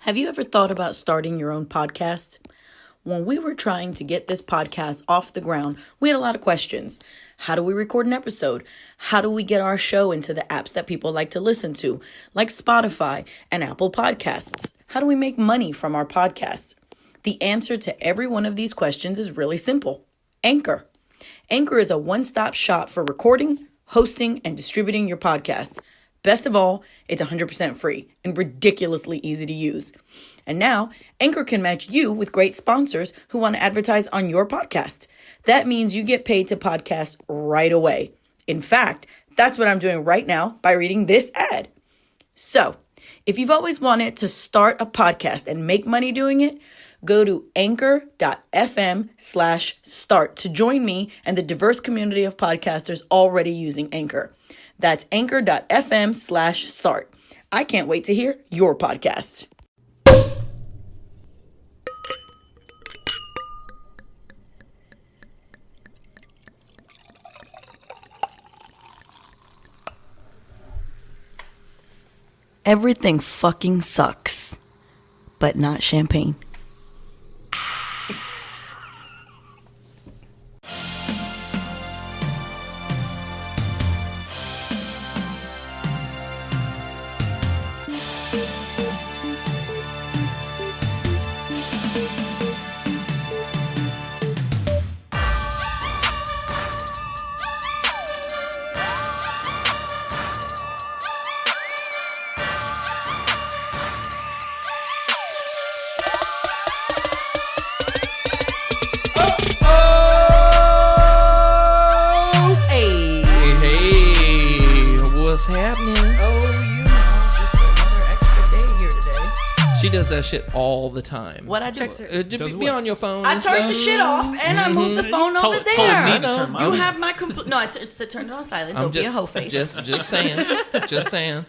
Have you ever thought about starting your own podcast? When we were trying to get this podcast off the ground, we had a lot of questions. How do we record an episode? How do we get our show into the apps that people like to listen to, like Spotify and Apple Podcasts? How do we make money from our podcast? The answer to every one of these questions is really simple. Anchor. Anchor is a one-stop shop for recording, hosting, and distributing your podcast. Best of all, it's 100% free and ridiculously easy to use. And now, Anchor can match you with great sponsors who want to advertise on your podcast. That means you get paid to podcast right away. In fact, that's what I'm doing right now by reading this ad. So, if you've always wanted to start a podcast and make money doing it, go to anchor.fm/start to join me and the diverse community of podcasters already using Anchor. That's anchor.fm/start. I can't wait to hear your podcast. Everything fucking sucks, but not champagne. That shit all the time. What I do? Be on your phone. I turned the shit off and I moved the phone over there. You have my complete. No, it's to turn it on silent. Don't be a hoe face. Just saying. Just saying.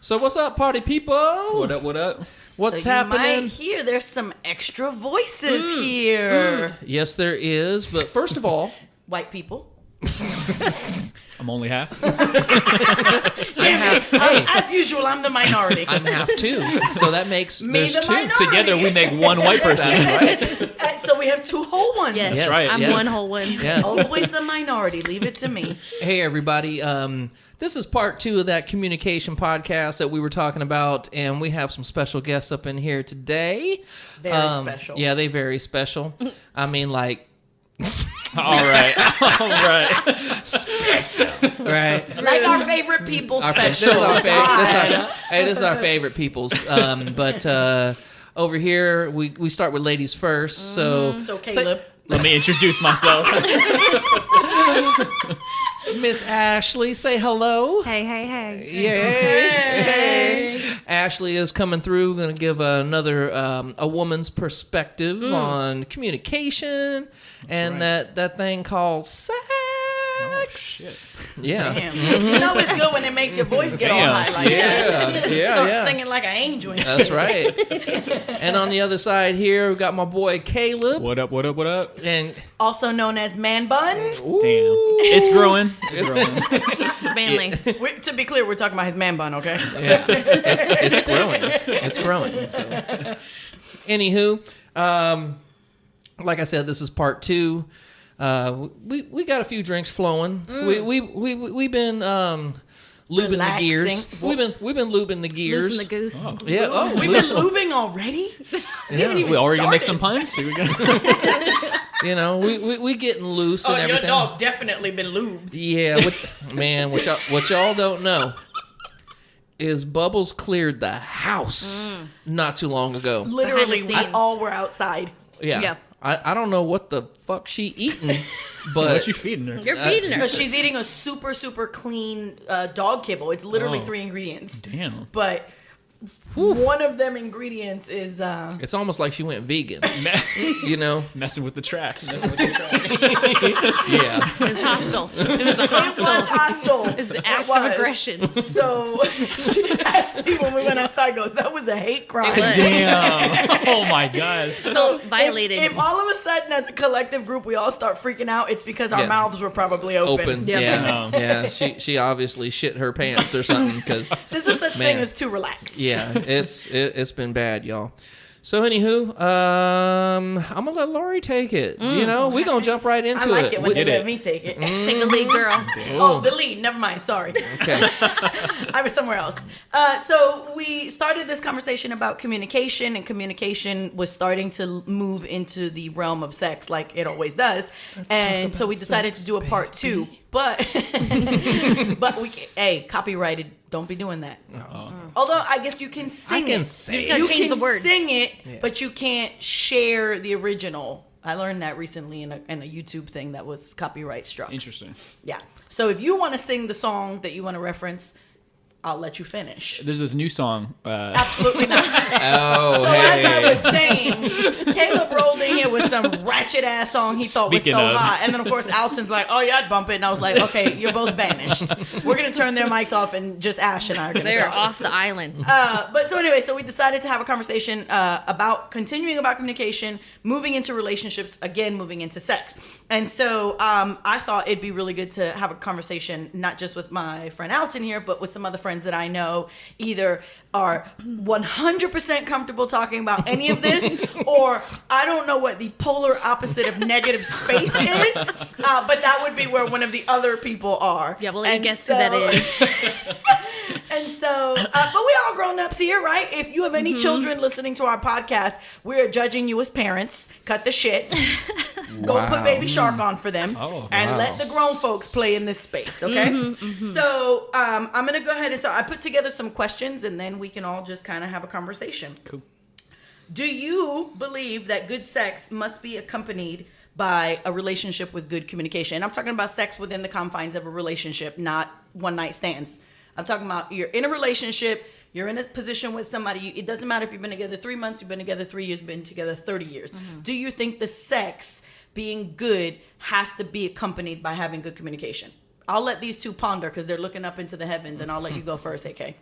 So what's up, party people? What up? What up? What's so happening? You might hear there's some extra voices here. Yes, there is. But first of all, white people. I'm only half. As usual, I'm the minority. I'm half too. So that makes Me the two. minority. Together we make one white person. Right? So we have two whole ones. Yes, Yes, right. I'm yes. one whole one. Yes. Always the minority. Leave it to me. Hey, everybody. This is part 2 of that communication podcast that we were talking about, and we have some special guests up in here today. Very special. Yeah, they very special. I mean, like... All right. Special. Right. Like our favorite people special. This is our favorite people's. But over here, we start with ladies first. So Caleb. Let me introduce myself. Miss Ashley, say hello. Hey. Yay. Ashley is coming through, going to give another a woman's perspective on communication and that thing called sex. Oh, shit. Yeah. Damn. You know it's good when it makes your voice get all high like that. Start singing like an angel. And That's right. And on the other side here, we got my boy Caleb. What up? And also known as Man Bun. ooh, Damn. It's growing. It's manly. To be clear, we're talking about his Man Bun, okay? yeah, it's growing. So. Anywho, like I said, this is part 2. We got a few drinks flowing. We've been lubing the gears. We've been lubing the gears. Losing the goose. Oh. Yeah. Oh, We've been lubing already? Yeah. We already gonna make some puns? Here we go. You know, we getting loose and everything. Your dog definitely been lubed. Yeah, what y'all don't know is Bubbles cleared the house not too long ago. Literally, Behind the we scenes. all were outside. Yeah. Yeah. I don't know what the fuck she eating, but What you feeding her? You're feeding her. She's eating a super, super clean dog kibble. It's literally 3 ingredients. Damn. But one of them ingredients is... it's almost like she went vegan. You know? Messing with the track. Yeah. It was hostile. It was a It was hostile. It's an act of aggression. So she actually, when we went outside, goes, that was a hate crime. It was. Damn. Oh my god. So violated. If all of a sudden, as a collective group, we all start freaking out, it's because our Yeah. mouths were probably open. Yep. Yeah. Yeah. She obviously shit her pants or something because There's a such thing as too relaxed. yeah, It's been bad, y'all. So anywho, I'm gonna let Lori take it. You know, we're gonna jump right into I like it. it when they did let it. me take it. Take the lead, girl. Oh, the lead. Never mind. Sorry. Okay. I was somewhere else. So we started this conversation about communication, and communication was starting to move into the realm of sex, like it always does. And so we decided to do a part 2. But hey, copyrighted. Don't be doing that. Although I guess you can sing I can it. say You just it. gotta You change can the words. sing it, but you can't share the original. I learned that recently in a YouTube thing that was copyright struck. Interesting. Yeah. So if you want to sing the song that you want to reference, I'll let you finish. There's this new song. Absolutely not. Oh, So hey. as I was saying, Caleb rolled in here with some ratchet ass song he thought was so Speaking of. hot, and then of course Alton's like, "Oh yeah, I'd bump it," and I was like, "Okay, you're both banished. We're gonna turn their mics off, and just Ash and I are gonna They're talk." off the island. But so anyway, so we decided to have a conversation about continuing about communication, moving into relationships, again, moving into sex. And so I thought it'd be really good to have a conversation, not just with my friend Alton here, but with some other friends that I know either are 100% comfortable talking about any of this, or I don't know what the polar opposite of negative space is, but that would be where one of the other people are. Yeah, we'll let you And guess who that is. And so, but we all grown-ups here, right? If you have any children listening to our podcast, we're judging you as parents. Cut the shit. Go Wow. put Baby Shark on for them. Oh, and wow. let the grown folks play in this space, okay? So I'm going to go ahead and start. I put together some questions, and then we can all just kind of have a conversation. Cool. Do you believe that good sex must be accompanied by a relationship with good communication? And I'm talking about sex within the confines of a relationship, not one-night stands. I'm talking about you're in a relationship, you're in a position with somebody. It doesn't matter if you've been together 3 months, you've been together 3 years, been together 30 years. Do you think the sex being good has to be accompanied by having good communication? I'll let these two ponder because they're looking up into the heavens, and I'll let you go first, AK.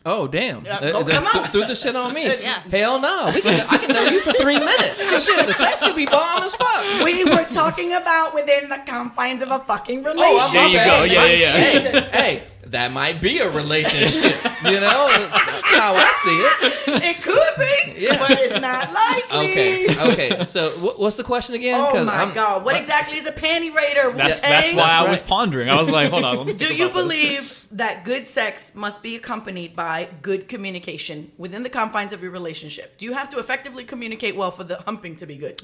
Oh, damn. come on. Threw the shit on me. Yeah. Hell no. I can know you for 3 minutes. Shit, the sex could be bomb as fuck. We were talking about within the confines of a fucking Oh, relationship. There you go. Yeah, yeah, yeah. Hey, that might be a relationship. You know? That's how I see it. It could be, Yeah. but it's not likely. Okay. So what's the question again? Oh 'Cause my God! What exactly is a panty raider? That's Hey, why I right. was pondering. I was like, hold on. Let me Do think you about this. believe that good sex must be accompanied by good communication within the confines of your relationship? Do you have to effectively communicate well for the humping to be good?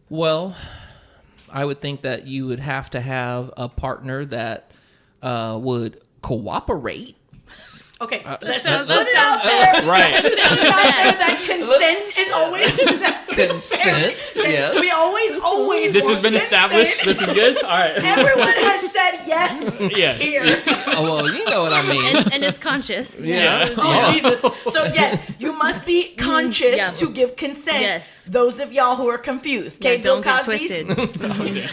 Well, I would think that you would have to have a partner that would cooperate. Okay, let's that- just put it out there. Right. Just put it out there that consent is always Consent, yes. We always. This has want been established. consent. This is good. All right. Everyone has said yes Yeah. here. Oh, well, you know what I mean. And is conscious. Yeah. Oh, Jesus. So, yes, you must be conscious Yeah. to give consent. Yes. Those of y'all who are confused. Yeah, Okay, Bill don't get Cosby's? twisted.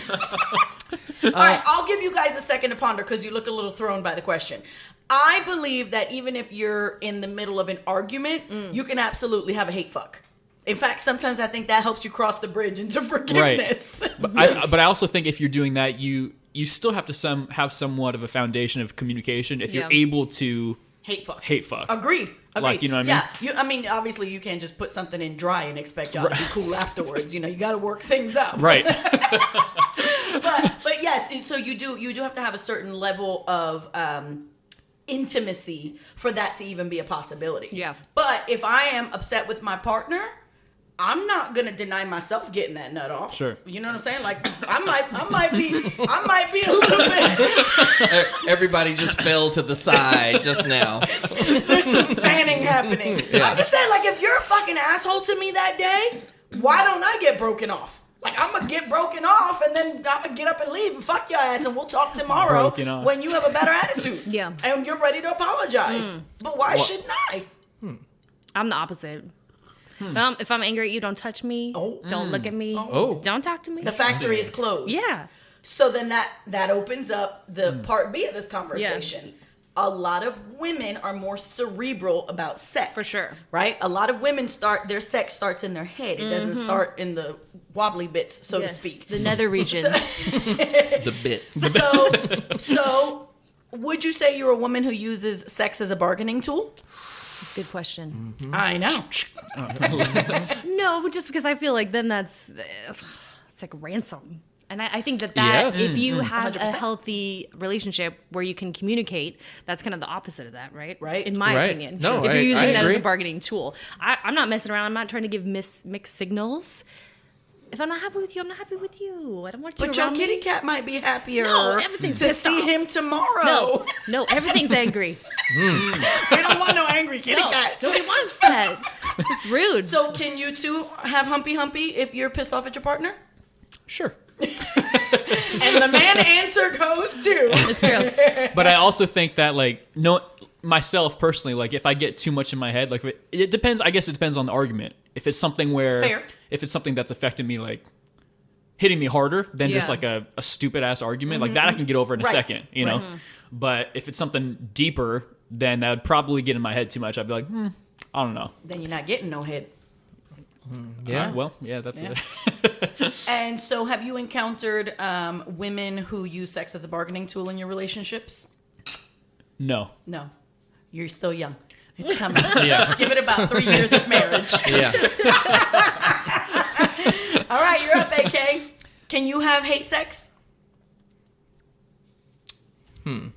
All right, I'll give you guys a second to ponder because you look a little thrown by the question. I believe that even if you're in the middle of an argument, you can absolutely have a hate fuck. In fact, sometimes I think that helps you cross the bridge into forgiveness. But I also think if you're doing that, you still have to have somewhat of a foundation of communication if you're Yeah. able to Hate fuck. hate fuck. Agreed. Like, you know what I mean? Yeah. I mean, obviously, you can't just put something in dry and expect y'all to be cool afterwards. You know, you got to work things out. Right. But yes, so you do have to have a certain level of intimacy for that to even be a possibility. Yeah. But if I am upset with my partner, I'm not gonna deny myself getting that nut off. Sure. You know what I'm saying? Like I might be a little bit. Everybody just fell to the side just now. There's some fanning happening. Yeah. I'm just saying, like, if you're a fucking asshole to me that day, why don't I get broken off? Like, I'm gonna get broken off, and then I'm gonna get up and leave and fuck your ass, and we'll talk tomorrow Broken off. when you have a better attitude. Yeah. And you're ready to apologize. But why shouldn't I? I'm the opposite. If I'm angry at you, don't touch me. Oh. Don't look at me. Oh. Don't talk to me. The factory is closed. Yeah. So then that opens up the part B of this conversation. A lot of women are more cerebral about sex. For sure. Right? A lot of women their sex starts in their head. It doesn't start in the wobbly bits, so to Yes. speak. The nether regions. The bits. So would you say you're a woman who uses sex as a bargaining tool? Good question. I know. No, just because I feel like then it's like ransom. And I think that Yes. if you have 100%. a healthy relationship where you can communicate, that's kind of the opposite of that, right? Right. In my Right. opinion. No, if you're using I that as agree. a bargaining tool. I'm not messing around. I'm not trying to give mixed signals. If I'm not happy with you, I'm not happy with you. I don't want you But your around kitty me. cat might be happier No, everything's to pissed see off. him tomorrow. No, everything's angry. We don't want no angry kitty No, cats. nobody wants that. It's rude. So can you two have humpy if you're pissed off at your partner? Sure. And the man answer goes to. It's true. But I also think that myself personally, like if I get too much in my head, like it depends. I guess it depends on the argument. If it's something where, Fair. if it's something that's affecting me, like hitting me harder than just Yeah. like a stupid ass argument, like that I can get over in a Right. second, you know. But if it's something deeper, then that would probably get in my head too much. I'd be like, I don't know. Then you're not getting no head. Yeah. Well, yeah, that's Yeah. it. And so have you encountered women who use sex as a bargaining tool in your relationships? No. No. You're still young. It's coming. Yeah. Give it about 3 years of marriage. Yeah. All right, you're up, AK. Can you have hate sex? I'm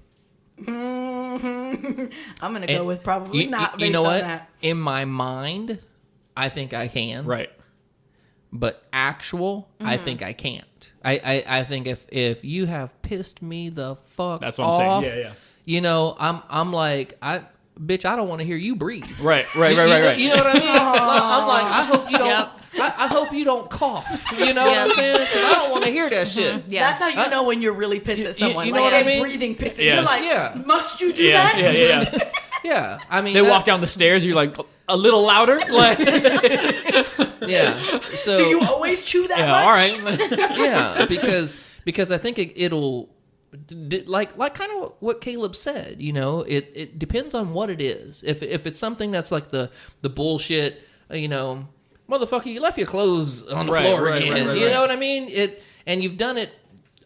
going to go with probably not based You know on what? that. In my mind, I think I can. Right. But actual, I Mm-hmm. think I can't. I think if you have pissed me the fuck That's what I'm off, saying. Yeah. you know, I'm like, bitch, I don't want to hear you breathe. Right. You know what I mean? I'm like, I hope you don't. Yep. I hope you don't cough. You know what I'm Yep. saying? 'Cause I don't want to hear that shit. Yeah. That's how you know when you're really pissed at someone. you know like what I a mean? breathing pissing. Yeah. You're like, Yeah. must you do Yeah. that? Yeah. Yeah, I mean, They walk down the stairs. You're like a little louder. Like, Yeah. So Do you always chew that yeah, much? all right. yeah, because I think it'll like kind of what Caleb said. You know, it depends on what it is. If it's something that's like the bullshit, you know, motherfucker, you left your clothes on the Right, floor right, again. right, You right. know what I mean? And you've done it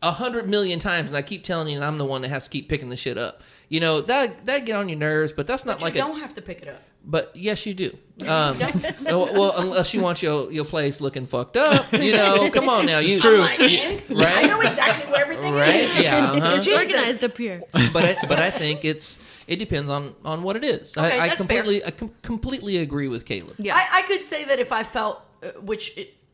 100 million times, and I keep telling you, and I'm the one that has to keep picking the shit up. You know, that get on your nerves, but that's not But like you a. don't have to pick it up. But yes, you do. Well, unless you want your place looking fucked up, you know. Come on now, you I'm like, and right? I know exactly where everything Right? is. Yeah, uh-huh. It's Jesus. organized up here. But I think it depends on what it is. Okay, I that's completely agree with Caleb. Yeah. I could say that if I felt,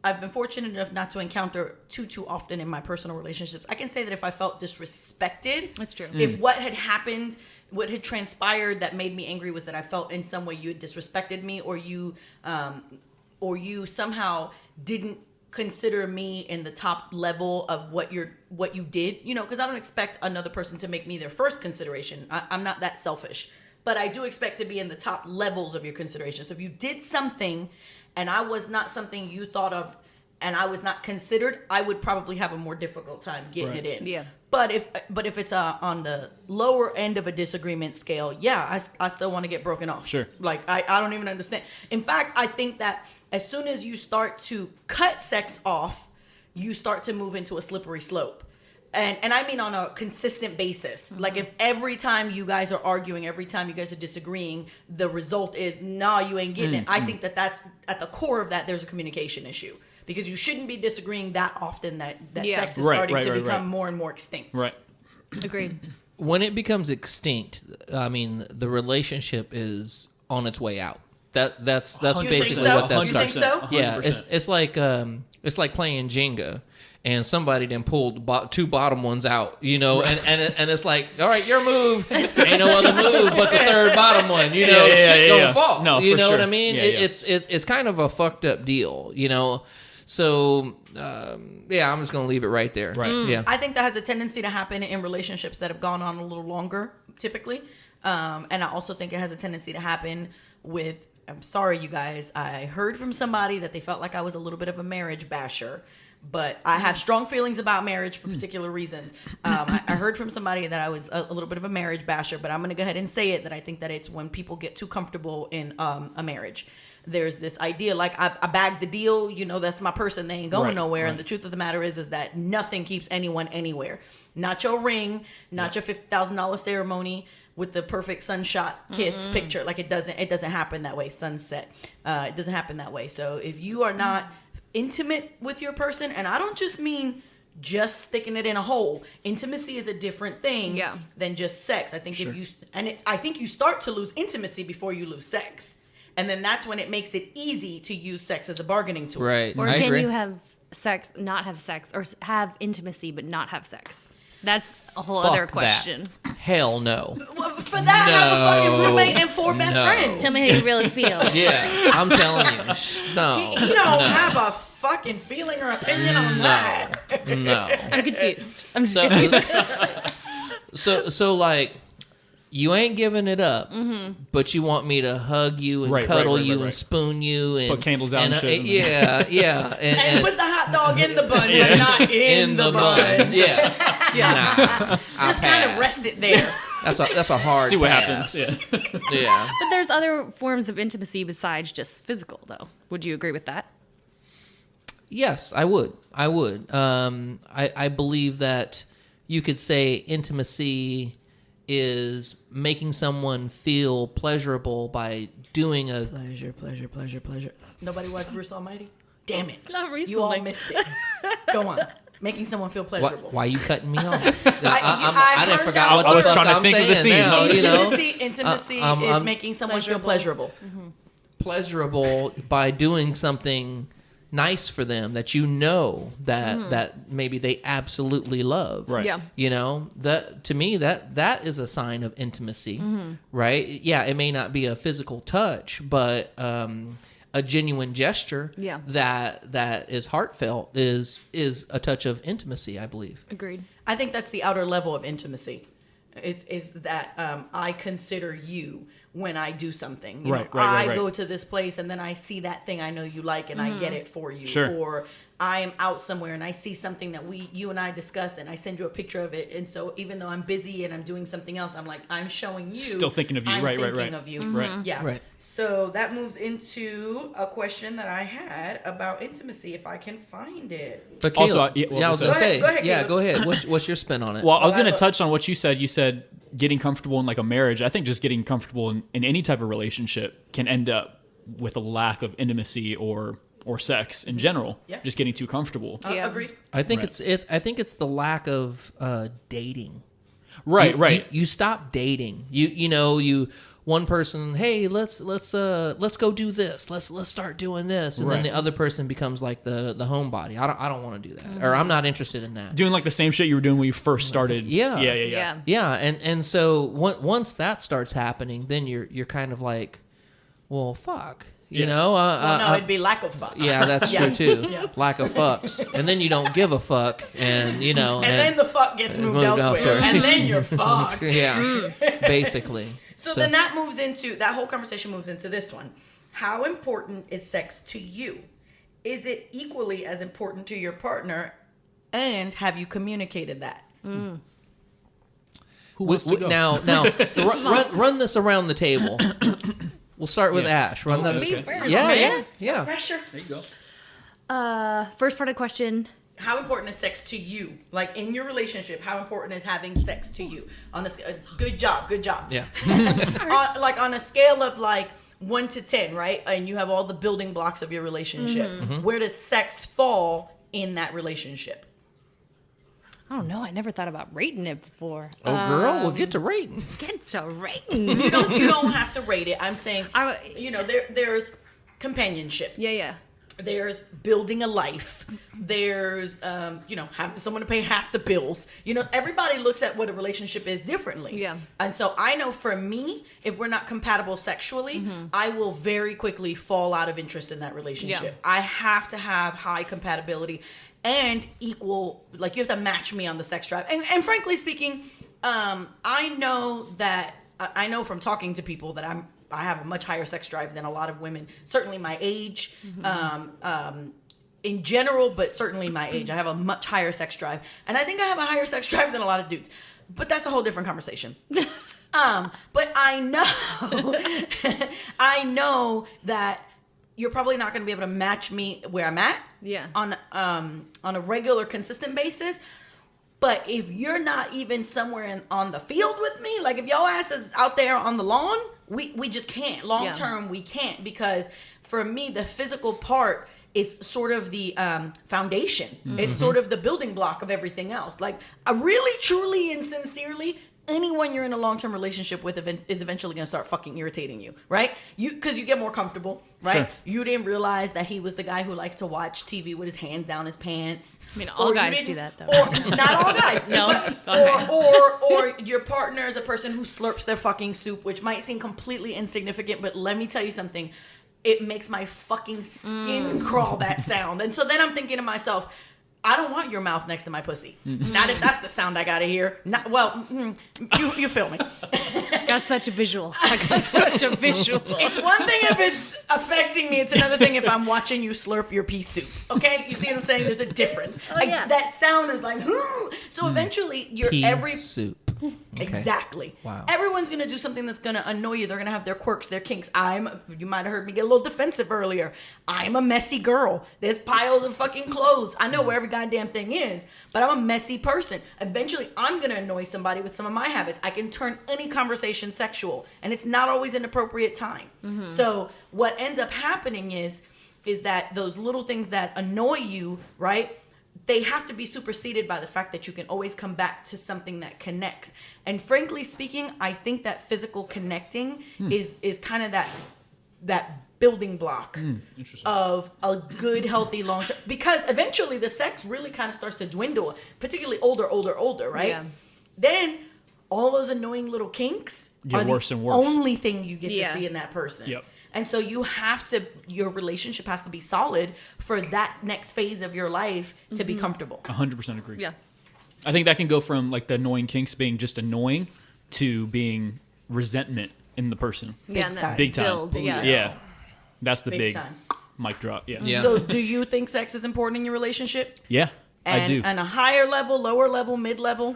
I've been fortunate enough not to encounter too often in my personal relationships. I can say that if I felt disrespected, That's true. If what had happened, what had transpired that made me angry was that I felt in some way you had disrespected me, or you somehow didn't consider me in the top level of what you did, you know, because I don't expect another person to make me their first consideration. I'm not that selfish, but I do expect to be in the top levels of your consideration. So if you did something and I was not something you thought of and I was not considered, I would probably have a more difficult time getting Right. it in. Yeah. But if it's on the lower end of a disagreement scale, yeah, I still want to get broken off. Sure. Like I don't even understand. In fact, I think that as soon as you start to cut sex off, you start to move into a slippery slope. And I mean on a consistent basis. Like if every time you guys are arguing, every time you guys are disagreeing, the result is, nah, you ain't getting it. I think that's at the core of that, there's a communication issue. Because you shouldn't be disagreeing that often that Yeah. sex is Right, starting right, to right, become right. more and more extinct. Right. Agreed. When it becomes extinct, I mean, the relationship is on its way out. That's You think basically so? what that's. You think so? Yeah, it's like playing Jenga, and somebody then pulled two bottom ones out, you know, and it's like, all right, your move, ain't no other move but the third bottom one, you know, shit gonna fall. No, you for know sure. what I mean? Yeah, yeah. It's kind of a fucked up deal, you know. So yeah, I'm just gonna leave it right there. Right. Yeah. I think that has a tendency to happen in relationships that have gone on a little longer, typically. And I also think it has a tendency to happen with, I'm sorry, you guys, I heard from somebody that they felt like I was a little bit of a marriage basher. But I have strong feelings about marriage for particular reasons. I heard from somebody that I was a little bit of a marriage basher, but I'm going to go ahead and say it, that I think that it's when people get too comfortable in a marriage. There's this idea, like, I bagged the deal, you know, that's my person, they ain't going Right, nowhere. right. And the truth of the matter is that nothing keeps anyone anywhere. Not your ring, not your $50,000 ceremony. with the perfect sunshot kiss picture. Like it doesn't happen that way. Sunset. It doesn't happen that way. So if you are not intimate with your person, and I don't just mean just sticking it in a hole. Intimacy is a different thing than just sex. I think I think you start to lose intimacy before you lose sex. And then that's when it makes it easy to use sex as a bargaining tool. Right. Or I can agree. you have sex, not have sex, or have intimacy but not have sex? That's a whole Fuck other that. question. Hell no. Well, for that, have a fucking roommate and 4 best friends. Tell me how you really feel. Yeah, I'm telling you. No. You don't have a fucking feeling or opinion on that. No. I'm confused. I'm just confused. So like, you ain't giving it up, but you want me to hug you and cuddle you and spoon you and Put candles out and shit. Yeah. And put the hot dog in the bun, but not in the bun. Yeah. Nah, Just kind of rest it there. That's a hard See what pass. happens. Yeah. Yeah. But there's other forms of intimacy besides just physical, though. Would you agree with that? Yes, I would. I believe that you could say intimacy is making someone feel pleasurable by doing a Pleasure. Nobody watched Bruce Almighty? Damn it. Not You all recently. missed it. Go on. Making someone feel pleasurable. Why you cutting me off? I didn't heard forgot that what word. the I was fuck trying to I'm think of the saying scene. now, you know? Intimacy is I'm making someone feel pleasurable. Pleasurable by doing something nice for them that you know that maybe they absolutely love. Right. Yeah. You know, that to me that is a sign of intimacy, right? Yeah, it may not be a physical touch, but a genuine gesture that is heartfelt is a touch of intimacy, I believe. Agreed. I think that's the outer level of intimacy. Is that I consider you when I do something. You know, I go to this place and then I see that thing I know you like and I get it for you. Sure. Or I am out somewhere and I see something that you and I discussed and I send you a picture of it. And so even though I'm busy and I'm doing something else, I'm like, I'm showing you. Still thinking of you. I'm Right. thinking of you. Right. Yeah. Right. So that moves into a question that I had about intimacy, if I can find it. But Also, Caleb, yeah, I was gonna Go say, ahead, Caleb. go ahead. What's your spin on it? Well, I was Well, going to touch on what you said. You said getting comfortable in like a marriage. I think just getting comfortable in any type of relationship can end up with a lack of intimacy or sex in general. Yeah. Just getting too comfortable. Yeah. Agreed. I think Right. I think it's the lack of dating. Right. You stop dating. You one person, hey, let's go do this. Let's start doing this, and then Right. the other person becomes like the homebody. I don't want to do that, or I'm not interested in that. Doing like the same shit you were doing when you first started. Yeah. Yeah. Yeah, and so once that starts happening, then you're kind of like, well, fuck, you Yeah. know. Well, no, it'd be lack of fuck. Yeah, that's Yeah. true too. Yeah. Lack of fucks, and then you don't give a fuck, and you know, And then the fuck gets moved elsewhere. And then you're fucked. yeah, basically. So then that whole conversation moves into this one. How important is sex to you? Is it equally as important to your partner? And have you communicated that? Who wants to go? Now, run this around the table. We'll start with Ash. Run that. Me first, Yeah, man. yeah. Pressure. There you go. First part of the question. How important is sex to you? Like in your relationship, how important is having sex to you? On a good job. Yeah. on a scale of like 1 to 10, right? And you have all the building blocks of your relationship. Where does sex fall in that relationship? I don't know. I never thought about rating it before. Oh, girl, we'll get to rating. Get to rating. You don't have to rate it. I'm saying, I- there's companionship. Yeah. There's building a life. There's, having someone to pay half the bills. Everybody looks at what a relationship is differently. Yeah. And so I know for me, if we're not compatible sexually, I will very quickly fall out of interest in that relationship. Yeah. I have to have high compatibility and equal, like you have to match me on the sex drive. And frankly speaking, I know from talking to people that I have a much higher sex drive than a lot of women, certainly my age, in general, but certainly my age. I have a much higher sex drive. And I think I have a higher sex drive than a lot of dudes. But that's a whole different conversation. But I know that you're probably not going to be able to match me where I'm at. Yeah. On a regular, consistent basis. But if you're not even somewhere on the field with me, like if your ass is out there on the lawn, we just can't. Long term, we can't, because for me, the physical part is sort of the foundation. Mm-hmm. It's sort of the building block of everything else. Like, I really, truly, and sincerely, anyone you're in a long-term relationship with is eventually going to start fucking irritating you, right? Because you get more comfortable, right? Sure. You didn't realize that he was the guy who likes to watch TV with his hands down his pants. I mean, all guys do that, though. Or not all guys. No. Or your partner is a person who slurps their fucking soup, which might seem completely insignificant, but let me tell you something. It makes my fucking skin crawl, that sound. And so then I'm thinking to myself, I don't want your mouth next to my pussy. Not if that's the sound I gotta hear. You feel me. Got such a visual. I got such a visual. It's one thing if it's affecting me. It's another thing if I'm watching you slurp your pea soup. Okay? You see what I'm saying? There's a difference. Yeah. That sound is like, so eventually Pea soup. Okay. Exactly. Wow. Everyone's gonna do something that's gonna annoy you. They're gonna have their quirks, their kinks. You might have heard me get a little defensive earlier. I'm a messy girl. There's piles of fucking clothes. I know where every goddamn thing is, but I'm a messy person. Eventually, I'm gonna annoy somebody with some of my habits. I can turn any conversation sexual, and it's not always an appropriate time. Mm-hmm. So what ends up happening is that those little things that annoy you, right? They have to be superseded by the fact that you can always come back to something that connects. And frankly speaking, I think that physical connecting is kind of that building block of a good, healthy, long term. Because eventually the sex really kind of starts to dwindle, particularly older, right? Yeah. Then all those annoying little kinks get worse and worse. Only thing you get to see in that person. Yep. And so your relationship has to be solid for that next phase of your life to be comfortable. 100% agree. Yeah. I think that can go from like the annoying kinks being just annoying to being resentment in the person. Big time. Big time. Builds, yeah. Yeah. That's the Big big time. mic drop. Yeah. Yeah. So do you think sex is important in your relationship? Yeah, I do. And a higher level, lower level, mid level?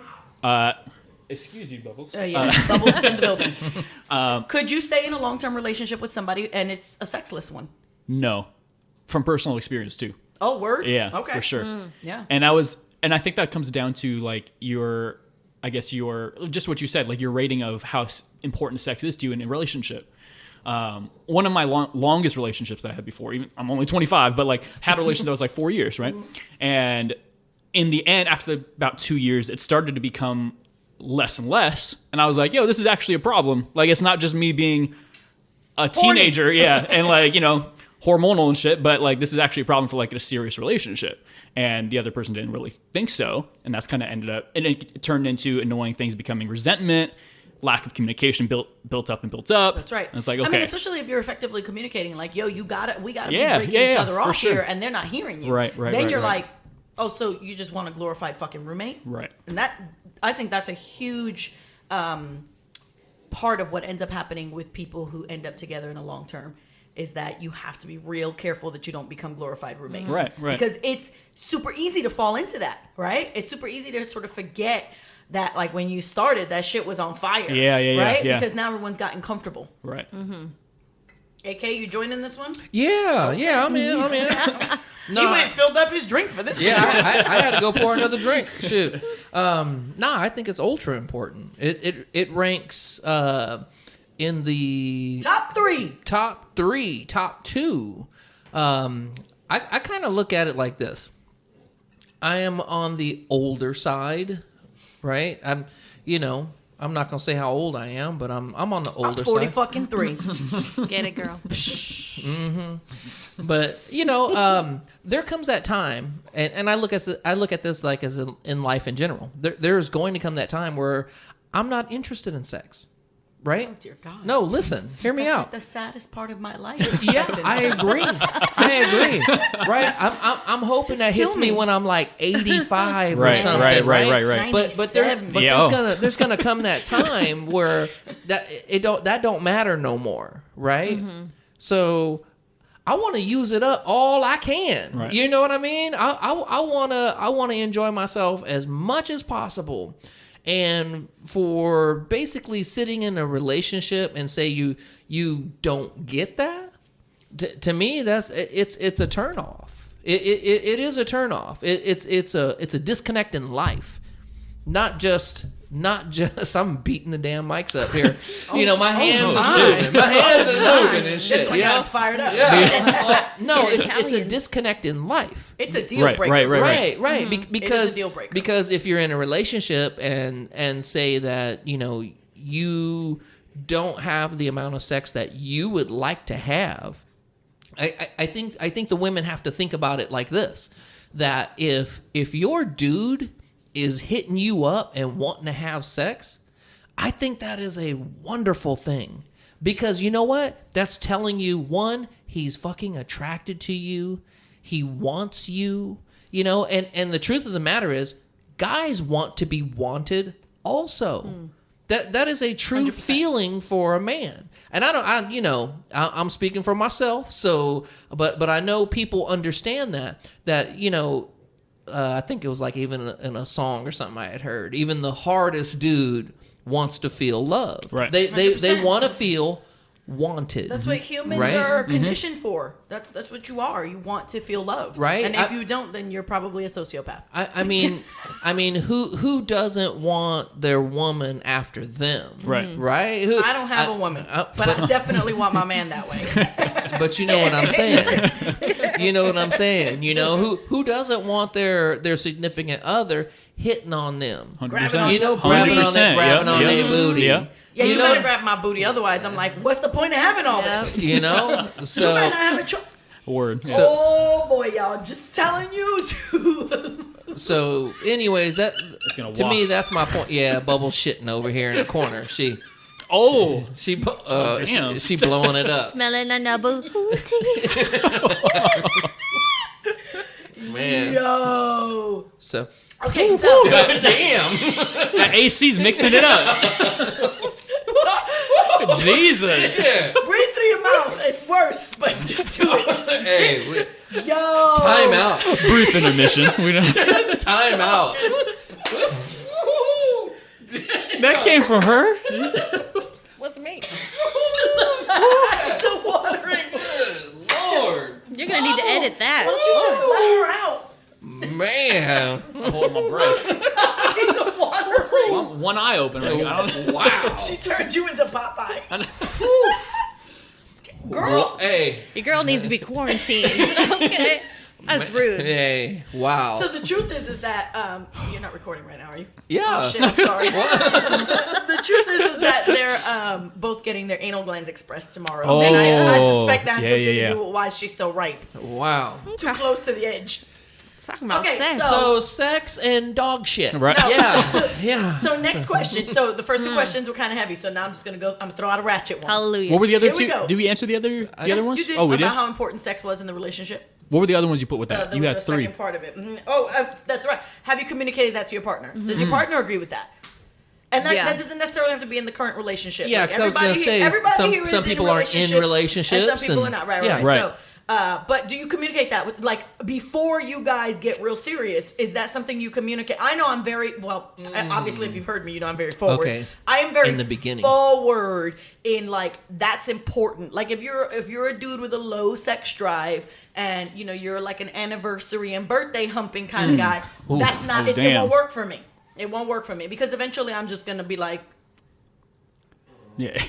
Excuse you, Bubbles. Bubbles is in the building. Could you stay in a long-term relationship with somebody and it's a sexless one? No. From personal experience too. Oh, word? Yeah, okay. for sure. Yeah. And I think that comes down to like your just what you said, like your rating of how important sex is to you in a relationship. One of my longest relationships that I had before, even I'm only 25, but like had a relationship that was like 4 years, right? And in the end, after about 2 years, it started to become less and less. And I was like, yo, this is actually a problem. Like, it's not just me being a teenager, and like, hormonal and shit, but like, this is actually a problem for like a serious relationship. And the other person didn't really think so. And that's kind of ended up, and it turned into annoying things becoming resentment, lack of communication built up. That's right. And it's like, okay. I mean, especially if you're effectively communicating, like, yo, we gotta be breaking each other for off sure. here, and they're not hearing you. Right. Then you're right. like, oh, so you just want a glorified fucking roommate? Right. And I think that's a huge part of what ends up happening with people who end up together in a long term, is that you have to be real careful that you don't become glorified roommates. Right. Because it's super easy to fall into that, right? It's super easy to sort of forget that, like, when you started, that shit was on fire. Right? Yeah. Because now everyone's gotten comfortable. Right. Mm-hmm. AK, you joining this one? Yeah, I'm in. He went and filled up his drink for this one. Yeah, I had to go pour another drink. Shoot. I think it's ultra important. It ranks in the top three, top two. I kind of look at it like this. I am on the older side, right? I'm not gonna say how old I am, but I'm on the older 40 side. fucking 3. Get it, girl. But there comes that time, and I look at this like as in life in general. There's going to come that time where I'm not interested in sex, right? Oh dear God. No, listen, hear me That's out. like the saddest part of my life. Yeah, I agree. Right? I'm hoping Just that hits kill me me. when I'm like 85 or Right, something. right. But 97. there's gonna come that time where that don't matter no more, right? Mm-hmm. So I want to use it up all I can. Right. You know what I mean? I wanna enjoy myself as much as possible. And for basically sitting in a relationship and say you don't get that, to me it's a turnoff. It is a turnoff. It's a disconnect in life. not just I'm beating the damn mics up here. My hands my. is moving. My hands is moving and shit. This one got fired up. Yeah. No, Get it's a Italian. disconnect in life. It's a deal breaker. Right. It Because is a deal breaker. because if you're in a relationship and say that you don't have the amount of sex that you would like to have, I think the women have to think about it like this: that if your dude is hitting you up and wanting to have sex, I think that is a wonderful thing. Because you know what? That's telling you, one, he's fucking attracted to you. He wants you, and the truth of the matter is, guys want to be wanted also. That is a true 100%. feeling for a man. And I'm speaking for myself. So, but I know people understand that, I think it was like even in a song or something I had heard, even the hardest dude wants to feel love. Right. They 100%. want to feel wanted. That's what humans right? are conditioned for. That's what you are. You want to feel loved, Right. And if you don't, then you're probably a sociopath. I mean, who doesn't want their woman after them? Right. Right. I don't have a woman, but I definitely want my man that way. But you know what I'm saying. You know what I'm saying. Who doesn't want their significant other hitting on them? 100%. Grabbing on Grabbing on 100%. their Yep. booty. Yeah. Yeah, you know- better grab my booty, otherwise I'm like, what's the point of having all this? So You might not have a choice. Word. Oh boy, y'all! Just telling you to. so anyways, that gonna to me waft. that's my point. Yeah, Bubble shitting over here in the corner. She damn. she blowing it up. Smelling on a booty. Man. Yo. So Okay, so damn. That AC's mixing it up. Jesus. breathe through your mouth. It's worse, but just do it. Hey, Yo. time out. Brief intermission. We don't. Time out. That came from her. What's me? It's watering. Lord. You're gonna need to edit Why don't you that. just let her out? Man. Hold my breath. It's a watering. One eye open. Right? I don't, Wow. She turned you into Popeye. Girl. Hey. Your girl needs to be quarantined. Okay, that's rude. Hey. Wow. So the truth is that you're not recording right now, are you? Yeah. Oh shit! I'm sorry. The truth is that they're both getting their anal glands expressed tomorrow, Oh. and I suspect that has Yeah, something yeah. to do with why she's so ripe, Wow. too close to the edge. Talking about Okay, sex. So sex and dog shit. Right. No. Yeah. Yeah. So next question. So the first two questions were kind of heavy. So now I'm just gonna go. I'm gonna throw out a ratchet one. Hallelujah. What were the other Here we two? go. Did we answer the other ones? You did Oh, we about did. how important sex was in the relationship. What were the other ones you put with that? There You was had a three. second part of it. Mhm. Oh, that's right. Have you communicated that to your partner? Does your partner agree with that? And that, Yeah. that doesn't necessarily have to be in the current relationship. Yeah, Like, 'cause I was gonna everybody say, here- everybody some- here is some people aren't in relationships and some people and- are not. Right, yeah. right. Right. So, but do you communicate that with, like, before you guys get real serious? Is that something you communicate? I know I'm very obviously, if you've heard me, you know I'm very forward. Okay. I am very In the beginning. forward in, like, that's important. Like, if you're a dude with a low sex drive and you're like an anniversary and birthday humping kind of guy, that's not it damn. won't work for me. It won't work for me because eventually I'm just gonna be like, Yeah.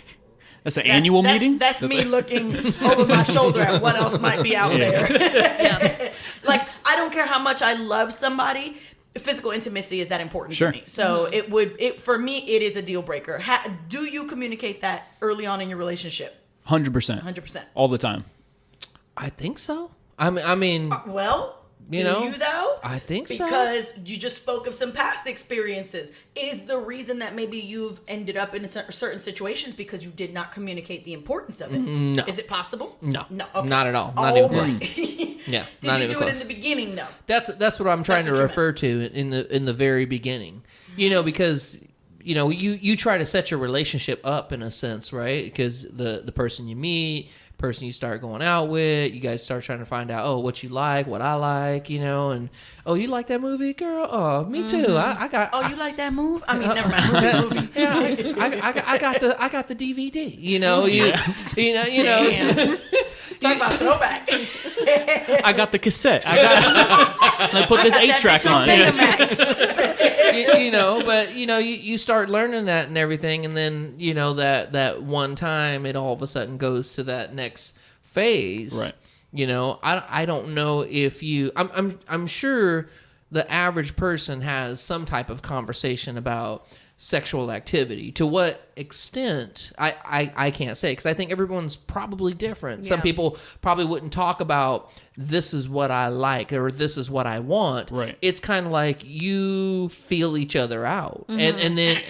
That's an annual meeting? That's me looking over my shoulder at what else might be out there. Yeah. Like, I don't care how much I love somebody. Physical intimacy is that important Sure. to me. So for me, it is a deal breaker. Do you communicate that early on in your relationship? 100%. 100%. All the time. I think so. I mean, Well, do You know, you though? I think so. Because you just spoke of some past experiences. Is the reason that maybe you've ended up in certain situations because you did not communicate the importance of it? No. Is it possible? No. No. Okay. Not at all. Not even close. right. Yeah, Did not you even do it in close. the beginning though? That's what I'm trying That's to what you refer to in the very beginning. Because you try to set your relationship up in a sense, right? Because the person you meet, person you start going out with, you guys start trying to find out, what you like, what I like, and you like that movie, girl? Oh, me too. I got. Oh, you like that move? I mean, never mind. Movie. Yeah, I got the DVD. Talk about throwback. I got the cassette. I put this I got that 8-track bitch on. Betamax. But you start learning that and everything, and then that one time it all of a sudden goes to that next phase. Right. I don't know if I'm sure the average person has some type of conversation about sexual activity. To what extent, I can't say, because I think everyone's probably different. Some people probably wouldn't talk about this is what I like or this is what I want. Right. It's kind of like you feel each other out, and then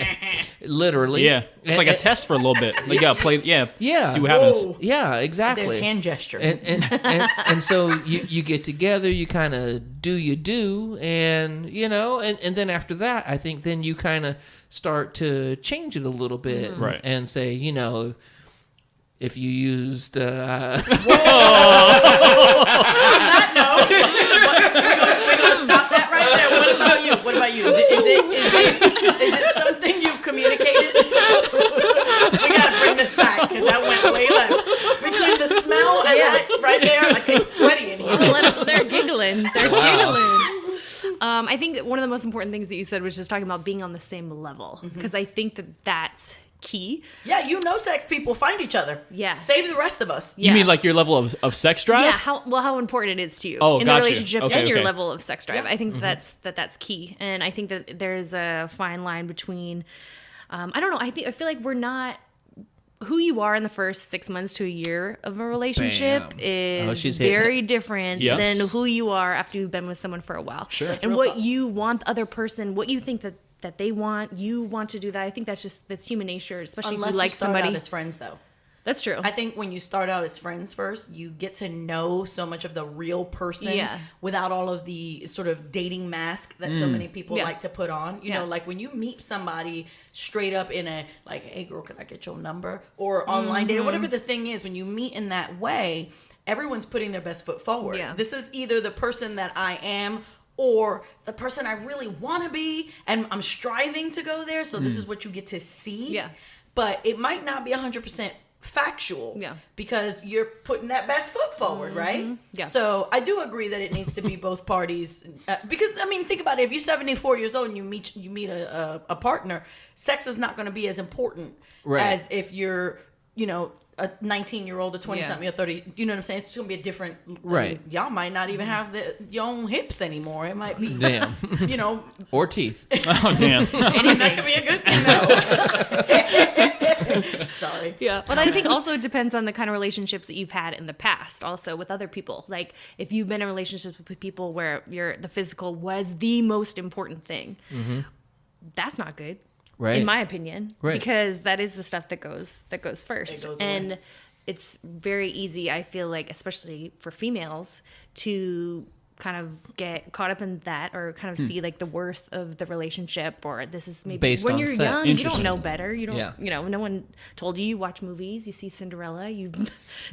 literally, Yeah. It's like a test for a little bit. You gotta play. Yeah. Yeah. See what happens. Whoa. Yeah, exactly. There's hand gestures. And so you get together, you kind of do, and and then after that, I think then you kind of start to change it a little bit, Right. and say, if you used, We're gonna stop that right there. What about you? What about you? Is it something you've communicated? We gotta bring this back because that went way left. Between the smell and that right there, like it's sweaty in here. They're giggling. They're giggling. I think that one of the most important things that you said was just talking about being on the same level, because I think that that's key. Yeah, sex people find each other. Yeah. Save the rest of us. You mean like your level of sex drive? Yeah, how important it is to you Oh, in got the you. relationship Okay, and your okay. level of sex drive. Yeah. I think that's key, and I think that there's a fine line between. I don't know. I feel like we're not. Who you are in the first 6 months to a year of a relationship Bam. is she's hitting very different Yes. than who you are after you've been with someone for a while. Sure. That's And real what talk. you want the other person, what you think that they want, you want to do that. I think that's human nature, especially Unless if you like you start somebody. out as friends, though. That's true. I think when you start out as friends first, you get to know so much of the real person Yeah. without all of the sort of dating mask that so many people Yeah. like to put on. You Yeah. know, like when you meet somebody straight up in a, like, hey girl, can I get your number? Or online date, or whatever the thing is, when you meet in that way, everyone's putting their best foot forward. Yeah. This is either the person that I am or the person I really want to be, and I'm striving to go there. So this is what you get to see. Yeah. But it might not be 100% factual. Yeah. Because you're putting that best foot forward, right? Yeah. So I do agree that it needs to be both parties. Because I mean, think about it. If you're 74 years old and you meet a partner, sex is not going to be as important Right. as if you're, a 19-year-old, a 20-something, or 30. You know what I'm saying? It's just going to be a different. Right. Y'all might not even have your own hips anymore. It might be. Damn. Or teeth. Oh, damn. That could be a good thing, though. Sorry. Yeah, but I think also it depends on the kind of relationships that you've had in the past, also with other people. Like if you've been in relationships with people where the physical was the most important thing, that's not good, Right. in my opinion, Right. because that is the stuff that goes first, It goes away. and it's very easy. I feel like, especially for females, to kind of get caught up in that, or kind of see like the worth of the relationship, or this is maybe Based when on you're sex. young, you don't Interesting. know better. You don't, Yeah. no one told you. You watch movies, you see Cinderella, you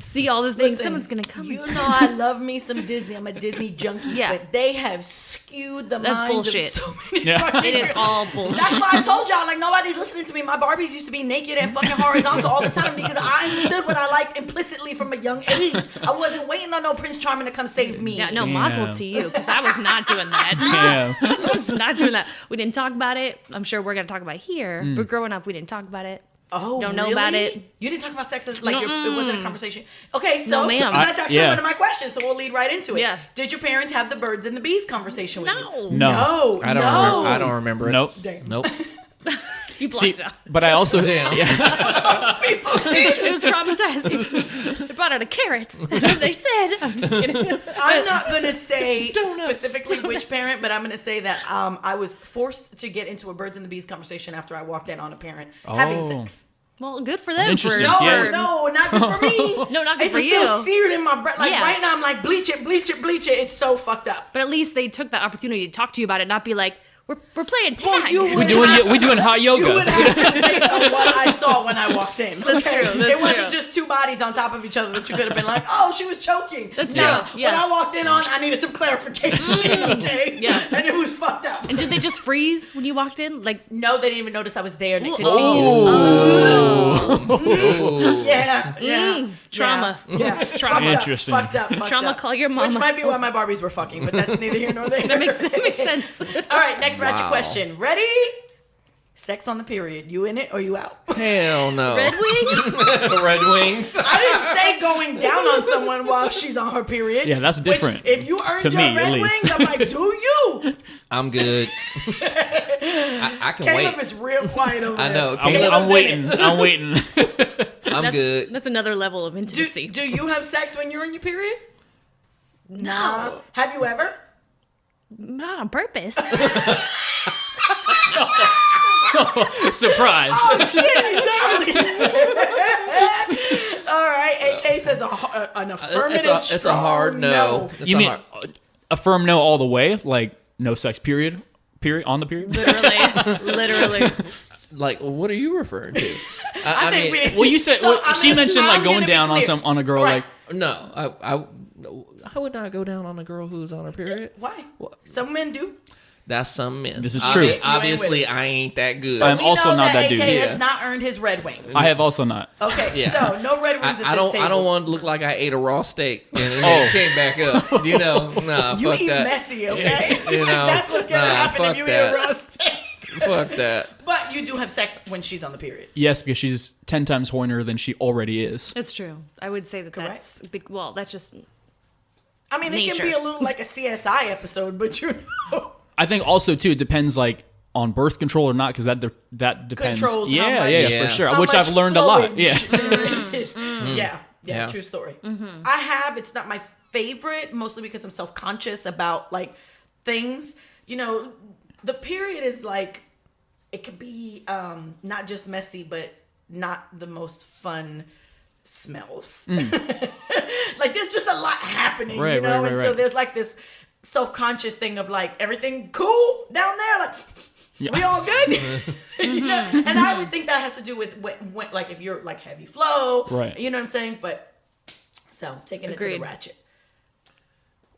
see all the things. Listen, Someone's gonna come. You know I love me some Disney. I'm a Disney junkie. Yeah. But they have skewed the That's minds bullshit. of so many Yeah. fucking It is people. all bullshit. That's why I told y'all, like, nobody's listening to me. My Barbies used to be naked and fucking horizontal all the time because I understood what I liked implicitly from a young age. I wasn't waiting on no Prince Charming to come save me. Yeah, no, Damn. mazel to you, because I was not doing that. Yeah. I was not doing that. We didn't talk about it. I'm sure we're gonna talk about it here, but growing up, we didn't talk about it. Oh, Don't know really? about it. You didn't talk about sex as, like, it wasn't a conversation. Okay, so, No, ma'am. so that's actually yeah. one of my questions, so we'll lead right into it. Yeah. Did your parents have the birds and the bees conversation with No. you? No. No. I don't no. remember. I don't remember it. Nope. Damn. Nope. You See, blocked it out. but I also Damn. It was traumatizing. They brought out a carrot. They said, I'm just kidding. I'm not going to say specifically which parent, but I'm going to say that I was forced to get into a birds and the bees conversation after I walked in on a parent having Oh. sex. Well, good for them. Interesting. No, Yeah. no, not good for me. No, not good it's for still you. seared in my breath. Like Yeah. right now, I'm like, bleach it, bleach it, bleach it. It's so fucked up. But at least they took that opportunity to talk to you about it, not be like, we're playing tag. Well, you we would doing have we doing hot You would yoga. have to based on what I saw when I walked in. That's okay? true, that's it wasn't true. just two bodies on top of each other that you could have been like, oh, she was choking. That's No, true, yeah. When I walked in on, I needed some clarification, okay? Yeah. And it was fucked up. And did they just freeze when you walked in? Like, No, they didn't even notice I was there, and it Ooh, continued. Oh. Yeah, yeah. Trauma. Yeah. Trauma. Interesting. Fucked up. Trauma, call your mama. Which might be why my Barbies were fucking, but that's neither here nor there. That makes sense. All right, next ratchet Wow. question. Ready? Sex on the period. You in it or you out? Hell no. Red Wings? Red Wings. I didn't say going down on someone while she's on her period. Yeah, that's which, different. if you earned To your me, at Red least. Wings, I'm like, do you? I'm good. I can Caleb wait. is real quiet over I there. know. I'm, Caleb's I'm in waiting. it. I'm waiting. I'm good. That's another level of intimacy. Do you have sex when you're in your period? Nah. Have you ever? Not on purpose. Surprise. Oh shit, exactly. All right, AK says an affirmative. It's a hard strong no. It's You a mean hard- a firm no all the way? Like no sex period? Period on the period? Literally. like, what are you referring to? I think mean, Well, you said So, well, she mentioned like I'm going gonna be down on clear. on a girl Right. like no. I would not go down on a girl who's on her period. Why? What? Some men do. That's some men. This is I true. mean, You ain't obviously, with it. I ain't that good. I'm We also know not that AK dude. Yeah. has not earned his Red Wings. I have also not. Okay, Yeah. so no Red Wings at I this don't. table. I don't want to look like I ate a raw steak and then Oh. it came back up. You know, nah, You fuck eat that. messy, okay? You know, That's what's gonna nah, happen if fuck you that. eat a roast steak. Fuck that. But you do have sex when she's on the period. Yes, because she's 10 times hornier than she already is. It's true. I would say that Correct. that's big. Well, that's just I mean, it can Nature. be a little like a CSI episode, but you know. I think also too it depends like on birth control or not because that depends. Controls how yeah, much- yeah, Yeah. for sure. how Which much I've learned a lot. flowage Yeah. there is. Yeah, Yeah. true story. I have. It's not my favorite, mostly because I'm self-conscious about like things. You know, the period is like it could be not just messy, but not the most fun smells. Like there's just a lot happening, you Right, know, right, and right, so right. there's like this self-conscious thing of like everything cool down there, like we all good, you know. And I would think that has to do with when, like if you're like heavy flow, Right. You know what I'm saying? But so taking it to Agreed. the ratchet,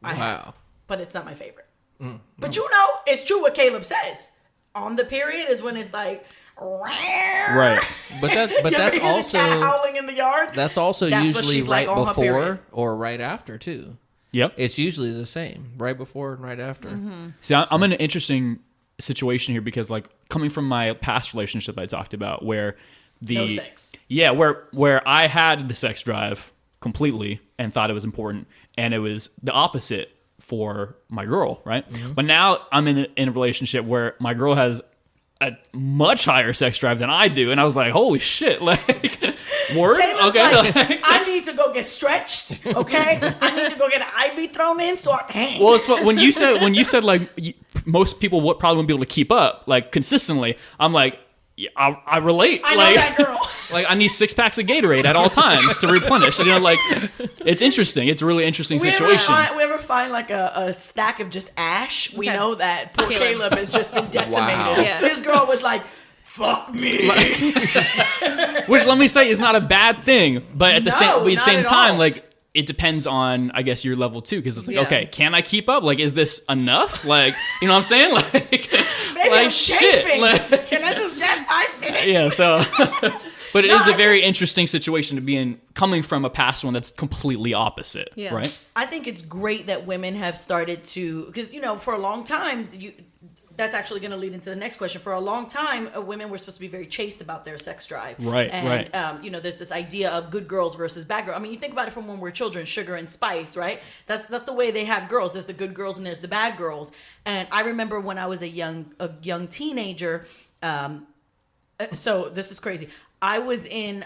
I have, Wow. but it's not my favorite. But you know, it's true what Caleb says. On the period is when it's like, Right. But You ever that's hear the also cat howling in the yard. that's also That's what usually she's like right on her before period. or right after too. Yep. It's usually the same, right before and right after. See, I'm in an interesting situation here because, like, coming from my past relationship I talked about, where the No sex. yeah, where I had the sex drive completely and thought it was important, and it was the opposite for my girl, right? But now I'm in a relationship where my girl has a much higher sex drive than I do, and I was like, holy shit, like, word, Caleb's okay. like, I need to go get stretched, okay? I need to go get an IV thrown in so I can. Well, it's when you said like most people would probably wouldn't be able to keep up like consistently. I'm like, yeah, I relate. I know like, that girl. like I need 6 packs of Gatorade at all times to replenish. You know, like it's interesting. It's a really interesting situation. We ever find like a stack of just ash? We Okay. know that poor Caleb. Caleb has just been decimated. Wow. Yeah. His girl was like, fuck me. Which let me say is not a bad thing, but at the No, not same at time, all. like it depends on I guess your level too, because it's like Yeah. okay, can I keep up? Like, is this enough? Like, you know what I'm saying? Like, Maybe like I'm shit. chafing. Like, Can I just get 5 minutes? yeah. So, but it No, is a I very interesting situation to be in, coming from a past one that's completely opposite. Yeah. Right. I think it's great that women have started to, because you know, for a long time, that's actually going to lead into the next question. For a long time, women were supposed to be very chaste about their sex drive, Right, And right. you know, there's this idea of good girls versus bad girls. I mean, you think about it from when we're children, sugar and spice, right? That's the way they have girls. There's the good girls and there's the bad girls. And I remember when I was a young teenager. So this is crazy. I was in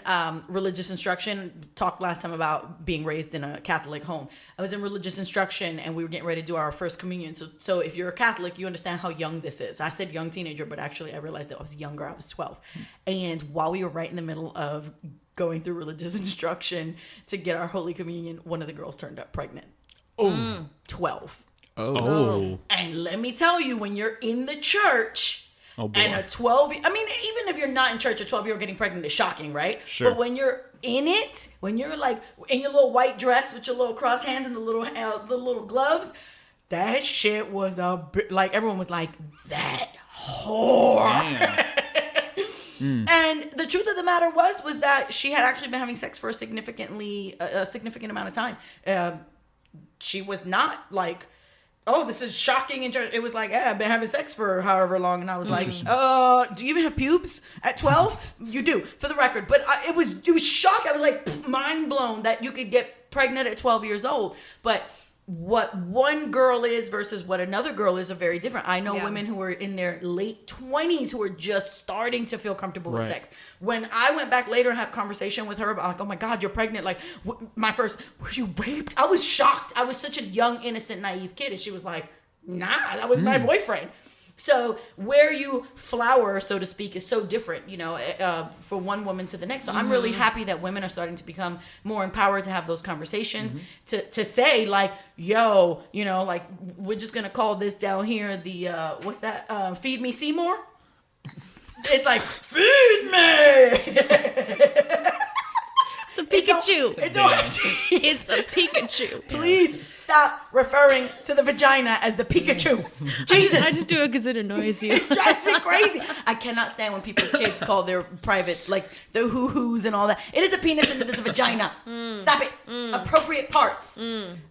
religious instruction. Talked last time about being raised in a Catholic home. I was in religious instruction, and we were getting ready to do our first communion. So if you're a Catholic, you understand how young this is. I said young teenager, but actually I realized that I was younger. I was 12, and while we were right in the middle of going through religious instruction to get our Holy Communion, one of the girls turned up pregnant. Oh, 12. Oh. And let me tell you, when you're in the church. Oh, boy. And a 12, I mean, even if you're not in church, a 12-year-old getting pregnant is shocking, right? Sure. But when you're in it, when you're like in your little white dress with your little cross hands and the little gloves, that shit was like everyone was like, that whore. Damn. And the truth of the matter was that she had actually been having sex for a significant amount of time. She was not like, oh, this is shocking. And it was like, yeah, I've been having sex for however long. And I was like, do you even have pubes at 12? You do, for the record. But it was shock. I was like mind blown that you could get pregnant at 12 years old. But what one girl is versus what another girl is are very different. I know women who are in their late 20s who are just starting to feel comfortable with sex. When I went back later and had a conversation with her about like, oh my God, you're pregnant. Like were you raped? I was shocked. I was such a young, innocent, naive kid. And she was like, nah, that was my boyfriend. So where you flower, so to speak, is so different, you know, for one woman to the next. So I'm really happy that women are starting to become more empowered to have those conversations, to say like, yo, you know, like we're just going to call this down here the, what's that? Feed Me Seymour. It's like, feed me. It's a Pikachu. It's a Pikachu. Please stop referring to the vagina as the Pikachu. Jesus. I just do it because it annoys you. It drives me crazy. I cannot stand when people's kids call their privates like the hoo-hoos and all that. It is a penis and it is a vagina. Stop it. Appropriate parts.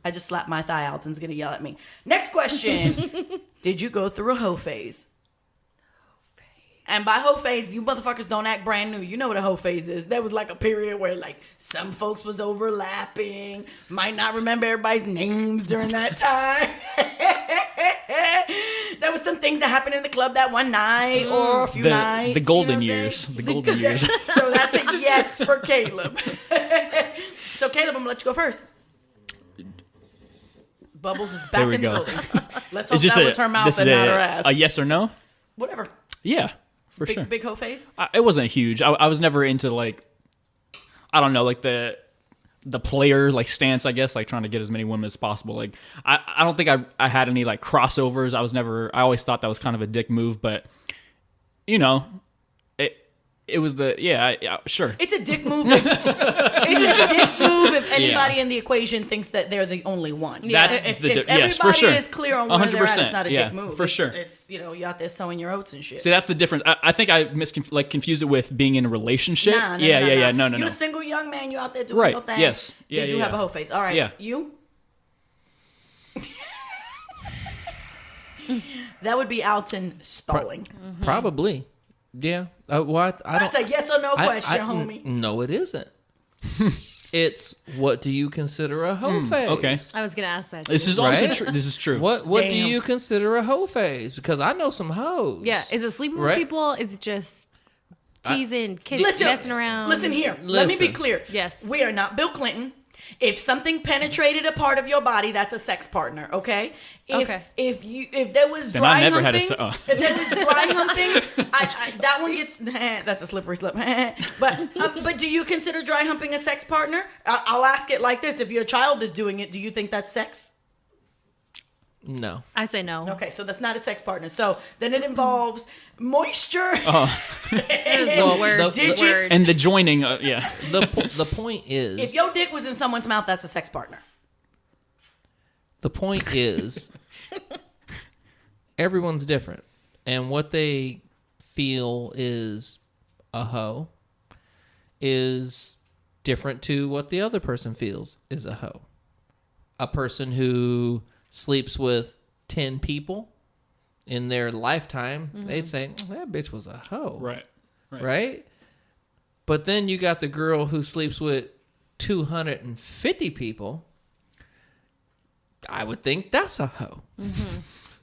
I just slapped my thigh. Alton's going to yell at me. Next question. Did you go through a hoe phase? And by hoe phase, you motherfuckers don't act brand new. You know what a hoe phase is. There was like a period where like some folks was overlapping. Might not remember everybody's names during that time. There was some things that happened in the club that one night or a few nights. The golden years. The golden years. So that's a yes for Caleb. So Caleb, I'm going to let you go first. Bubbles is back in the building. Let's hope that was her mouth and not her ass. A yes or no? Whatever. Yeah. For sure. Big hoe face? It wasn't huge. I was never into like, I don't know, like the player like stance, I guess, like trying to get as many women as possible. Like I don't think I had any like crossovers. I always thought that was kind of a dick move, but you know, it was sure. It's a dick move. It's a dick move if anybody in the equation thinks that they're the only one. Yeah. That's if yes, everybody for sure. is clear on where they're at, it's not a dick move. For sure. It's you know, you out there sowing your oats and shit. See, that's the difference. I think I confused it with being in a relationship. No. No. You're a single young man. You out there doing your thing. Yes. Did you have a hoe face? All right. Yeah. You? That would be Alton stalling. Probably. Yeah. What? That's a yes or no question, homie. No, it isn't. It's what do you consider a hoe phase? Okay. I was gonna ask that. This is also true. This is true. What do you consider a hoe phase? Because I know some hoes. Yeah. Is it sleeping with people? Is it just teasing, messing around? Listen here. Let me be clear. Yes. We are not Bill Clinton. If something penetrated a part of your body, that's a sex partner, okay? If there was dry humping, if there was dry humping, that one gets that's a slippery slope. But do you consider dry humping a sex partner? I'll ask it like this: if your child is doing it, do you think that's sex? No. I say no. Okay, so that's not a sex partner. So then it involves moisture. Digits. And the joining. Yeah. The point is, if your dick was in someone's mouth, that's a sex partner. The point is, everyone's different, and what they feel is a hoe is different to what the other person feels is a hoe. A person who sleeps with 10 people in their lifetime, they'd say, that bitch was a hoe. Right? But then you got the girl who sleeps with 250 people. I would think that's a hoe.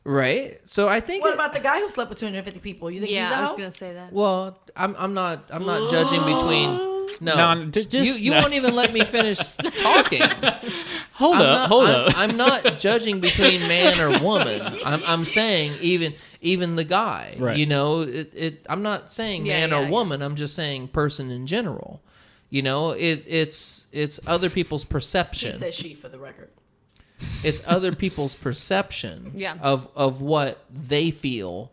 Right? So I think... What about the guy who slept with 250 people? You think he's a hoe? I was going to say that. Well, I'm not judging between... No, you won't even let me finish talking. Hold up. I'm not judging between man or woman. I'm saying even the guy. Right. You know, I'm not saying man or woman. I'm just saying person in general. You know, it's other people's perception. He says she for the record. It's other people's perception of what they feel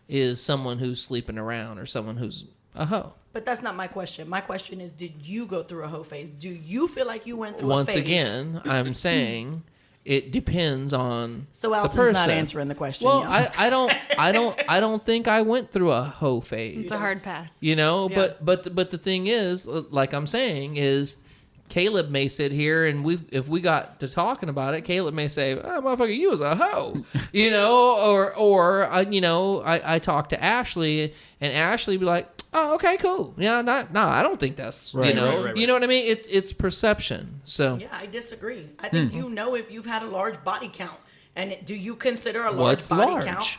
is someone who's sleeping around or someone who's a hoe. But that's not my question. My question is, did you go through a hoe phase? Do you feel like you went through Once a phase? again, I'm saying it depends on So the Alton's person. not answering the question. Well, y'all. I don't think I went through a hoe phase. It's a hard pass. You know, Yeah. but the thing is, like I'm saying, is Caleb may sit here and if we got to talking about it, Caleb may say, "Oh, motherfucker, you was a hoe," you know, or you know, I talk to Ashley and Ashley be like, "Oh, okay, cool, yeah, I don't think that's Right, you know, right. you know what I mean? It's perception." So Yeah, I disagree. I think you know if you've had a large body count, and do you consider a large what's body large? count?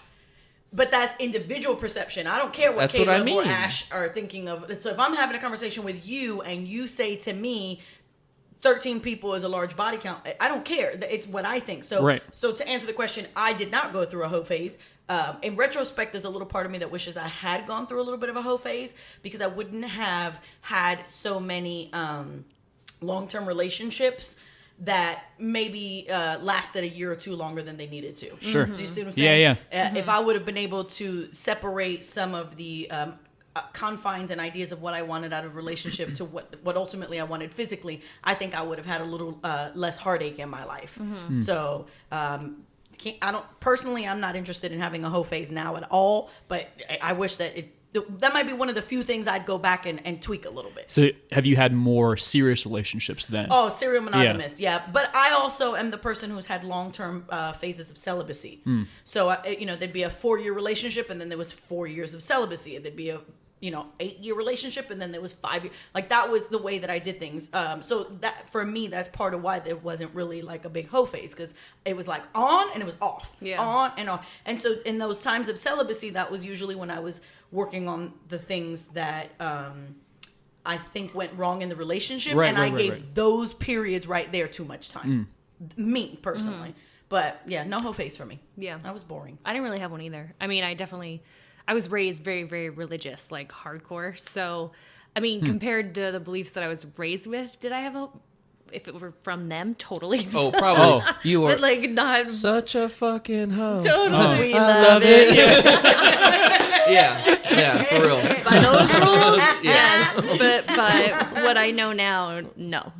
But that's individual perception. I don't care what That's what Caleb I mean. or Ash are thinking of. So if I'm having a conversation with you and you say to me, 13 people is a large body count, I don't care. It's what I think. So, Right. so to answer the question, I did not go through a hoe phase. In retrospect, there's a little part of me that wishes I had gone through a little bit of a hoe phase because I wouldn't have had so many long-term relationships that maybe lasted a year or two longer than they needed to. Sure. Do you see what I'm Yeah, saying? yeah. If I would have been able to separate some of the confines and ideas of what I wanted out of a relationship to what ultimately I wanted physically, I think I would have had a little less heartache in my life. So I'm not interested in having a hoe phase now at all, but I wish that that might be one of the few things I'd go back and tweak a little bit. So have you had more serious relationships then? Oh, serial monogamous, yeah. But I also am the person who's had long-term phases of celibacy. So, there'd be a 4-year relationship, and then there was 4 years of celibacy. And there'd be a 8-year relationship, and then there was 5 years. Like, that was the way that I did things. So that, for me, that's part of why there wasn't really like a big hoe phase, because it was like on and it was off, on and off. And so in those times of celibacy, that was usually when I was working on the things that I think went wrong in the relationship, and I gave those periods right there too much time. Me personally, but yeah, no hoe phase for me. Yeah, that was boring. I didn't really have one either. I mean, I was raised very, very religious, like hardcore. So, I mean, compared to the beliefs that I was raised with, did I have a? If it were from them, totally. Oh, probably you were But like not such a fucking hoe. totally. We love it. Yeah, for real. By those rules, yes. But what I know now, no.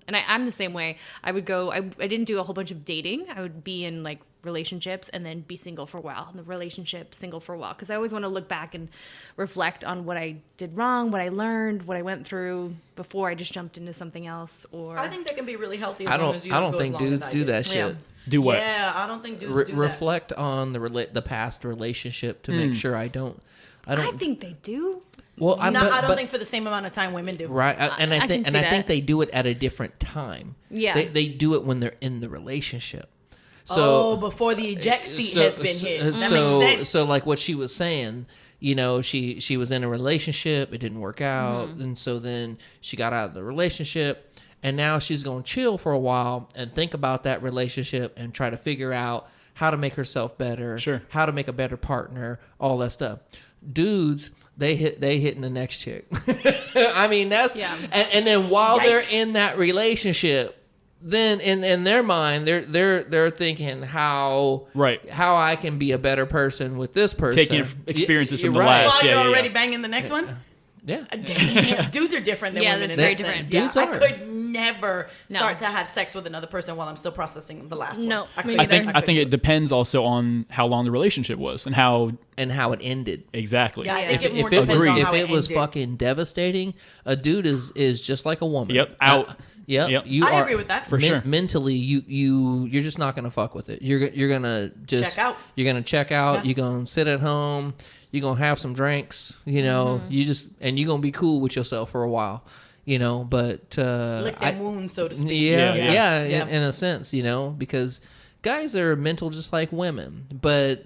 And I'm the same way. I would go. I didn't do a whole bunch of dating. I would be in like relationships and then be single for a while. And the relationship, single for a while, because I always want to look back and reflect on what I did wrong, what I learned, what I went through before I just jumped into something else. Or I think that can be really healthy. As I long as you don't go think as long dudes as I do did. that shit. Yeah. Do what? Yeah, I don't think dudes do that. Reflect on the past relationship to make sure I don't. I think they do. Well, I don't think for the same amount of time women do. Right, and I I think can see I think that. they do it at a different time. Yeah. they do it when they're in the relationship. So before the eject seat has been hit. That makes sense. So like what she was saying, she was in a relationship, it didn't work out, and so then she got out of the relationship, and now she's going to chill for a while and think about that relationship and try to figure out how to make herself better, Sure. how to make a better partner, all that stuff. Dudes, they hitting the next chick. I mean, that's and then while they're in that relationship, then in their mind they're thinking how I can be a better person with this person, taking experiences from the right. last. While you're Yeah. already banging the next one. Yeah. Damn. Dudes are different than women. that's in very that different. sense. Yeah, Dudes I are. could never No. start to have sex with another person while I'm still processing the last one. No, me couldn't- I think couldn't it do depends also on how long the relationship was and how it ended. exactly. Yeah, I think Yeah. it more If it, depends on if how it was ended. fucking devastating, a dude is just like a woman. Yep, out. Yep. You I are, agree with that. For sure. Mentally, you're just not gonna fuck with it. You're gonna just Check out. You're gonna check out. Yeah. You're gonna sit at home. You're gonna have some drinks. You just and you're gonna be cool with yourself for a while. But Lick them wounds, so to speak. yeah, Yeah. in a sense, because guys are mental just like women, but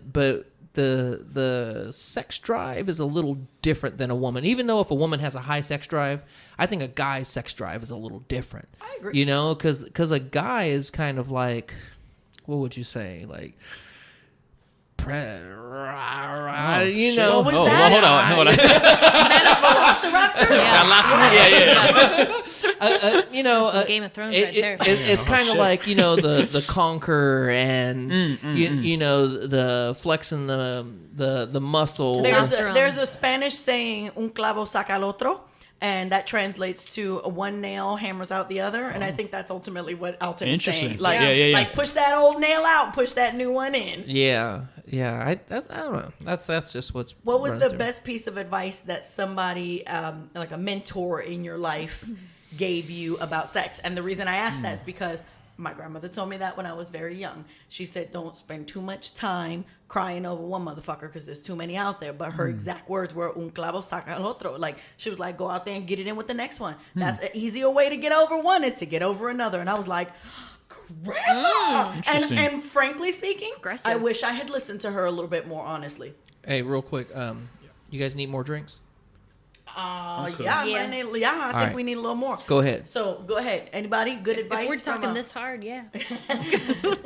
the sex drive is a little different than a woman. Even though if a woman has a high sex drive, I think a guy's sex drive is a little different. I agree. Because a guy is kind of like, what would you say, like. What was Oh, that? hold on. Velociraptors? Some Game of Thrones right there. It's kind of shit. like the conqueror and the flexing the muscles. Testosterone. There's a Spanish saying, un clavo saca al otro. and that translates to one nail hammers out the other, and I think that's ultimately what Alton is Interesting. saying. Like, Yeah. like push that old nail out, push that new one in. Yeah. I don't know. That's just what's. What was running the through. best piece of advice that somebody, like a mentor in your life, gave you about sex? And the reason I asked that is because my grandmother told me that when I was very young. She said, don't spend too much time crying over one motherfucker because there's too many out there. But her exact words were, un clavo saca el otro. Like, she was like, go out there and get it in with the next one. That's an easier way to get over one is to get over another. And I was like, Grandma! Interesting. And frankly speaking, Aggressive. I wish I had listened to her a little bit more honestly. Hey, real quick. You guys need more drinks? Okay. Yeah, Yeah. I think right. we need a little more. Go ahead. So go ahead. Anybody? Good advice? If we're from talking a- this hard, yeah.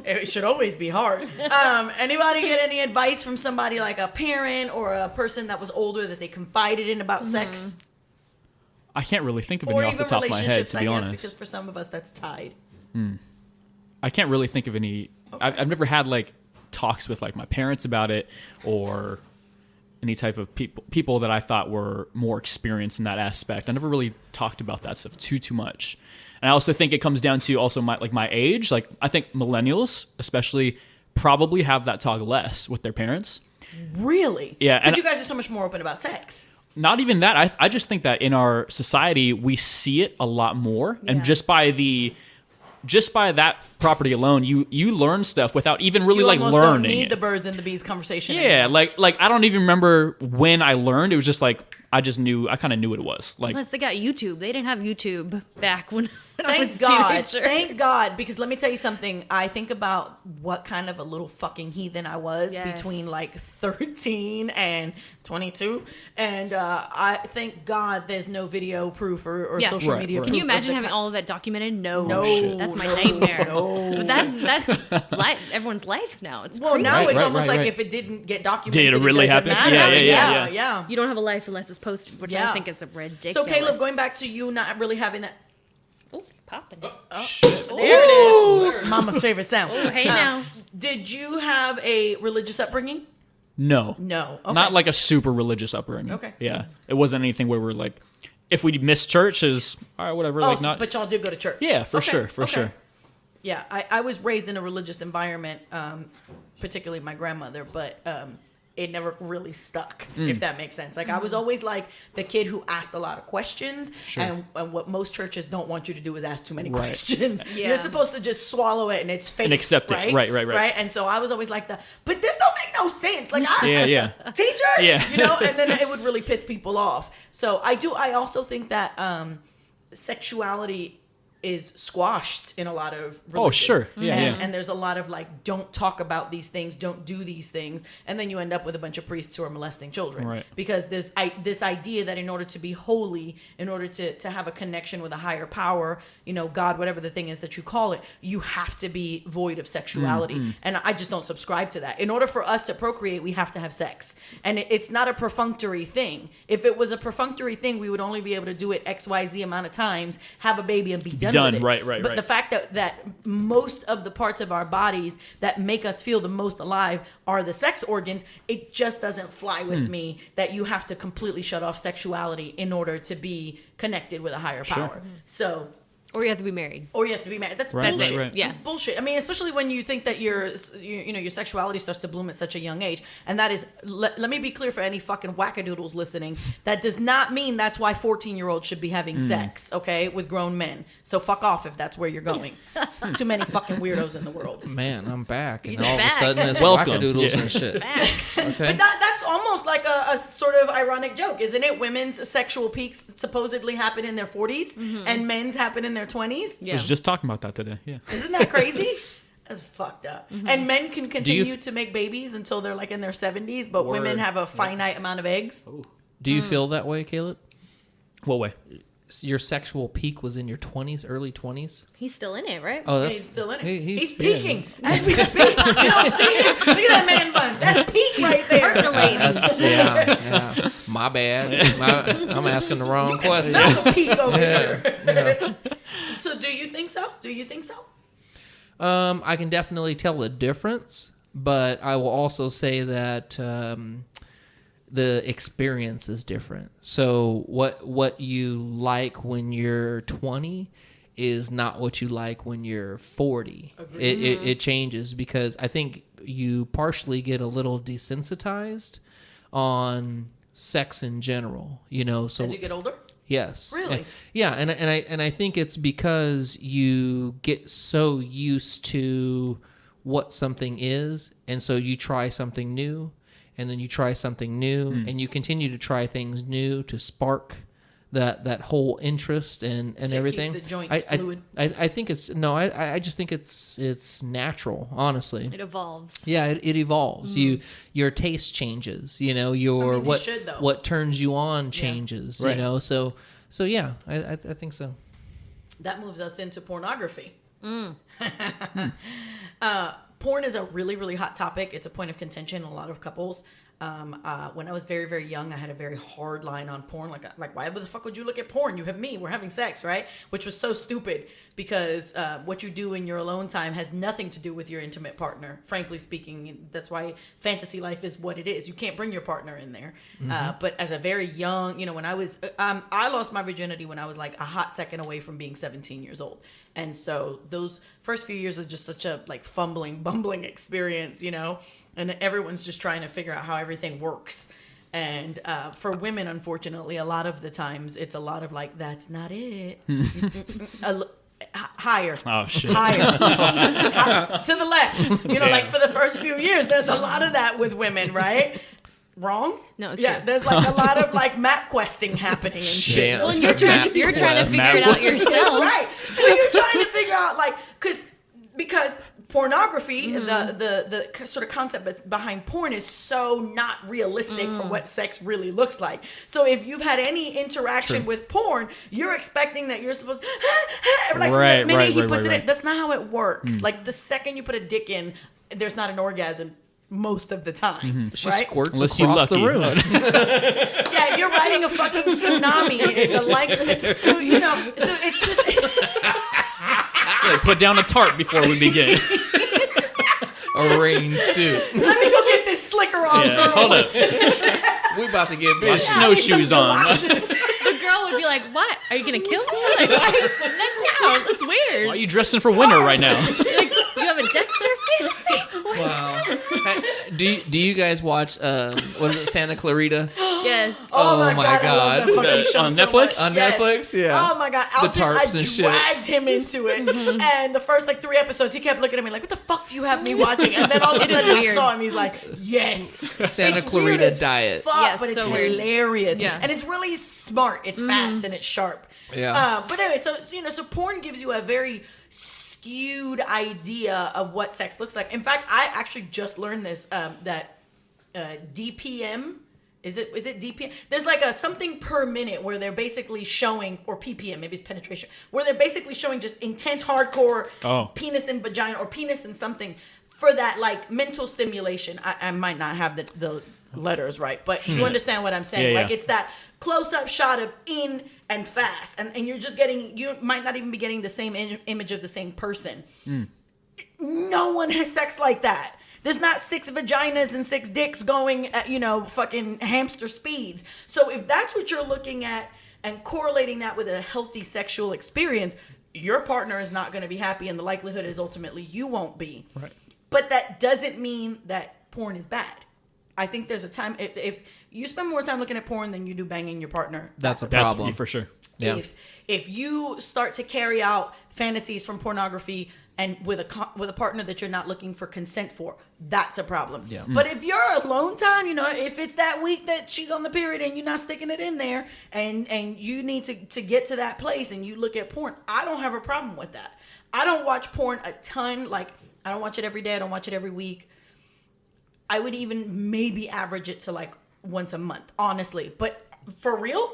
It should always be hard. Anybody get any advice from somebody like a parent or a person that was older that they confided in about sex? I can't really think of Or any off even the top of my head, relationships, to I be guess, honest. because for some of us that's tied. I can't really think of any. I've never had like talks with like my parents about it or any type of people that I thought were more experienced in that aspect. I never really talked about that stuff too much. And I also think it comes down to also my age. Like I think millennials especially probably have that talk less with their parents. Really? Yeah, Because and- you guys are so much more open about sex. Not even that. I just think that in our society we see it a lot more, Yeah. and just by that property alone, you learn stuff without even really You like almost learning don't need it. the birds and the bees conversation. Yeah, anymore. like I don't even remember when I learned. It was just like I kind of knew what it was. Like Plus, they got YouTube. They didn't have YouTube back when I was Thank a God. teenager. Thank God. Because let me tell you something. I think about what kind of a little fucking heathen I was Yes. between like 13 and 22. And I thank God there's no video proof or Yeah. social Right, media right. proof. Can you of imagine the having ki- all of that documented? No, No, shit. that's my no, nightmare. no. But that's life. Everyone's lives now. It's Well, crazy. now Right, it's right, almost right, like right. if it didn't get documented, Did it really doesn't happen? matter. Yeah. yeah. You don't have a life unless it's posted, which Yeah. I think is a ridiculous. So Caleb, going back to you not really having that. Ooh, popping. There it is. Mama's favorite sound. Oh, hey now. Did you have a religious upbringing? no, No. Okay. not like a super religious upbringing. Okay. Yeah, it wasn't anything where we're like, if we miss church, is all right, whatever. Oh, like not. but y'all did go to church. Yeah, for Okay, sure, for okay. sure. Yeah, I was raised in a religious environment, particularly my grandmother, but it never really stuck, if that makes sense. Like I was always like the kid who asked a lot of questions, and what most churches don't want you to do is ask too many Right. questions. Yeah. You're supposed to just swallow it and it's fake. And accept it. right? Right. And so I was always like but this don't make no sense. Like Yeah. teacher, Yeah. and then it would really piss people off. So I also think that sexuality is squashed in a lot of religion. Oh, sure. Yeah, and, yeah. and there's a lot of like, don't talk about these things, don't do these things, and then you end up with a bunch of priests who are molesting children. Right. Because there's this idea that in order to be holy, in order to have a connection with a higher power, God, whatever the thing is that you call it, you have to be void of sexuality. And I just don't subscribe to that. In order for us to procreate, we have to have sex, and it's not a perfunctory thing. If it was a perfunctory thing, we would only be able to do it XYZ amount of times, have a baby, and be done with it. Right. But Right. the fact that most of the parts of our bodies that make us feel the most alive are the sex organs, it just doesn't fly with me that you have to completely shut off sexuality in order to be connected with a higher power. So, Or you have to be married. or you have to be married. That's Right, bullshit. right. Yeah. It's bullshit. I mean, especially when you think that your sexuality starts to bloom at such a young age. And that is, let me be clear for any fucking wackadoodles listening. That does not mean that's why 14-year-olds should be having sex, okay, with grown men. So fuck off if that's where you're going. Too many fucking weirdos in the world. Man, I'm back, and He's all back. of a sudden it's Welcome. wackadoodles Yeah. and shit. Okay. But that's almost like a sort of ironic joke, isn't it? Women's sexual peaks supposedly happen in their 40s and men's happen in their 20s. I was just talking about that today. Yeah. Isn't that crazy? That's fucked up. And men can continue f- to make babies until they're like in their 70s, but women Word. have a finite amount of eggs. Do you feel that way, Caleb? What way? Your sexual peak was in your 20s, early 20s? He's still in it, right? Oh, Yeah, that's he's still in it. he- He's yeah. peaking as we speak. You don't see it? Look at that man bun. That's peak right there. Percolating. Yeah. My bad. I'm asking the wrong question. Smell the peak over here. So do you think so? Do you think so? I can definitely tell the difference, but I will also say that the experience is different. So what you like when you're 20 is not what you like when you're 40. It changes because I think you partially get a little desensitized on sex in general, so As you get older? yes. Really? Yeah, and I think it's because you get so used to what something is, and so you try something new, and then you try something new, and you continue to try things new to spark that whole interest and To everything. keep the joints fluid. I think it's I just think it's natural, honestly. It evolves. Yeah, it evolves. Your taste changes. Your they should, though. what turns you on changes. Right. So yeah, I think so. That moves us into pornography. Porn is a really, really hot topic. It's a point of contention in a lot of couples. When I was very, very young, I had a very hard line on porn. Like, why the fuck would you look at porn? You have me. We're having sex, right? Which was so stupid because what you do in your alone time has nothing to do with your intimate partner. Frankly speaking, that's why fantasy life is what it is. You can't bring your partner in there. But as a very young, when I was, I lost my virginity when I was like a hot second away from being 17 years old. And so those first few years was just such a like fumbling, bumbling experience, and everyone's just trying to figure out how everything works. And for women, unfortunately, a lot of the times it's a lot of like, that's not it. Higher. Oh, shit. Higher. To the left. Like for the first few years, there's a lot of that with women, right? Wrong? No, it's yeah. true. There's like a lot of like map questing happening and shit. Damn. Well, and you're trying to figure it out yourself. Right. Well, you're trying to figure out like because pornography, the sort of concept behind porn is so not realistic for what sex really looks like. So if you've had any interaction with porn, you're expecting that you're supposed like Right, from the minute he right, puts right, it in. right. That's not how it works. Like the second you put a dick in, there's not an orgasm most of the time, She right? squirts Unless you're across the lucky. room. Yeah, you're riding a fucking tsunami. So so it's just Like, put down a tarp before we begin. A rain suit. let me go get this slicker on, Yeah, girl. hold up. We about to get My busy. snowshoes on. Galoshes. The girl would be like, "What? Are you gonna kill me? Like, why are you putting that down? That's weird. Why are you dressing for winter right now? Like, you have a Dexter fantasy? What? Wow. Do you guys watch what is it, Santa Clarita? Yes. Oh my my god, I love that God. fucking show On so Netflix? much. On Yes. Netflix? Yeah. Oh my god, The Alton, tarps I and shit. dragged him into it, and the first like 3 episodes, he kept looking at me like, "What the fuck do you have me watching?" And then all of a It is sudden, I weird. saw him. He's like, "Yes, Santa It's Clarita weird as diet. fuck, Yes, but it's so weird. hilarious, Yeah. and it's really smart. It's fast and it's sharp. Yeah. But anyway, so porn gives you a very skewed idea of what sex looks like. In fact, I actually just learned this that DPM. Is it DPM? There's like a something per minute where they're basically showing, or PPM, maybe it's penetration, where they're basically showing just intense, hardcore penis and vagina or penis and something for that like mental stimulation. I might not have the letters right, but you understand what I'm saying. Yeah, like yeah. it's that close-up shot of in and fast, and you're just getting, you might not even be getting the same image of the same person. No one has sex like that. There's not 6 vaginas and 6 dicks going at, fucking hamster speeds. So if that's what you're looking at and correlating that with a healthy sexual experience, your partner is not going to be happy, and the likelihood is ultimately you won't be. Right. But that doesn't mean that porn is bad. I think there's a time, if you spend more time looking at porn than you do banging your partner, That's a That's problem. for sure. Yeah. if you start to carry out fantasies from pornography and with a partner that you're not looking for consent for, that's a problem. Yeah. But if you're alone time, if it's that week that she's on the period and you're not sticking it in there, and you need to get to that place and you look at porn, I don't have a problem with that. I don't watch porn a ton. Like, I don't watch it every day. I don't watch it every week. I would even maybe average it to like once a month, honestly. But for real,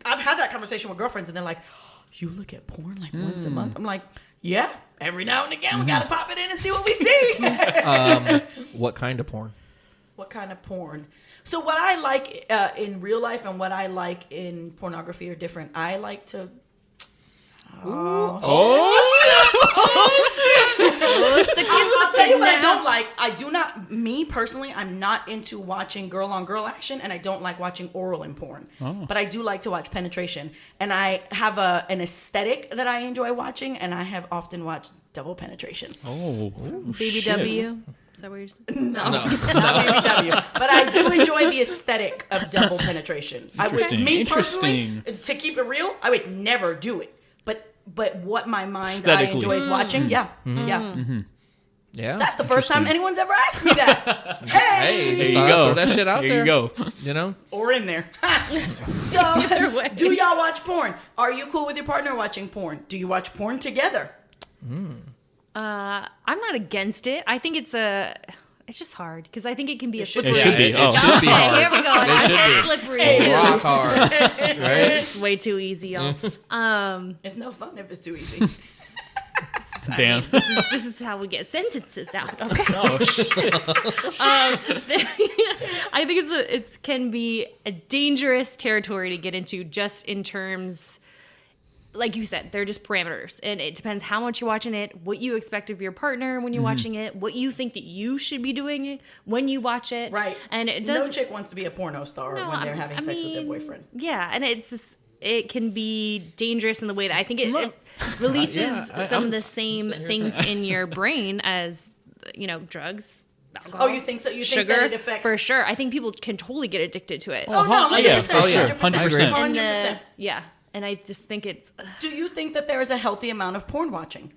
I've had that conversation with girlfriends, and they're like, "You look at porn like once a month?" I'm like, "Yeah, every now and again we gotta pop it in and see what we see." What kind of porn? What kind of porn? So what I like in real life and what I like in pornography are different. I like to I'll tell you what I don't like. Me personally, I'm not into watching girl on girl action, and I don't like watching oral in porn. But I do like to watch penetration. And I have an aesthetic that I enjoy watching, and I have often watched double penetration. Oh, BBW. Is that what you're saying? Not BBW. But I do enjoy the aesthetic of double penetration. Interesting. To keep it real, I would never do it. But what my mind Aesthetically. enjoys watching, yeah. Yeah. That's the first time anyone's ever asked me that. Hey, There just you thought I'd go. throw that shit out There there. you go. You know? Or in there. So, Either way. do y'all watch porn? Are you cool with your partner watching porn? Do you watch porn together? I'm not against it. I think it's just hard because I think it can be a should slippery. It should be. It should be hard. Here we go. It should It's be. slippery It's too. rock hard. Right? It's way too easy, y'all. It's no fun if it's too easy. Damn. This is how we get sentences out. Okay. Oh shit. I think it can be a dangerous territory to get into just in terms, like you said, they're just parameters. And it depends how much you're watching it, what you expect of your partner when you're watching it, what you think that you should be doing when you watch it. Right. And it does. No chick wants to be a porno star when they're having sex with their boyfriend. Yeah. And it's just, it can be dangerous in the way that I think it releases some of the same things in your brain as, drugs. Alcohol, Oh, you think so? You sugar, think that it affects... for sure. I think people can totally get addicted to it. Oh, no, 100%. Yeah, for sure. 100%. 100%. 100%. Yeah, and I just think it's. Do you think that there is a healthy amount of porn watching?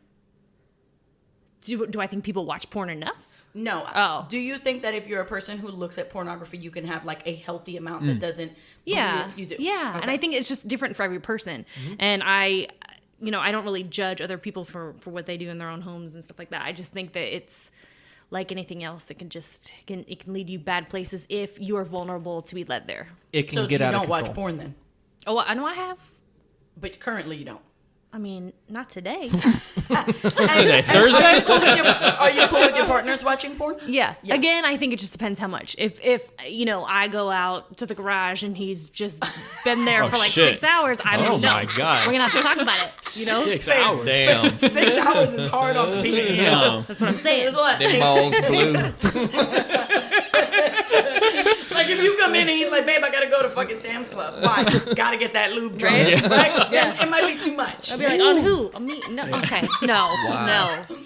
Do I think people watch porn enough? No. Oh. Do you think that if you're a person who looks at pornography, you can have like a healthy amount that doesn't... Yeah, You do? Yeah, Okay. and I think it's just different for every person. And I don't really judge other people for what they do in their own homes and stuff like that. I just think that it's like anything else. It can lead you bad places if you are vulnerable to be led there. It can So get you out of don't control. watch porn then? Oh, I know I have. But currently you don't. I mean, not today. Today, Thursday. Are you cool with your partners watching porn? Yeah. Again, I think it just depends how much. If I go out to the garage and he's just been there for like shit. 6 hours, I'm Oh no. my God. We're gonna have to talk about it. 6 hours. Damn. 6 hours is hard on the penis. Damn. That's what I'm saying. There's a lot. Them balls blue. Like if you come in and he's like, babe, I gotta go to fucking Sam's Club. Why? Gotta get that lube drunk. Right? Right? Yeah. It might be too much. I'll be like, on who? On me? No. Okay. No. Wow. No.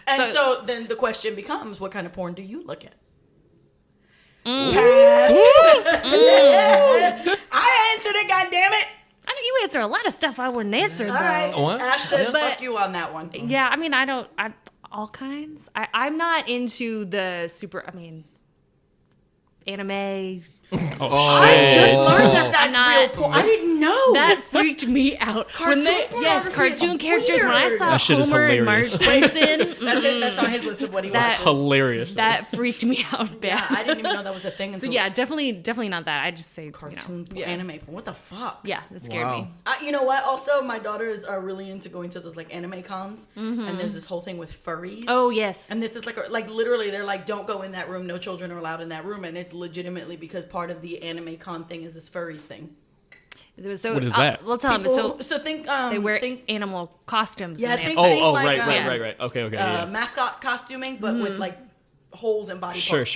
And So- so then the question becomes, what kind of porn do you look at? Mm. Pass. I answered it, goddammit. I know you answer a lot of stuff I wouldn't answer though. All right. What? Ash says But- fuck you on that one. Yeah, I mean, all kinds. I'm not into the super, anime. I just learned that that's Not- real porn. I didn't know. That freaked me out. Cartoon pornography cartoon is characters. When I weird. saw That shit is Homer and Marge hilarious. Simpson, That's it. That's on his list of what he That- watches. Hilarious. that freaked me out Yeah, bad. I didn't even know that was a thing. So Until yeah, definitely not that. I just say cartoon porn, yeah. anime porn. What the fuck? Yeah, that scared Wow. me. You know what? Also, my daughters are really into going to those like anime cons, and there's this whole thing with furries. Oh yes. And this is like literally, they're like, don't go in that room. No children are allowed in that room, and it's legitimately because part of the anime con thing is this furries thing. So, What is that? We'll tell them. So So think they wear think animal costumes. Yeah, and they think- have sex. Oh, like, right. Okay, yeah. mascot costuming, but with like holes and body Sure. parts.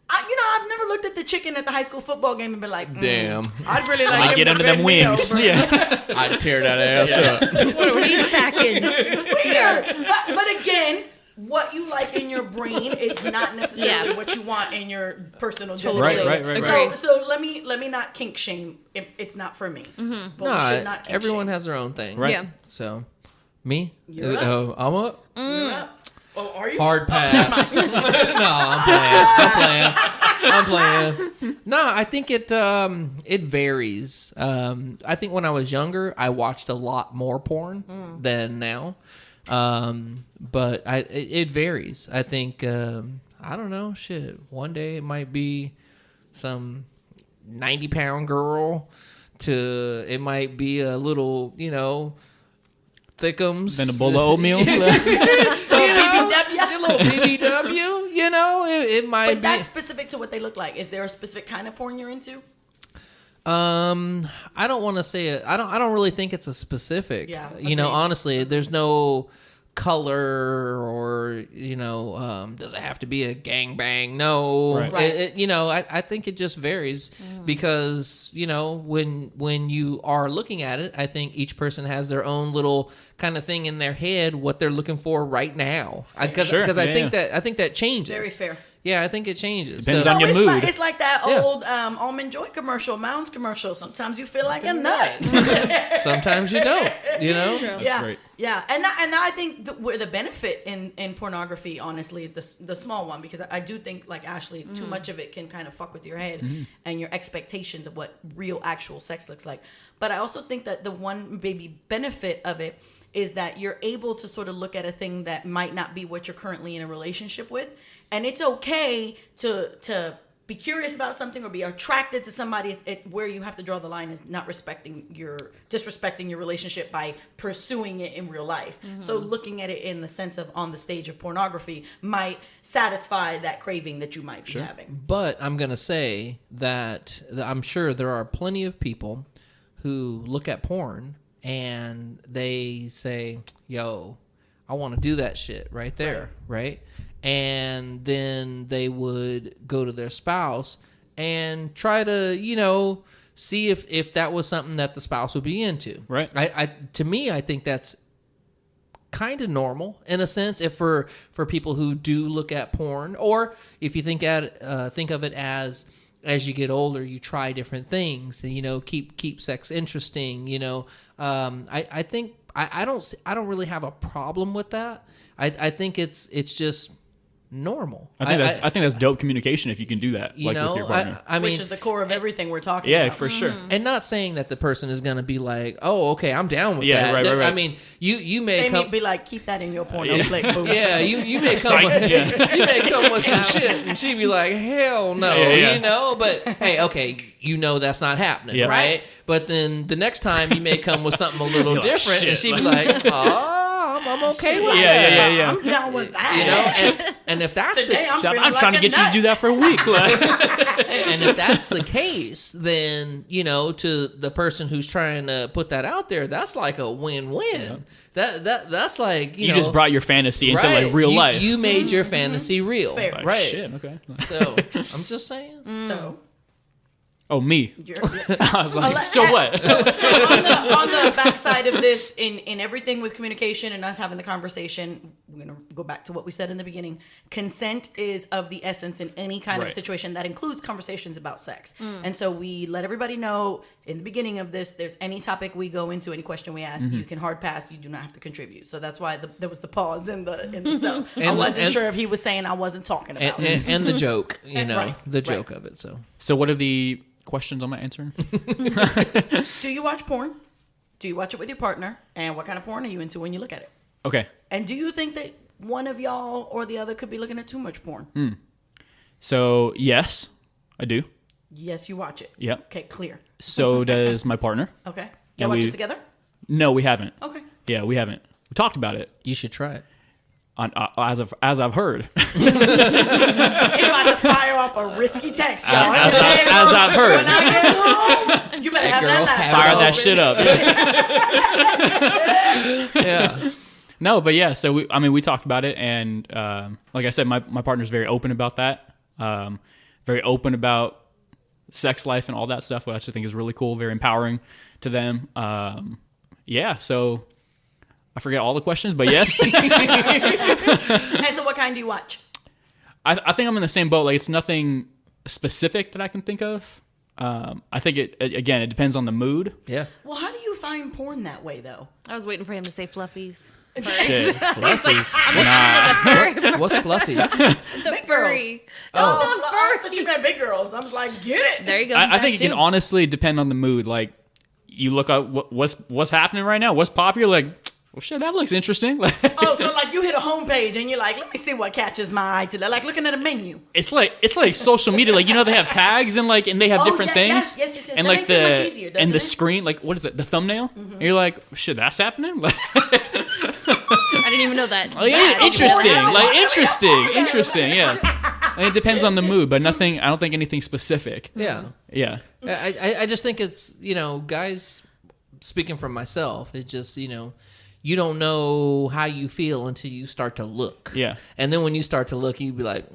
I've never looked at the chicken at the high school football game and been like, Damn. I'd really like I him get to under bend them me wings. over. Yeah. I'd tear that ass up. What are these packing? Weird. But again, what you like in your brain is not necessarily Yeah. what you want in your personal Totally. genitalia. Right. So let me not kink shame if it's not for me. Mm-hmm. Bullshit, No, not kink everyone shame. has their own thing. Right. Yeah. So, me? You're up. Oh, I'm up. You're up. Oh, are you? Hard pass. No, I'm playing. No, I think it varies. I think when I was younger, I watched a lot more porn than now. But it varies. I think I don't know. Shit. One day it might be some 90-pound girl. It might be a little, thickums. Then a bowl of oatmeal. A little BBW, it might But be. that's specific to what they look like. Is there a specific kind of porn you're into? I don't want to say it. I don't really think it's a specific. Yeah, You know, agreed. honestly, there's no color or does it have to be a gangbang? No. Right. Right. I think it just varies because when you are looking at it, I think each person has their own little kind of thing in their head what they're looking for right now. Because Sure. I Yeah, think that changes. Very fair. Yeah, I think it changes. Depends on your it's mood. It's like that Yeah. old Almond Joy commercial, Mounds commercial. Sometimes you feel like a nut. Sometimes you don't. yeah, great. yeah, and I think where the benefit in pornography, honestly, the small one, because I do think, like Ashley, too much of it can kind of fuck with your head and your expectations of what real actual sex looks like. But I also think that the one baby benefit of it is that you're able to sort of look at a thing that might not be what you're currently in a relationship with, and it's okay to be curious about something or be attracted to somebody. Where you have to draw the line is not disrespecting your relationship by pursuing it in real life. So looking at it in the sense of on the stage of pornography might satisfy that craving that you might be having. But I'm going to say that I'm sure there are plenty of people who look at porn and they say, yo, I want to do that shit right there, right? And then they would go to their spouse and try to, see if that was something that the spouse would be into. Right. To me, I think that's kind of normal in a sense, if for people who do look at porn, or if you think of it as you get older, you try different things and keep sex interesting. I think I don't really have a problem with that. I think it's just normal. I think that's dope communication if you can do that, with your partner. I mean, Which is the core of everything we're talking Yeah, about. for sure. and not saying that the person is going to be like, oh, okay, I'm down with Yeah, that. right, right, right. I mean, you may They may come. be like, keep that in your porno flick, boo. Yeah, you may come. With, Yeah. you may come with some shit, and she'd be like, "Hell no," Yeah. But hey, okay, that's not happening, Yeah. right? But then the next time you may come with something a little You're like, different, and "Shit." she'd be like, "Oh, I'm okay with Yeah, that." yeah, yeah. I'm down with that. And if that's Today I'm feeling I'm trying like to a get you to nut. do that for a week. and if that's the case, then to the person who's trying to put that out there, that's like a win-win. That's like you just brought your fantasy into right. like real life. You made your fantasy real, Fair. Like, right? Shit, okay. So I'm just saying. So Oh, me. you're I was like, so what? So on the backside of this, in everything with communication and us having the conversation, we're gonna go back to what we said in the beginning. Consent is of the essence in any kind of Right. situation that includes conversations about sex. And so we let everybody know in the beginning of this, there's any topic we go into, any question we ask, you can hard pass. You do not have to contribute. So that's why there was the pause in the cell. I wasn't sure if he was saying I wasn't talking about it. and the joke, Right, the joke right. of it. So what are the questions I'm answering? Do you watch porn? Do you watch it with your partner? And what kind of porn are you into when you look at it? Okay. And do you think that one of y'all or the other could be looking at too much porn? So yes, I do. Yes, you watch it. Yep. Okay, clear. So does my partner. Okay. And Y'all watch we- it together? No, we haven't. Okay. Yeah, we haven't. We talked about it You should try it. on as I've heard. You're about to fire off a risky text, y'all. as I've heard. When I get home, you better have girl, that have Fire laptop that open. shit up. Yeah. No, but yeah, so we talked about it, and like I said, my partner's very open about that. Very open about sex life and all that stuff, which I think is really cool, very empowering to them. Yeah, so I forget all the questions, but yes. And so what kind do you watch? I think I'm in the same boat. Like, it's nothing specific that I can think of. I think it depends on the mood. Yeah. Well, how do you find porn that way, though? I was waiting for him to say fluffies. Shit. What's fluffies? The Big furry. Oh, the I thought you meant big girls. I was like, get it. There you go. I think it That can too. honestly depend on the mood. Like, you look up what's happening right now, what's popular. Like, well, shit, that looks interesting. Like, Oh, so like you hit a homepage and you're like, let me see what catches my eye today. Like looking at a menu. it's like social media. Like, they have tags and they have Oh, different yeah, things. yes. And That like makes it much easier, doesn't and the it? screen, like, what is it? The thumbnail. And you're like, shit, that's happening. Like, I didn't even know that. oh, yeah, Yeah, interesting. okay. Like, interesting. Yeah. And it depends on the mood, but nothing. I don't think anything specific. Yeah. Yeah. I just think it's, guys, speaking from myself, it just, you don't know how you feel until you start to look. Yeah. And then when you start to look, you be like,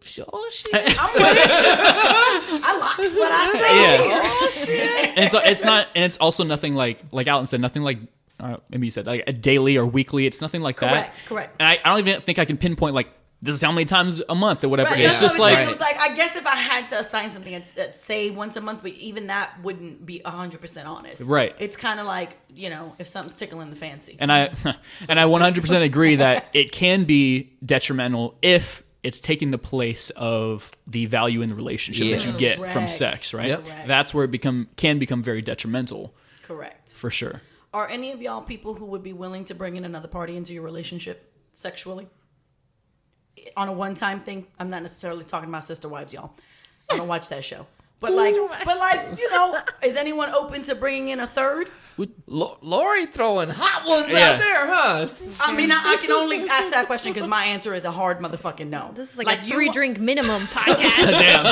shit. I'm with it. I likes what I say. Yeah. Oh, shit. And it's not, and it's also nothing like Alton said, nothing like maybe you said like a daily or weekly. It's nothing like that. Correct. And I don't even think I can pinpoint like this is how many times a month or whatever. Right. It's just like it was like, I guess if I had to assign something, I'd say once a month, but even that wouldn't be 100% honest. Right. It's kind of like, if something's tickling the fancy. and I 100% agree that it can be detrimental if it's taking the place of the value in the relationship that you Yes. get from Correct. sex, right? Yep. Correct. That's where it can become very detrimental Correct. for sure. Are any of y'all people who would be willing to bring in another party into your relationship sexually? On a one-time thing? I'm not necessarily talking about Sister Wives, y'all. I don't watch that show. But is anyone open to bringing in a third? Lori throwing hot ones Yeah. out there, huh? I mean, I can only ask that question because my answer is a hard motherfucking no. This is like a you- 3-drink minimum podcast. Damn.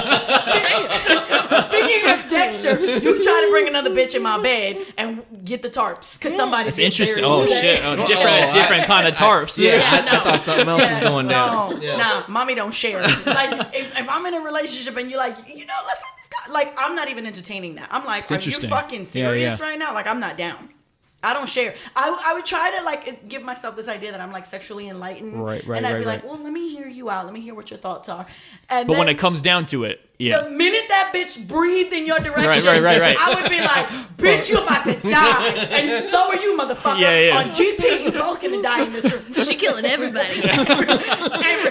Speaking of Dexter, you try to bring another bitch in my bed and get the tarps because somebody's It's getting interesting. buried Oh today. shit. Different kind of tarps. I thought something else was going down. No, nah, mommy don't share. Like, if I'm in a relationship and you're like, let's have this guy. Like, I'm not even entertaining that. I'm like, are you interesting. fucking serious Yeah. right now? Like, I'm not down. I don't share. I would try to like give myself this idea that I'm like sexually enlightened. Right, And I'd be right. like, well, let me hear you out. Let me hear what your thoughts are. And But then, when it comes down to it, yeah. the minute that bitch breathed in your direction, Right. I would be like, bitch, you about to die. And so are you, motherfucker. Yeah. On GP, you both gonna die in this room. She killing everybody.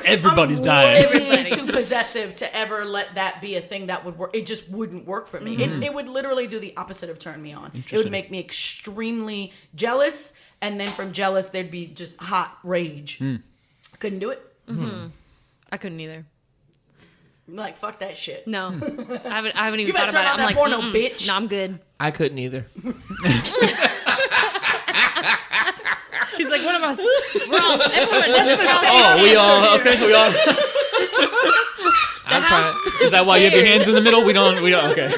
Everybody's I'm dying. Way Everybody. too possessive to ever let that be a thing that would work. It just wouldn't work for me. It would literally do the opposite of turn me on. It would Interesting. make me extremely jealous, and then from jealous there'd be just hot rage. Couldn't do it. I couldn't either. Like, fuck that shit. No, I haven't even You better thought turn about it. off I'm that like, porno, mm-mm. bitch. No, I'm good. I couldn't either. He's like, what am I? We're all everyone in this house. Oh, we all. I'm trying. Is that why you have your hands in the middle? We don't. Okay.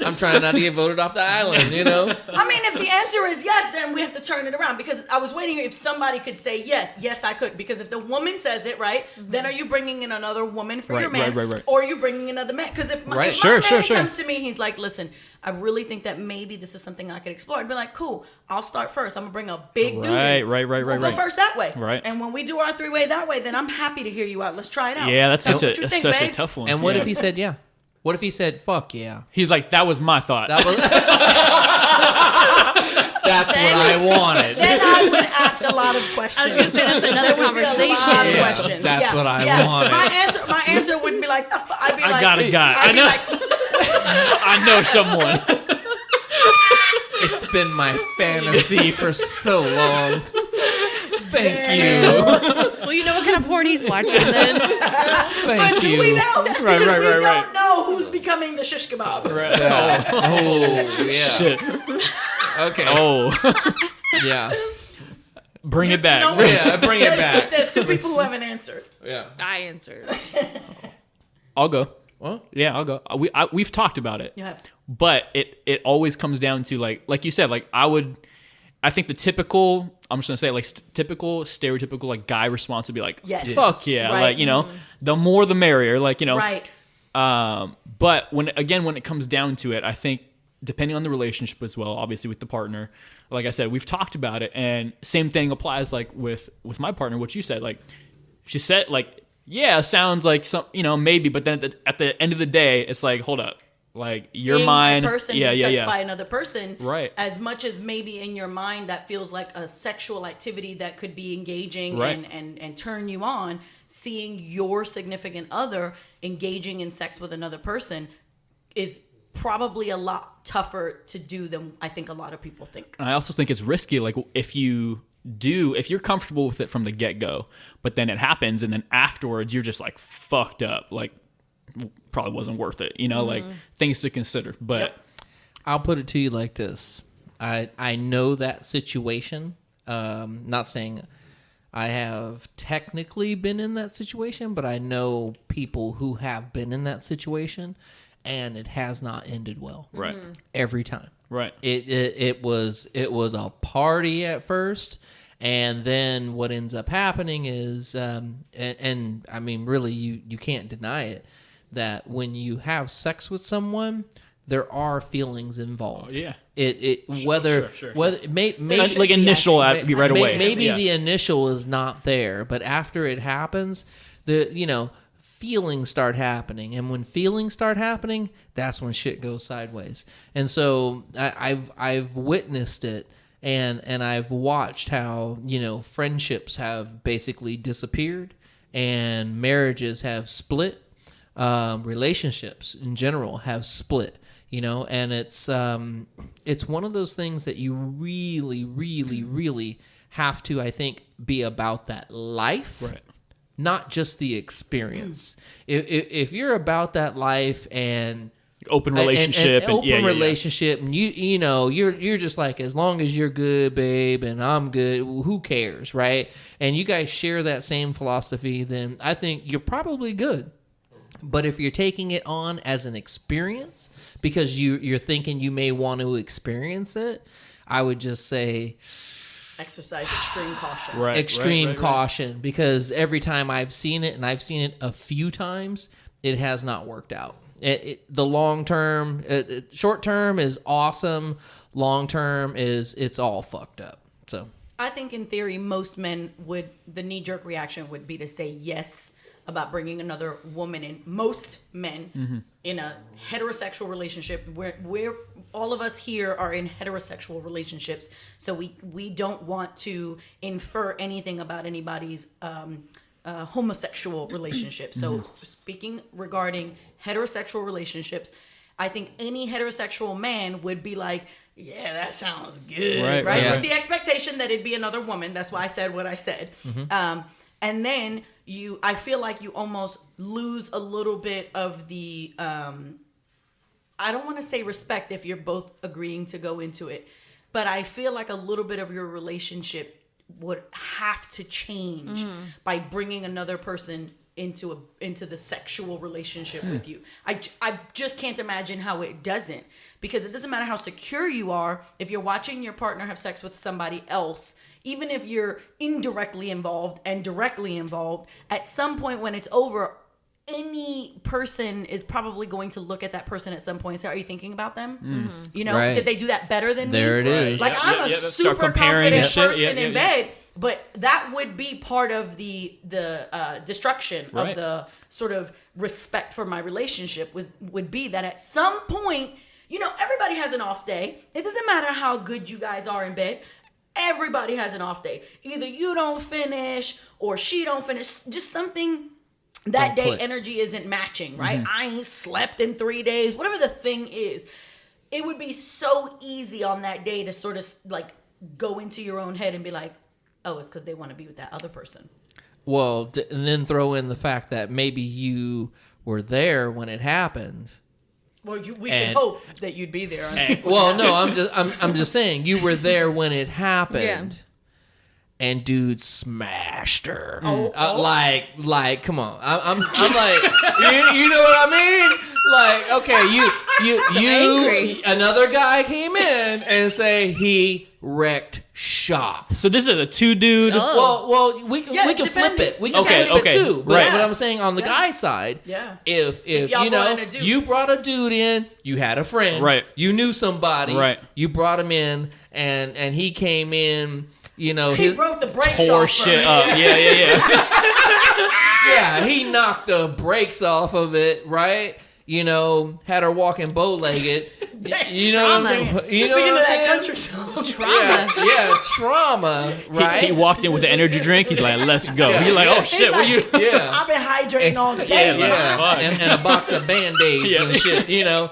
I'm trying not to get voted off the island. I mean, if the answer is yes, then we have to turn it around, because I was waiting if somebody could say yes, I could. Because if the woman says it, right, then are you bringing in another woman for your man, Right. or are you bringing another man? Because if my, Right. if my Sure. man comes to me, he's like, listen, I really think that maybe this is something I could explore. I'd be like, cool, I'll start first. I'm gonna bring a big dude. Right. We'll go first that way. Right. And when we do our 3-way that way, then I'm happy to hear you out. Let's try it out. Yeah, that's What such you a think, such a babe? tough one. And what Yeah. if he said yeah? What if he said fuck yeah? He's like, that was my thought. That was. That's what I wanted. Then I would ask a lot of questions. I was gonna say that's another There would be a lot of conversation. questions. That's what I wanted. My answer wouldn't be like, I'd be I like, got a guy. I'd I be know. like, I know someone. It's been my fantasy for so long. Thank you. Well, you know what kind of porn he's watching then. Thank but do we you. know? Right, Because right, we right, don't right. know who's becoming the shish kebab. Oh, yeah. Shit. Okay. Oh. Yeah. Bring it back. No, Yeah, bring it back. There's two people who haven't answered. Yeah. I answered. I'll go. Well, Yeah, I'll go. We've talked about it. You have. But it always comes down to like you said, like I think the typical, I'm just gonna say like typical stereotypical like guy response would be like, Yes. fuck yeah, Right. like the more the merrier, like Right. But when it comes down to it, I think depending on the relationship as well, obviously with the partner, like I said, we've talked about it, and same thing applies like with my partner. What you said, like she said, like yeah, sounds like some maybe, but then at the end of the day, it's like hold up. Like your Seeing mind, a person yeah, be yeah, touched yeah. by another person, Right. As much as maybe in your mind that feels like a sexual activity that could be engaging Right. and turn you on. Seeing your significant other engaging in sex with another person is probably a lot tougher to do than I think a lot of people think. And I also think it's risky. Like if you're comfortable with it from the get go, but then it happens, and then afterwards you're just like fucked up. Like probably wasn't worth it. Like things to consider. But Yep. I'll put it to you like this. I know that situation. Not saying I have technically been in that situation, but I know people who have been in that situation, and it has not ended well. Right. Every time. Right. It was a party at first, and then what ends up happening is, and I mean, really, you can't deny it, that when you have sex with someone, there are feelings involved. Oh, yeah. Whether maybe Like initial be right away. Maybe Yeah. the initial is not there, but after it happens, feelings start happening, and when feelings start happening, that's when shit goes sideways. And so I've witnessed it, and I've watched how friendships have basically disappeared, and marriages have split, relationships in general have split. And it's one of those things that you really, really, really have to, I think, be about that life, Right. not just the experience. If you're about that life and Open relationship. and open yeah. relationship, and you're just like, as long as you're good, babe, and I'm good, who cares, right? And you guys share that same philosophy, then I think you're probably good. But if you're taking it on as an experience because you're thinking you may want to experience it, I would just say Exercise extreme caution. Right. extreme caution, because every time I've seen it, and I've seen it a few times, it has not worked out. The long term, short term is awesome. Long term it's all fucked up. So I think in theory, most men the knee-jerk reaction would be to say yes about bringing another woman in. Most men in a heterosexual relationship, we're all of us here are in heterosexual relationships, so we don't want to infer anything about anybody's homosexual relationship. So speaking regarding heterosexual relationships, I think any heterosexual man would be like, yeah, that sounds good, right? Yeah. With the expectation that it'd be another woman. That's why I said what I said. And then I feel like you almost lose a little bit of the, I don't want to say respect if you're both agreeing to go into it, but I feel like a little bit of your relationship would have to change by bringing another person into the sexual relationship with you. I just can't imagine how it doesn't, because it doesn't matter how secure you are if you're watching your partner have sex with somebody else. Even if you're indirectly involved and directly involved, at some point when it's over, any person is probably going to look at that person at some point and say, are you thinking about them? Right. Did they do that better than me? There it is. Like, I'm a Start super comparing confident and shit. person Yeah. in bed, but that would be part of the destruction Right. of the sort of respect for my relationship would be that at some point, everybody has an off day. It doesn't matter how good you guys are in bed. Everybody has an off day. Either you don't finish or she don't finish. Just something that Don't day click. energy isn't matching, right? I ain't slept in 3 days. Whatever the thing is, it would be so easy on that day to sort of like go into your own head and be like, oh, it's because they want to be with that other person. Well, and then throw in the fact that maybe you were there when it happened. Well, we should hope that you'd be there. Well, no, I'm just saying you were there when it happened, and dude smashed her. Like, come on, I'm like, you know what I mean? Like, okay, you, another guy came in and say he wrecked shop. So this is a two dude. Well, we can flip depending. it. We can Okay, flip it okay. too. But Right. what I'm saying on the guy side, if y'all brought in a dude. you brought a dude in, you had a friend, Right. You knew somebody, Right. You brought him in, and he came in. He broke the brakes Tore off shit her. up. Yeah. Yeah, he knocked the brakes off of it, right? Had her walking bow-legged. You know what I'm saying? You know Speaking what of I'm that saying? country song. Trauma. Yeah, trauma, right? He walked in with the energy drink. He's like, let's go. Yeah. You're like, oh shit, what you? Yeah. I've been hydrating all day. Yeah. Fuck. and a box of Band-Aids Yeah. and shit,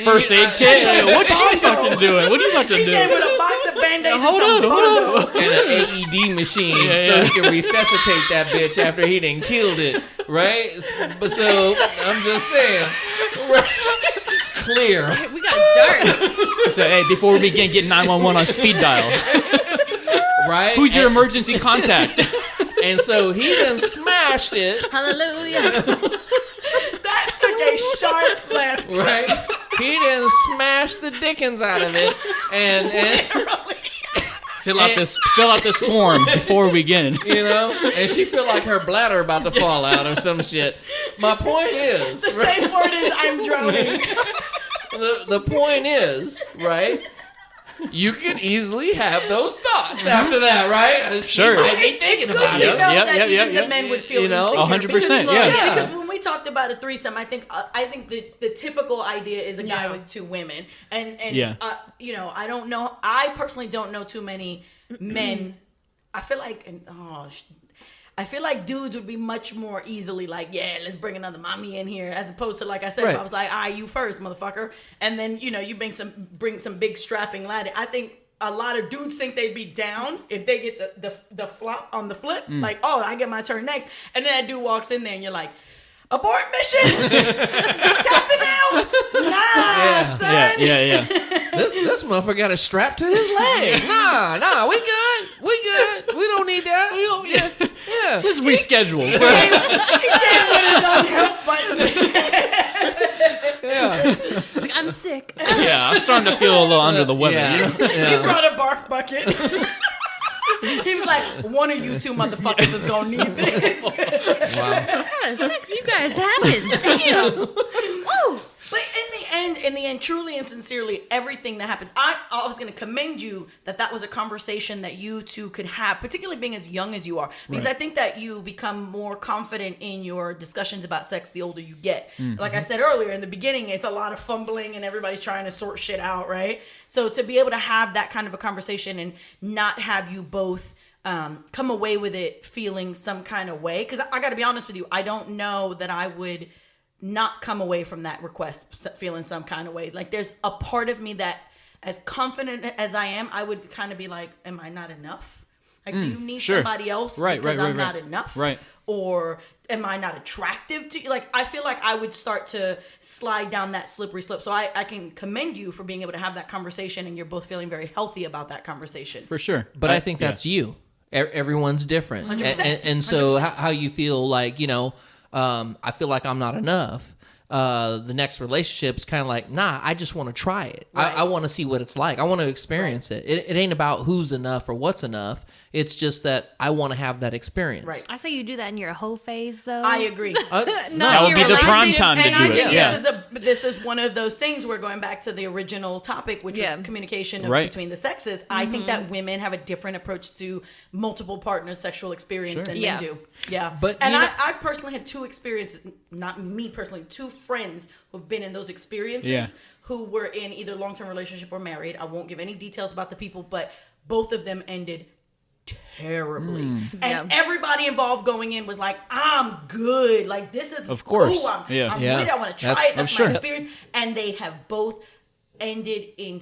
First aid kit. What you fucking doing? What are you fucking He came doing? with a box of Band-Aids Hold and some on. Bondo. And an AED machine so he can resuscitate that bitch after he done killed it, right? But so, I'm just saying, clear, We got dark. He said, hey, before we begin, get 911 on speed dial. right? Who's your emergency contact? And so he then smashed it, Hallelujah. That took a sharp left. right? He then smashed the dickens out of it, and Fill out this form before we begin. you know, and she feel like her bladder about to fall out or some shit. My point is, The safe word is I'm drowning. the point is, right? You can easily have those thoughts after that, right? Sure. She might be thinking about You it. know Yep, that yep, even yep, the men would feel You know? insecure. 100%, Because- yeah. Because when we talked about a threesome, I think the typical idea is a guy Yeah. with two women, and Yeah. you know, I don't know. I personally don't know too many men. I feel like I feel like dudes would be much more easily like, yeah, let's bring another mommy in here, as opposed to, like I said, if Right. I was like, you first, motherfucker, and then, you know, you bring some big strapping laddie. I think a lot of dudes think they'd be down if they get the flop on the flip, like, oh, I get my turn next, and then that dude walks in there and you're like, abort mission, tapping out, nah, son. Yeah. This motherfucker got a strap to his leg. Nah, we good. We don't need that. Yeah. Let's reschedule. He came with his own help button. It's like, I'm sick. Yeah, I'm starting to feel a little under the weather. Yeah. You know? He brought a barf bucket. He was like, one of you two motherfuckers is gonna need this. Wow. What kind of sex you guys having? Damn. Woo. But in the end, truly and sincerely, everything that happens, I was going to commend you that was a conversation that you two could have, particularly being as young as you are, because Right. I think that you become more confident in your discussions about sex the older you get. Mm-hmm. Like I said earlier, in the beginning, it's a lot of fumbling and everybody's trying to sort shit out, right? So to be able to have that kind of a conversation and not have you both come away with it feeling some kind of way, because I got to be honest with you, I don't know that I would not come away from that request feeling some kind of way. Like, there's a part of me that, as confident as I am, I would kind of be like, am I not enough? Like, do you need sure. somebody else Right, because right, I'm right, not right. enough? Right. Or am I not attractive to you? Like, I feel like I would start to slide down that slippery slope. So I can commend you for being able to have that conversation, and you're both feeling very healthy about that conversation. For sure. But I think that's you. Everyone's different. 100%. And so 100%. how you feel like, you know, I feel like I'm not enough. The next relationship's kind of like, nah, I just want to try it. Right. I want to see what it's like. I want to experience it. It ain't about who's enough or what's enough. It's just that I want to have that experience. Right. I say you do that in your hoe phase, though. I agree. Not That would your be the prime relationship. time to And do I it. think Yeah. this is one of those things where, going back to the original topic, which Yeah. was communication Right. between the sexes, I think that women have a different approach to multiple partners' sexual experience than Yeah. men do. Yeah. But, and you know- I've personally had two experiences, not me personally, two friends who've been in those experiences Yeah. who were in either long-term relationship or married. I won't give any details about the people, but both of them ended terribly. And Yeah. everybody involved going in was like, I'm good. Like, this is Of course. cool. I'm Yeah. Yeah. with it. I want to try That's- it. That's sure. my experience. And they have both ended in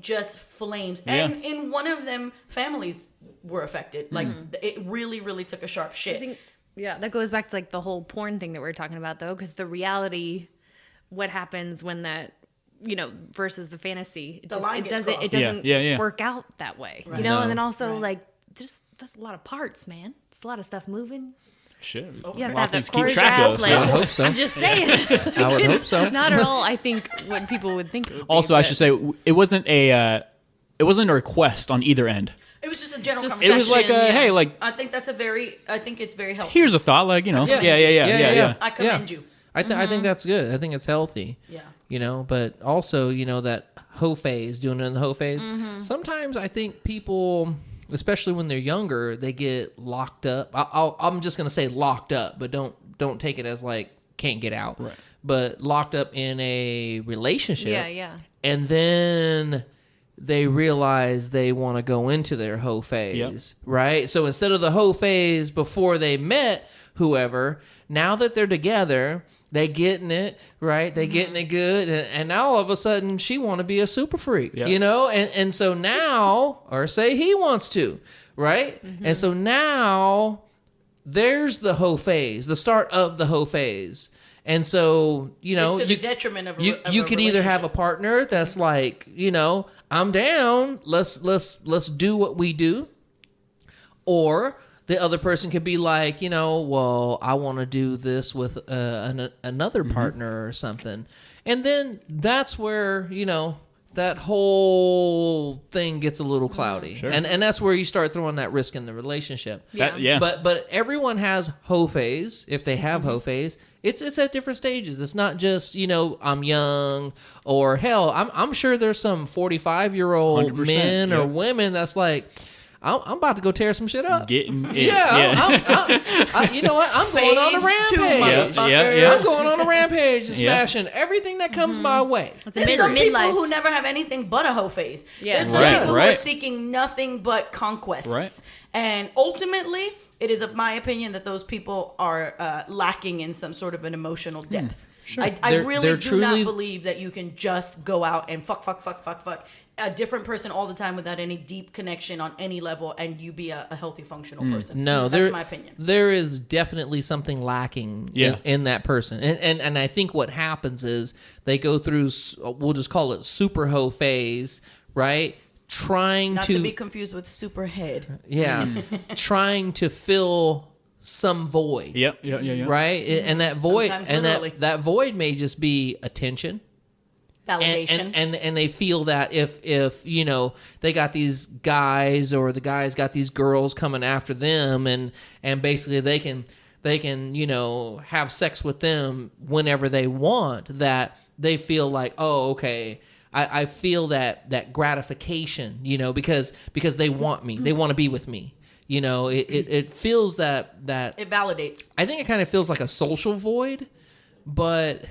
just flames. Yeah. And in one of them, families were affected. Like, it really, really took a sharp shit. I think, yeah, that goes back to like the whole porn thing that we were talking about, though, because the reality, what happens when that, you know, versus the fantasy, The line gets it crossed. doesn't Yeah. work out that way, you know. No. And then also Right. like just that's a lot of parts, man. It's a lot of stuff moving. Shit. You have to Lot have things that to keep track choreographed. of. Like, I would hope so. I'm just saying. I would hope so. Not at all. I think what people would think. It would be, Also, I but- should say it wasn't a request on either end. It was just a general Just- It conversation. was like, yeah. hey, like I think it's very healthy. here's a thought, like you know, yeah. I commend you. I think that's good. I think it's healthy. Yeah. You know, but also, you know, that hoe phase, doing it in the hoe phase. Mm-hmm. Sometimes I think people, especially when they're younger, they get locked up. I'm just gonna say locked up, but don't take it as like can't get out. Right. But locked up in a relationship. Yeah. And then they realize they want to go into their hoe phase, right? So instead of the hoe phase before they met whoever, now that they're together, they getting it, right? They getting it good. And now all of a sudden she want to be a super freak, Yeah. you know? And so now, or say he wants to, right? And so now there's the hoe phase, the start of the hoe phase. And so, you know, It's to the detriment of you a could either have a relationship. partner that's like, you know, I'm down. Let's do what we do. Or The other person could be like, well, I want to do this with another partner or something. And then that's where, that whole thing gets a little cloudy. Sure. And that's where you start throwing that risk in the relationship. Yeah. But everyone has hoe phase, if they have hoe phase. It's at different stages. It's not just, I'm young, or hell, I'm sure there's some 45-year-old 100%, men or yeah. women that's like, I'm about to go tear some shit up. Getting it. Yeah. You know what? I'm going on a Phase 2, rampage. Yeah. I'm going on a rampage, and Yeah. smashing everything that comes my way. It's There's some people midlife. who never have anything but a hoe phase. Yeah. There's some Right, people who are right. seeking nothing but conquests. Right. And ultimately, it is of my opinion that those people are lacking in some sort of an emotional depth. Sure. I They're really do truly- not believe that you can just go out and fuck a different person all the time without any deep connection on any level, and you be a healthy, functional person. No, that's my opinion. There is definitely something lacking Yeah. in that person. And I think what happens is they go through, we'll just call it super hoe phase, right? Trying Not to be confused with superhead. yeah, trying to fill some void. Yeah. Right? And that void, Sometimes and literally. that void may just be attention. Validation. And they feel that if they got these guys, or the guys got these girls coming after them, and basically they can have sex with them whenever they want, that they feel like, oh, okay, I feel that gratification, because they want me, they want to be with me. It feels that it validates. I think it kind of feels like a social void, but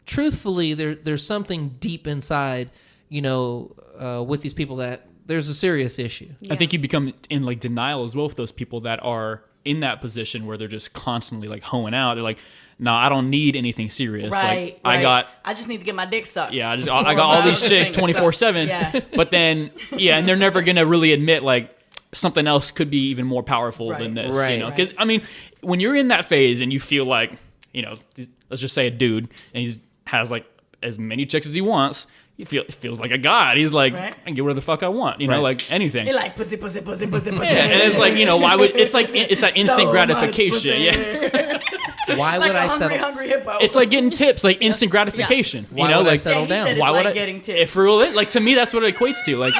truthfully, there's something deep inside, with these people, that there's a serious issue. I think you become in like denial as well with those people that are in that position where they're just constantly like hoeing out. They're like, no, I don't need anything serious. Right. Like, I just need to get my dick sucked. I got all these chicks 24/7. Yeah. But then, and they're never gonna really admit like something else could be even more powerful Right. than this. Right. Because I mean, when you're in that phase and you feel like, let's just say a dude, and he has like as many chicks as he wants. He feels like a god. He's like, Right. I can get whatever the fuck I want, Right. like anything. You're like pussy. And it's like, why would it's that instant So much gratification? pussy. Yeah. Why Like would a I hungry, settle? hungry hippo. It's like getting tips, like instant gratification. Why would I settle Yeah, he down? said Why it's would like I getting tips. If for real, like to me, that's what it equates to. Like,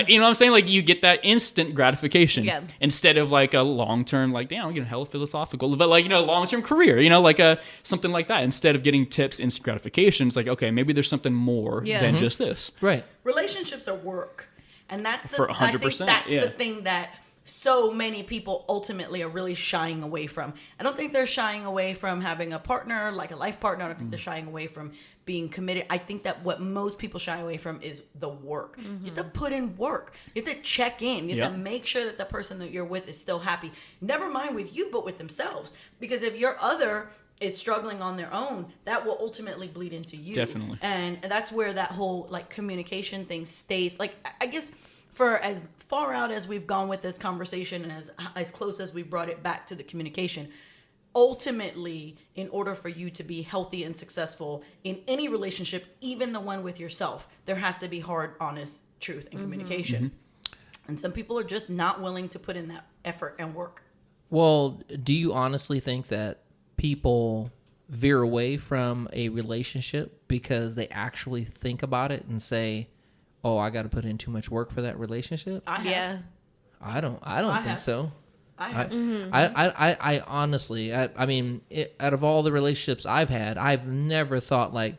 you know what I'm saying? Like you get that instant gratification Yeah. instead of like a long term, like damn, I'm getting hella philosophical, but like long term career, like something like that. Instead of getting tips, instant gratification, it's like okay, maybe there's something more Yeah. than Mhm. just this. Right. Relationships are work, and that's the For I think 100%, that's yeah. the thing that so many people ultimately are really shying away from. I don't think they're shying away from having a partner, like a life partner. I don't think they're shying away from being committed. I think that what most people shy away from is the work. You have to put in work. You have to check in. You have to Yeah. make sure that the person that you're with is still happy. Never mind with you, but with themselves. Because if your other is struggling on their own, that will ultimately bleed into you. Definitely. And that's where that whole like communication thing stays. Like I guess for as far out as we've gone with this conversation, and as close as we brought it back to the communication, ultimately, in order for you to be healthy and successful in any relationship, even the one with yourself, there has to be hard, honest truth and communication. And some people are just not willing to put in that effort and work. Well, do you honestly think that people veer away from a relationship because they actually think about it and say, "Oh, I got to put in too much work for that relationship"? I have. Yeah. I don't I think have. so. I have. I honestly, I mean, out of all the relationships I've had, I've never thought like,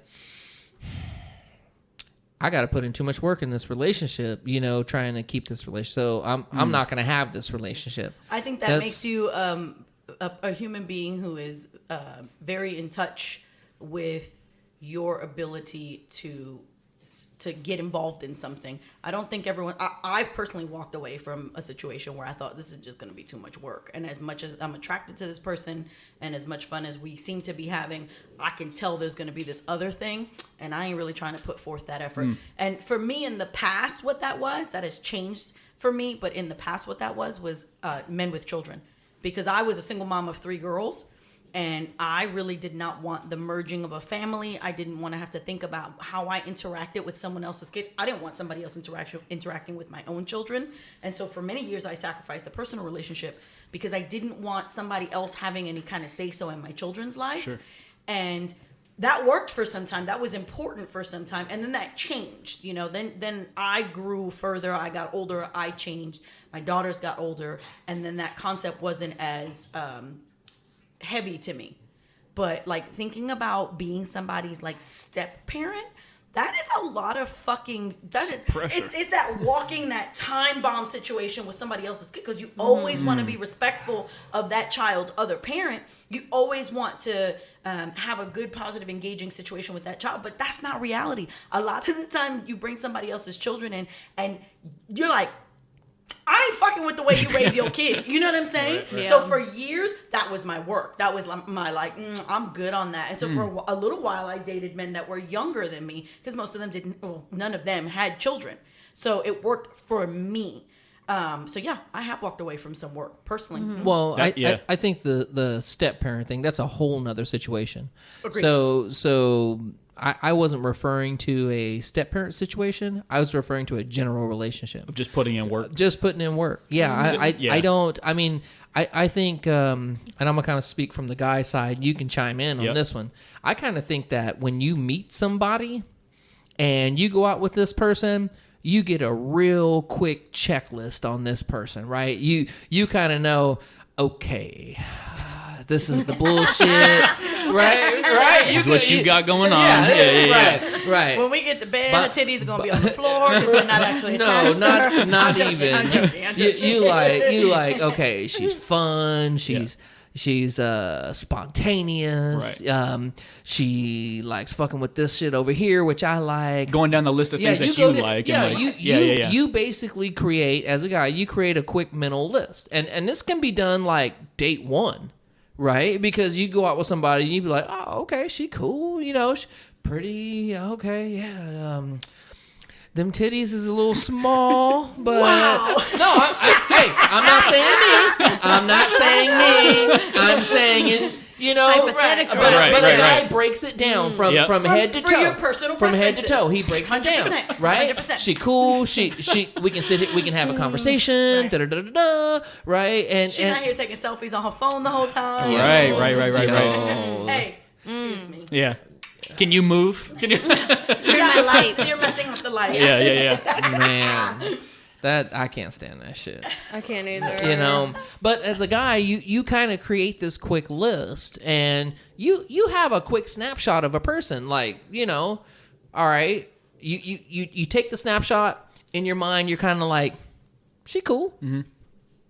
I got to put in too much work in this relationship, trying to keep this relationship. So I'm not going to have this relationship. I think that That's- makes you a human being who is very in touch with your ability to get involved in something. I don't think everyone. I've personally walked away from a situation where I thought this is just going to be too much work. And as much as I'm attracted to this person, and as much fun as we seem to be having, I can tell there's going to be this other thing, and I ain't really trying to put forth that effort. And for me, in the past, what that has changed for me. But in the past, what that was men with children, because I was a single mom of 3 girls. And I really did not want the merging of a family. I didn't want to have to think about how I interacted with someone else's kids. I didn't want somebody else interacting with my own children. And so for many years, I sacrificed the personal relationship because I didn't want somebody else having any kind of say-so in my children's life. Sure. And that worked for some time. That was important for some time. And then that changed, you know, then I grew further. I got older. I changed. My daughters got older. And then that concept wasn't as heavy to me. But like thinking about being somebody's like step parent, that is a lot of fucking, pressure. It's that walking that time bomb situation with somebody else's kid, because you always want to be respectful of that child's other parent. You always want to have a good, positive, engaging situation with that child, but that's not reality. A lot of the time you bring somebody else's children in and you're like, I ain't fucking with the way you raise your kid. You know what I'm saying? Right. So Yeah. for years, that was my work. That was my like, I'm good on that. And so for a little while, I dated men that were younger than me because most of them didn't, well, none of them had children. So it worked for me. So yeah, I have walked away from some work personally. Well, Yeah. I think the step parent thing, that's a whole nother situation. Agreed. So I wasn't referring to a step parent situation. I was referring to a general relationship. Of just putting in work. Just putting in work. Yeah, Yeah. I think, and I'm going to kind of speak from the guy side. You can chime in on Yep. this one. I kind of think that when you meet somebody and you go out with this person, you get a real quick checklist on this person, right? You kind of know, okay, this is the bullshit, right? This is what you got going on. Yeah. Right. When we get to bed, But- her titties are gonna be on the floor because they're not actually attached to her. not I'm joking, even. I'm joking. You like okay, she's fun, she's spontaneous, Right. she likes fucking with this shit over here, which I like. Going down the list of things that you like. Yeah, and like, you you basically create, as a guy, you create a quick mental list, and this can be done like date one, right? Because you go out with somebody and you be like, oh, okay, she cool, you know, she pretty, okay, yeah. Them titties is a little small, but no, hey, I'm not saying me. I'm saying it. You know, Hypothetical. but Right, a right, guy right. breaks it down from Yep. head to For toe. your personal From head to preferences. toe, he breaks it down. 100%, Right? 100%. She cool. She. We can sit. We can have a conversation. Right. Da da da da da. Right? And She's not here taking selfies on her phone the whole time. Right. Hey, excuse me. Yeah. Can you move? Can you? You're my light. You're messing with the light. Yeah. Man, that I can't stand that shit. I can't either. You know, but as a guy, you kind of create this quick list, and you have a quick snapshot of a person. Like, you know, all right, you take the snapshot in your mind. You're kind of like, she cool.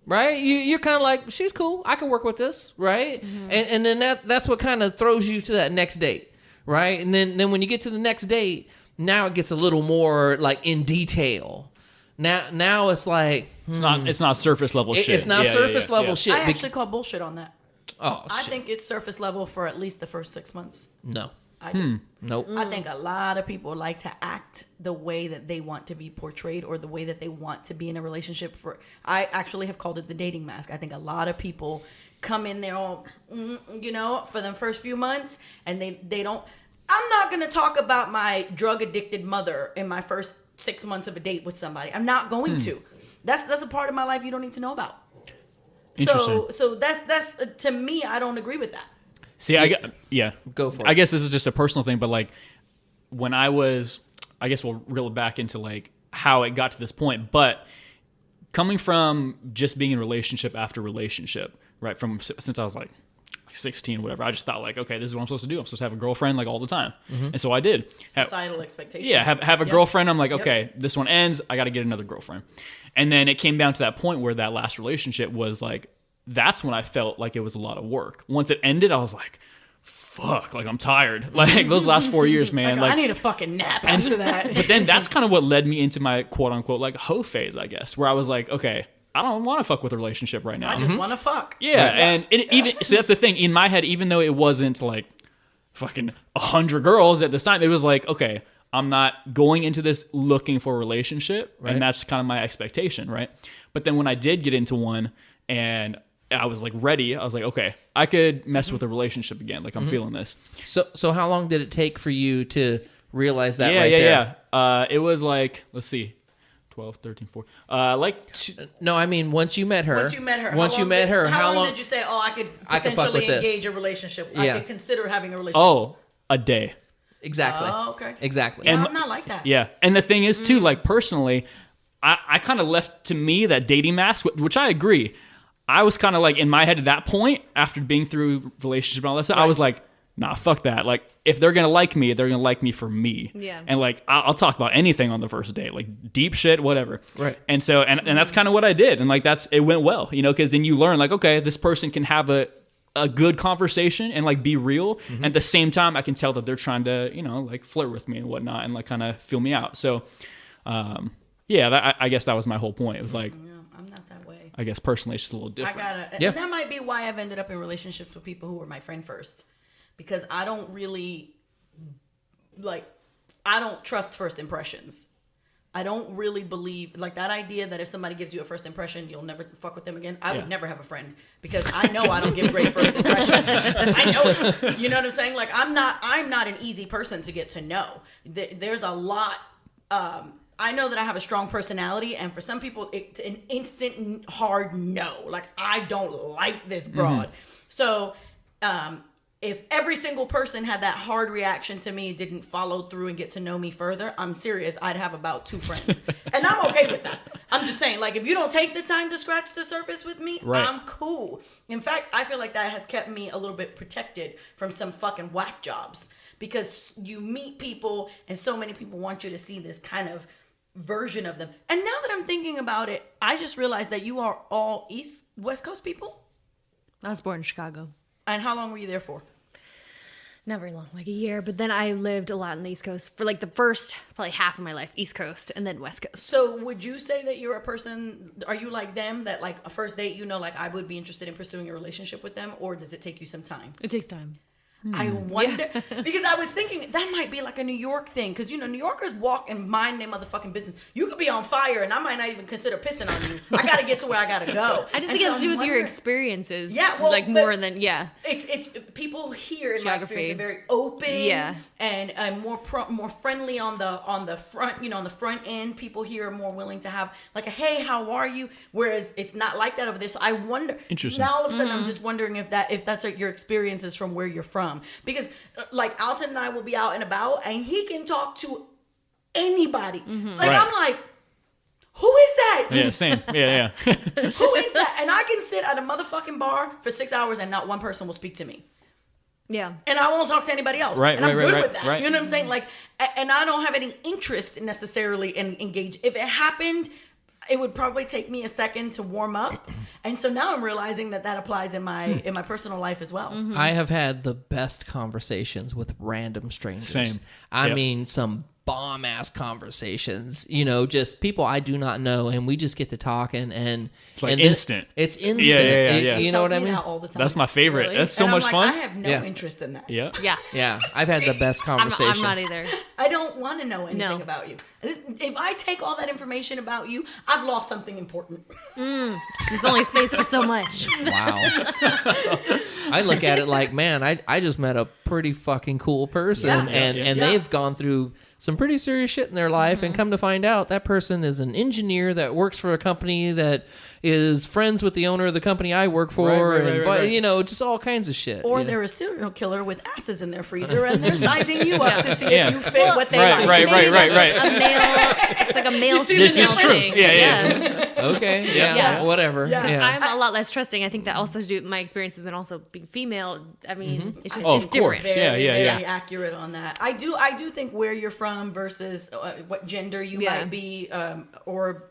Right? You're kind of like, she's cool. I can work with this. Right? And then that's what kind of throws you to that next date. Right? And then when you get to the next date, now it gets a little more like in detail. Now it's like, It's not surface level shit. it's not surface level shit. I actually call bullshit on that. Oh, I shit. think it's surface level for at least the first 6 months. No. I do. Nope. I think a lot of people like to act the way that they want to be portrayed or the way that they want to be in a relationship. I actually have called it the dating mask. I think a lot of people come in there all, you know, for the first few months, and they don't. I'm not going to talk about my drug addicted mother in my first 6 months of a date with somebody. I'm not going to. That's a part of my life you don't need to know about. Interesting. So that's to me, I don't agree with that. See, Go for it. I guess this is just a personal thing, but like when I guess we'll reel it back into like how it got to this point. But coming from just being in relationship after relationship, right? Since I was like 16 or whatever, I just thought like, okay, this is what I'm supposed to do. I'm supposed to have a girlfriend like all the time, and so I did. Societal expectations. Yeah, have a Yep. girlfriend. I'm like, okay, this one ends. I got to get another girlfriend. And then it came down to that point where that last relationship was like, that's when I felt like it was a lot of work. Once it ended, I was like, fuck, like I'm tired. Like those last 4 years, man. I need a fucking nap after that. But then that's kind of what led me into my quote unquote like hoe phase, I guess, where I was like, okay, I don't want to fuck with a relationship right now. I just want to fuck. Yeah, and even so that's the thing. In my head, even though it wasn't like fucking 100 girls at this time, it was like, okay, I'm not going into this looking for a relationship, Right. and that's kind of my expectation, right? But then when I did get into one, and I was like ready. I was like, okay, I could mess with a relationship again. Like I'm feeling this. So how long did it take for you to realize that? It was like, let's see, 12, 13, 14. No, I mean once you met her. How long did you say, I could I could fuck potentially with this? engage a relationship? Yeah. I could consider having a relationship. Oh, a day. Exactly. Oh, okay. Exactly. Yeah, I'm not like that. Yeah. And the thing is, too, like personally, I kind of left to me that dating mask, which I agree. I was kind of like in my head at that point, after being through relationship and all that stuff, I was like, nah, fuck that. Like, if they're going to like me, they're going to like me for me. Yeah. And like, I'll talk about anything on the first date, like deep shit, whatever. Right. And so, and that's kind of what I did. And like, it went well, because then you learn like, okay, this person can have a good conversation and like be real. And at the same time, I can tell that they're trying to, like flirt with me and whatnot and like kind of feel me out. So, I guess that was my whole point. It was like, I'm not that way. I guess personally it's just a little different. And that might be why I've ended up in relationships with people who were my friend first, because I don't really I don't trust first impressions. I don't really believe like that idea that if somebody gives you a first impression, you'll never fuck with them again. I would never have a friend because I know I don't give great first impressions. I know it. You know what I'm saying? Like I'm not an easy person to get to know. There's a lot. I know that I have a strong personality, and for some people, it's an instant hard no. Like I don't like this broad. So, if every single person had that hard reaction to me, didn't follow through and get to know me further, I'm serious, I'd have about 2 friends. And I'm okay with that. I'm just saying, like, if you don't take the time to scratch the surface with me, right. I'm cool. In fact, I feel like that has kept me a little bit protected from some fucking whack jobs. Because you meet people, and so many people want you to see this kind of version of them. And now that I'm thinking about it, I just realized that you are all West Coast people? I was born in Chicago. And how long were you there for? Not very long, like a year. But then I lived a lot on the East Coast for like the first probably half of my life, East Coast, and then West Coast. So would you say that you're a person, are you like them, that like a first date, like I would be interested in pursuing a relationship with them, or does it take you some time? It takes time. I wonder, because I was thinking that might be like a New York thing, because New Yorkers walk and mind their motherfucking business. You could be on fire and I might not even consider pissing on you. I gotta get to where I gotta go. I just think it has to do with your experiences. Yeah, well, like more than It's people here in my Geography. experience are very open. Yeah. And more friendly on the front. On the front end, people here are more willing to have like a hey, how are you? Whereas it's not like that over there. So I wonder. Interesting. Now all of a sudden I'm just wondering if that's your experiences from where you're from. Because like Alton and I will be out and about and he can talk to anybody. Like Right. I'm like, who is that? Yeah, same. Yeah. Who is that? And I can sit at a motherfucking bar for 6 hours and not one person will speak to me. Yeah. And I won't talk to anybody else. Right, and I'm right, good right, with that. right. You know what I'm saying? Like, and I don't have any interest necessarily in engage. If it happened, it would probably take me a second to warm up. And so now I'm realizing that applies in my personal life as well. I have had the best conversations with random strangers. Same. I Yep. mean, some bomb ass conversations. Just people I do not know, and we just get to talking, and It's like and instant. It's instant. Yeah. You know Tells what I me mean? that all the time. That's my favorite. Really? That's so And I'm much like, fun. I have no Yeah. interest in that. Yeah. Yeah. Yeah, I've had the best conversations. I'm not either. I don't want to know anything No. about you. If I take all that information about you, I've lost something important. There's only space for so much. Wow. I look at it like, man, I just met a pretty fucking cool person, Yeah. and Yeah. they've gone through some pretty serious shit in their life, and come to find out that person is an engineer that works for a company that is friends with the owner of the company I work for, Right. just all kinds of shit. Or you know? they're a serial killer with asses in their freezer and they're sizing you up to see Yeah. if you fit what they Right, like. right. Maybe that's like a male. It's like a male. see This the is true. thing. Yeah. Okay, yeah, Yeah. whatever. Yeah. Yeah. I'm a lot less trusting. I think that also has to do with my experiences and also being female. I mean, it's just Oh, it's of course. different. Very, Yeah. very accurate on that. I do think where you're from versus what gender you Yeah. might be or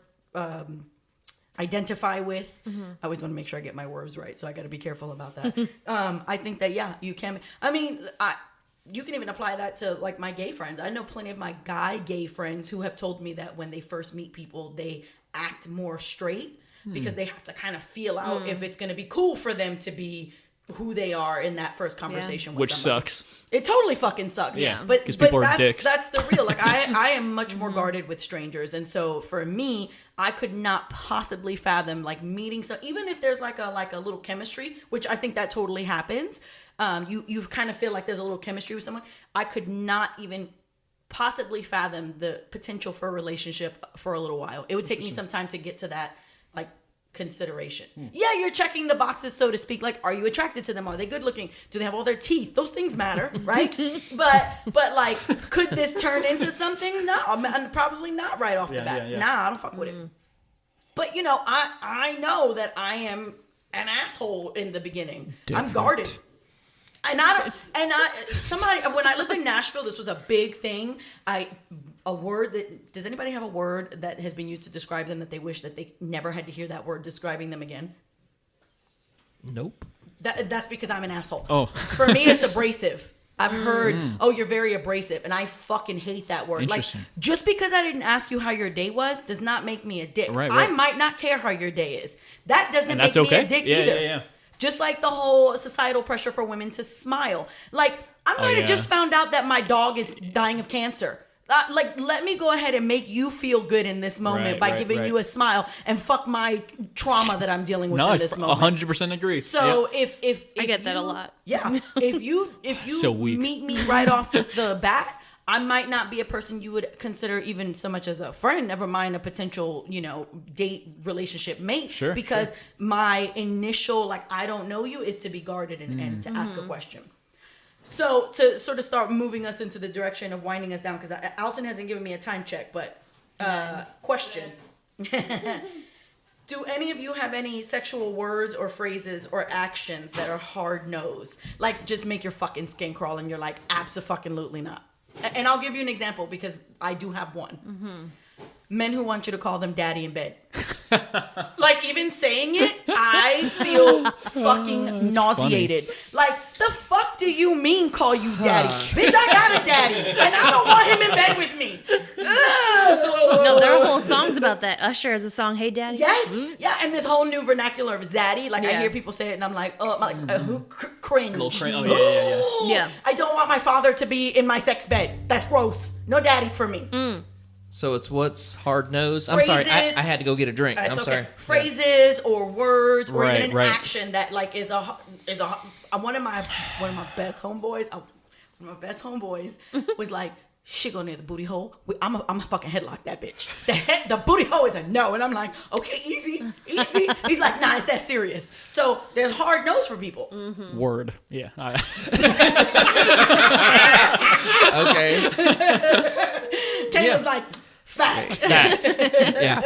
identify with. I always want to make sure I get my words right, so I got to be careful about that. I think that you can. I mean, you can even apply that to like my gay friends. I know plenty of my guy gay friends who have told me that when they first meet people, they act more straight because they have to kind of feel out if it's going to be cool for them to be who they are in that first conversation with Which somebody. sucks. It totally fucking sucks. Yeah. But 'Cause people are that's, dicks. that's the real. Like I am much more guarded with strangers. And so for me, I could not possibly fathom like meeting some, even if there's like a little chemistry, which I think that totally happens. You kind of feel like there's a little chemistry with someone. I could not even possibly fathom the potential for a relationship for a little while. It would take me some time to get to that like consideration. Yeah, you're checking the boxes, so to speak. Like, are you attracted to them? Are they good looking? Do they have all their teeth? Those things matter, right? but like, could this turn into something? No, probably not right off the bat. Yeah. Nah, I don't fuck with it. But you know, I know that I am an asshole in the beginning. I'm guarded. And somebody, when I lived in Nashville, this was a big thing. Does anybody have a word that has been used to describe them that they wish that they never had to hear that word describing them again? Nope. That's because I'm an asshole. Oh. For me, it's abrasive. I've heard, oh, you're very abrasive. And I fucking hate that word. Like, Interesting. just because I didn't ask you how your day was does not make me a dick. Right. I might not care how your day is. That doesn't And make that's me okay. a dick Yeah, either. yeah. Just like the whole societal pressure for women to smile. Like, I might have just found out that my dog is dying of cancer. Like, let me go ahead and make you feel good in this moment by giving you a smile and fuck my trauma that I'm dealing with in this moment. 100% agree. So if I get that a lot. Yeah. If you So weak. meet me right off the bat, I might not be a person you would consider even so much as a friend, never mind a potential, date, relationship mate. Sure, because my initial, like, I don't know you is to be guarded and to ask a question. So to sort of start moving us into the direction of winding us down, because Alton hasn't given me a time check, but question. Do any of you have any sexual words or phrases or actions that are hard nose? Like, just make your fucking skin crawl and you're like, abso-fucking-lutely not. And I'll give you an example because I do have one. Mm-hmm. Men who want you to call them daddy in bed. Like, even saying it, I feel fucking nauseated. Funny. Like, the fuck do you mean call you daddy? Bitch, I got a daddy, and I don't want him in bed with me. No, there are whole songs about that. Usher has a song, "Hey Daddy." Yes, yeah, and this whole new vernacular of zaddy. Like, I Yeah. hear people say it, and I'm like, oh, cringe. Little cringe. Oh, yeah. Yeah. I don't want my father to be in my sex bed. That's gross. No daddy for me. So it's what's hard nose. I'm sorry. Phrases. I had to go get a drink. It's I'm okay. sorry. Phrases or words or Right, even an right. action that like is a one of my best homeboys. One of my best homeboys was like, "She go near the booty hole. I'm a fucking headlock that bitch. The booty hole is a no." And I'm like, "Okay, easy." He's like, "Nah, it's that serious." So there's hard nose for people. Word. Yeah. Okay. Kate was like, "Facts." That, Yeah.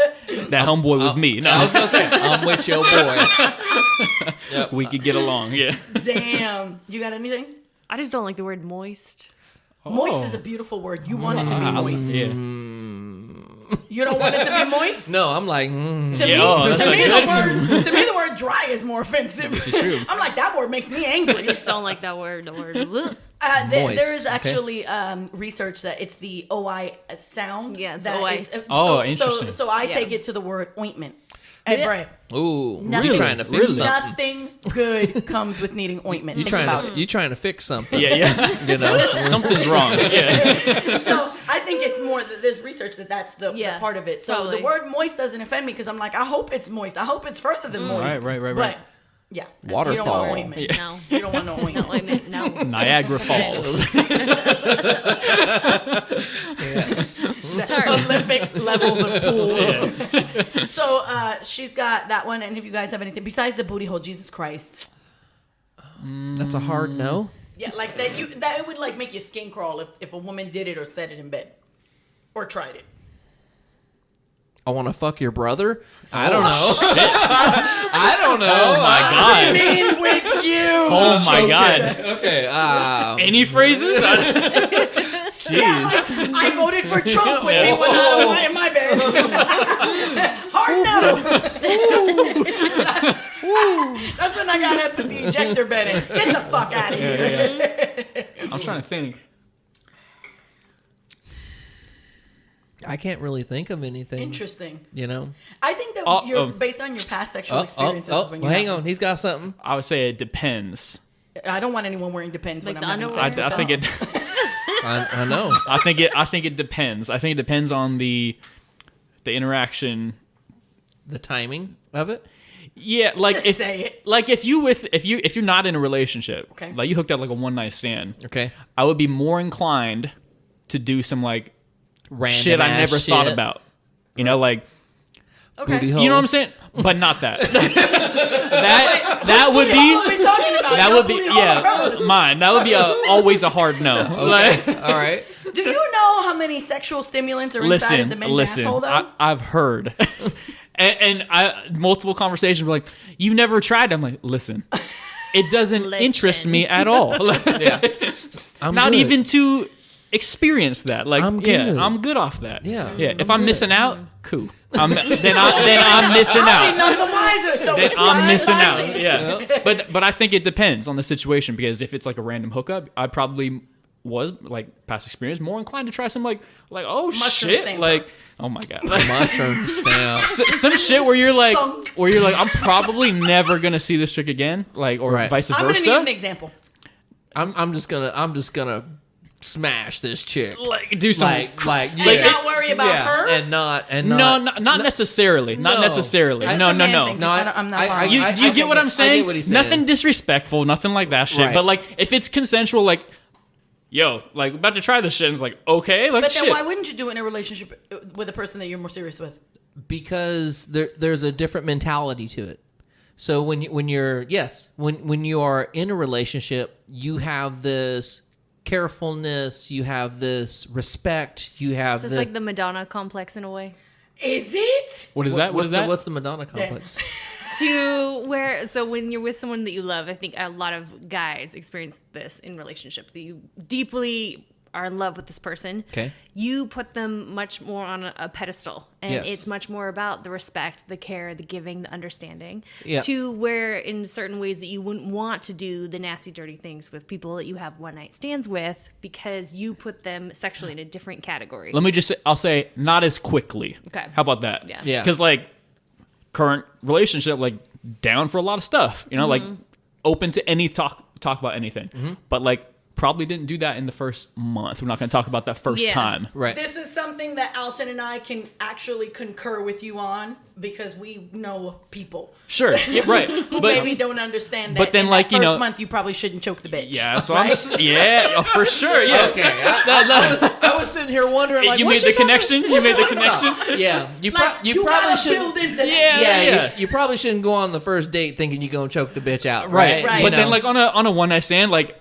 that homeboy was me. I No, was gonna say I'm with your boy. Yep. we could get along. Yeah. Damn. You got anything? I just don't like the word moist. Moist is a beautiful word. You want it to be moist. Yeah. You don't want it to be moist? No, I'm like. To Yeah, oh, that's me, not to me, the word dry is more offensive. This is true. I'm like, that word makes me angry. I just don't like that word. The word. Ugh. Moist, There is okay. actually research that it's the OI sound. Yeah, it's that OI. is- Oh, interesting. So I Yeah. take it to the word ointment. And Bray, Ooh, Nothing. you trying to fix Really? something? nothing good comes with needing ointment. You Think about trying to fix something? Yeah. You know. Something's wrong. Yeah. it. So I think it's more that there's research that's the Yeah, part of it. So probably. the word moist doesn't offend me because I'm like, I hope it's moist. I hope it's further than moist. Right. But yeah, You don't Waterfall. want ointment. No. You don't want no Not ointment. like me. No. Niagara Falls. It's hard. Olympic levels of pools. So she's got that one. And if you guys have anything besides the booty hole, Jesus Christ. That's a hard no. Yeah, like that it would like make your skin crawl if a woman did it or said it in bed. Or tried it. I want to fuck your brother. I don't know. I don't know. Oh my god. Being with you. Oh my god. Okay. Any phrases? Jeez. Yeah, like, I voted for Trump with me when I was in my bed. Hard no. That's when I got up with the ejector bed and get the fuck out of here. I'm trying to think. I can't really think of anything. Interesting. You know. I think that you're based on your past sexual experiences. When you hang on, he's got something. I would say it depends. I don't want anyone wearing Depends Like when the I'm having underwear? sex. I think it. I know. I think it depends. I think it depends on the interaction. The timing of it. Yeah, like Just say it. Like if you're not in a relationship, Okay. like you hooked up like a one night stand, Okay. I would be more inclined to do some like Random shit I ass never shit. thought about. You know, like Okay. Booty hole. you know what I'm saying, but not that. that would What are be we talking about? that Your would be booty hole or hers? mine. That would be always a hard no. Like, All right. Do you know how many sexual stimulants are inside of the men's asshole, though? I've heard. And I multiple conversations were like, "You've never tried?" I'm like, "Listen, it doesn't interest me at all. Yeah. I'm Not good. even to experience that. Like, I'm good. I'm good off that. Yeah. yeah. If I'm missing out, cool. then I'm missing out. None the wiser. So Then it's I'm fine missing by out. me. Yeah. But I think it depends on the situation, because if it's like a random hookup, I probably was, like, past experience, more inclined to try some like oh Mushroom shit, stamper. like, oh my god. Like, Mushroom stamp. some shit where you're like Thunk. I'm probably never gonna see this chick again, like, or Right. vice I'm going to need versa. an example. I'm just gonna smash this chick. Like, do some Like And not worry about her? and not not necessarily, not No. necessarily. This is No, a no, man no. thing. No, I'm not following. You, I do you get get what I'm I saying? get what he's saying. Nothing disrespectful, nothing like that shit. Right. But like, if it's consensual, like, yo, like, about to try this shit, and it's like, okay, like, But then shit. why wouldn't you do it in a relationship with a person that you're more serious with? because there's a different mentality to it. So when you are in a relationship, you have this carefulness, you have this respect, you have This is like the Madonna complex in a way. Is it? What is that? What is that? What's the Madonna complex? So when you're with someone that you love, I think a lot of guys experience this in relationships, that you deeply are in love with this person. Okay. You put them much more on a pedestal, and Yes. it's much more about the respect, the care, the giving, the understanding, Yeah. to where in certain ways that you wouldn't want to do the nasty, dirty things with people that you have one night stands with, because you put them sexually in a different category. Let me just say, I'll say, not as quickly. Okay. How about that? Yeah. Yeah. Because, like, current relationship, like, down for a lot of stuff, you know, like, open to any talk about anything. But, like, probably didn't do that in the first month. We're not going to talk about that first Yeah. time. Right. This is something that Alton and I can actually concur with you on, because we know people Sure. Yeah, right. who But maybe don't understand that. but then, in like, that you first know- month, you probably shouldn't choke the bitch. yeah, so right? yeah, for sure. Yeah. Okay, I was sitting here wondering, like, You what's made the she talking- connection? You what's made she the talking about? connection? Yeah, you Like, you probably gotta should. build into that. Yeah. Yeah, you probably shouldn't go on the first date thinking you're gonna choke the bitch out, right? Right. Right. But You then, know? like, on a one night stand, like,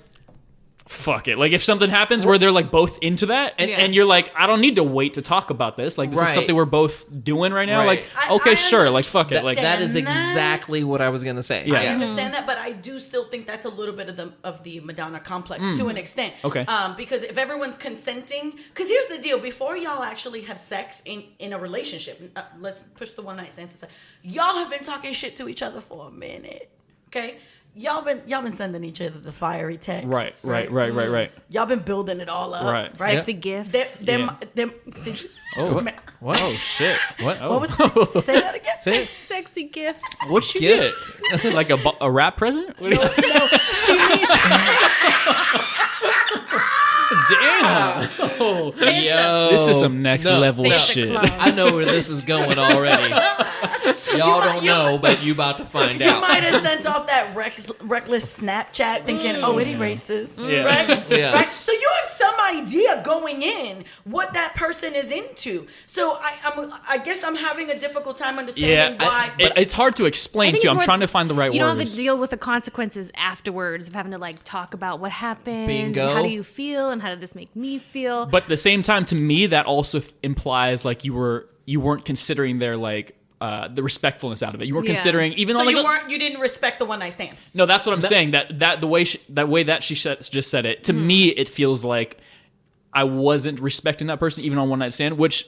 fuck it. Like, if something happens where they're, like, both into that, and, Yeah. and you're like, I don't need to wait to talk about this. Like, this is Right. something we're both doing right now. Right. Like, I okay, sure. understand Like, fuck it. Like, that is Damn, exactly what I was gonna say. Yeah. I understand that, but I do still think that's a little bit of the Madonna complex to an extent. Okay. Because if everyone's consenting, because here's the deal: before y'all actually have sex in a relationship, let's push the one night stands aside. Y'all have been talking shit to each other for a minute. Okay. Y'all been sending each other the fiery texts. Right. Y'all been building it all up. Right. Right. Sexy gifts. Them, Yeah. Oh. Man, What? Oh, shit. What? Oh. what was say that again? Say it. Sexy gifts. What'd you get? Like a rap present? What do you- No, she needs Damn. Yo, This is some next level Santa shit. Claus. I know where this is going already. Y'all don't know, but you about to find You out. might have sent off that reckless Snapchat thinking, oh, it erases. Yeah. Right? Yeah. Right? So you have some idea going in what that person is into. So I guess I'm having a difficult time understanding why. It's hard to I explain think to you. it's I'm more- trying to find the right You don't have words. to deal with the consequences afterwards of having to like talk about what happened, Bingo. and how do you feel, and how did this make me feel. But at the same time, to me, that also implies like you weren't considering their like the respectfulness out of it. You weren't Yeah. considering even so on like you didn't respect the one night stand. no, that's what I'm saying. That the way she just said it to me, it feels like I wasn't respecting that person even on one night stand, which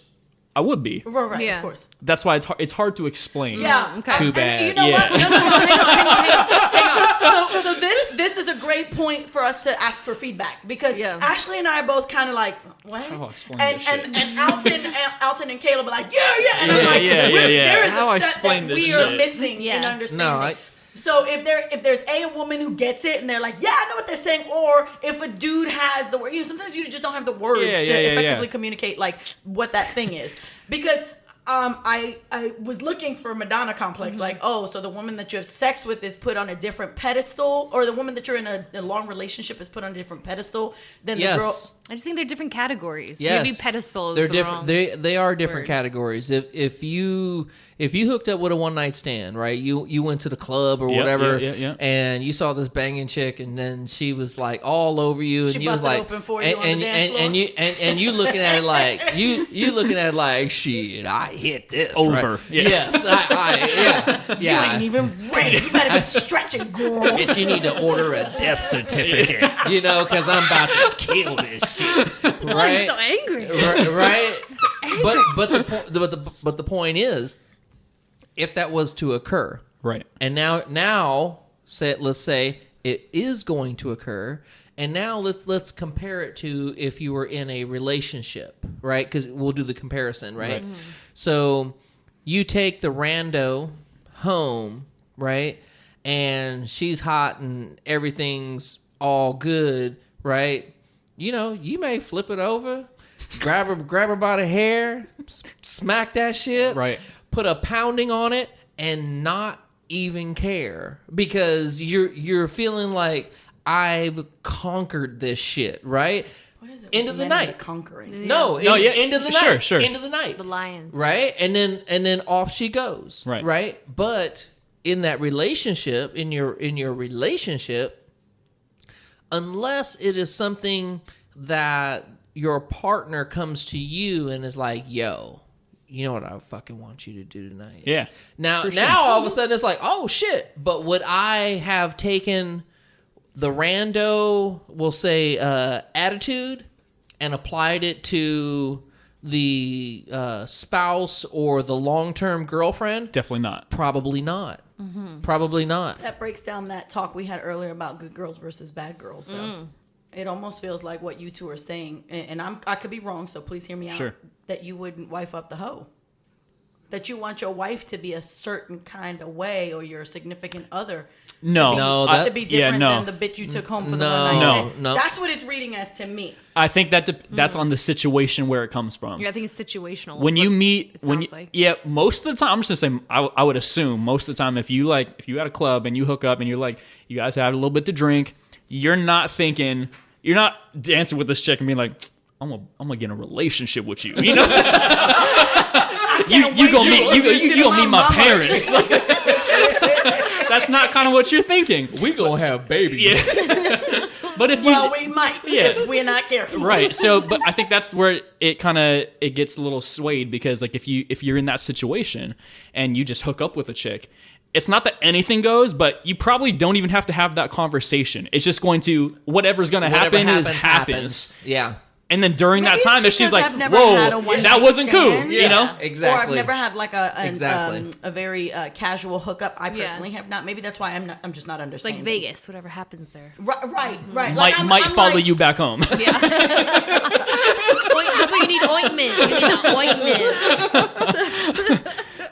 I would be. Right, Yeah. of course. That's why it's hard to explain. Yeah. Okay. Too And bad. you know Yeah. what? No, hang on. So this is a great point for us to ask for feedback because Ashley and I are both kind of like, what? How I explain and this shit? and Alton and Caleb are like, yeah, and I'm like, there is How I a step explain that this we are shit? missing in understanding. So if there's a woman who gets it and they're like, yeah, I know what they're saying, or if a dude has the word, sometimes you just don't have the words to effectively communicate like what that thing is. Because I was looking for Madonna complex, like, so the woman that you have sex with is put on a different pedestal, or the woman that you're in a long relationship is put on a different pedestal than the girl. I just think they're different categories. Yes. Maybe pedestal is they're the different. wrong They are different word. categories. If you hooked up with a one night stand, right? You went to the club or whatever, and you saw this banging chick, and then she was like all over you, and She you was busted like, open for you on the dance floor. and you looking at it like you looking at it like, shit, I hit this Over. right? Yeah. Yes, yeah. You ain't even ready. You better be stretching, girl. Bitch, you need to order a death certificate, because I'm about to kill this shit, Oh, right? he's so angry. Right? But the point is, if that was to occur, Right. and now let's say it is going to occur, and now let's compare it to if you were in a relationship, right? Because we'll do the comparison, right? So you take the rando home, right? And she's hot and everything's all good, right? You may flip it over, grab her by the hair, smack that shit, Right. put a pounding on it, and not even care because you're feeling like I've conquered this shit, right? What is it? End of the night. Conquering. No, yeah. end of the Sure, night. sure. End of the night. The lions. Right? And then off she goes. Right. Right? But in that relationship, in your relationship, unless it is something that your partner comes to you and is like, yo, you know what I fucking want you to do tonight? Yeah. Now For sure. all of a sudden it's like, oh shit. But would I have taken the rando, we'll say, attitude and applied it to the spouse or the long-term girlfriend? Definitely not. Probably not. Probably not. That breaks down that talk we had earlier about good girls versus bad girls, though. It almost feels like what you two are saying, and I could be wrong, so please hear me out, Sure. that you wouldn't wife up the hoe. That you want your wife to be a certain kind of way, or your significant other No. to be different no. than the bitch you took home for the No. one night stand. No. That's what it's reading as to me. I think that's on the situation where it comes from. Yeah, I think it's situational. When is you what meet, it when you, sounds like. yeah, most of the time, I'm just gonna say, I would assume most of the time, if you at a club and you hook up and you're like, you guys have a little bit to drink, you're not dancing with this chick and being like, I'm gonna get in a relationship with you, you know? you gonna meet my parents. That's not kind of what you're thinking. We gonna have babies. Yeah. But if We might, Yeah. if we're not careful. right, so but I think that's where it gets a little swayed, because like if you're in that situation and you just hook up with a chick, it's not that anything goes, but you probably don't even have to have that conversation. It's just going to, whatever's going to Whatever happen happens, is happens. Yeah. And then during Maybe that time, if it's she's because like, I've never had a whoa, one-night that wasn't cool, stand. you know? Exactly. Or I've never had like Exactly. a very casual hookup. I Yeah. personally have not. Maybe that's why I'm just not It's understanding. like Vegas, whatever happens there. Right. Like, Might I'm follow like, you back home. Yeah. That's why you need ointment. You need the ointment.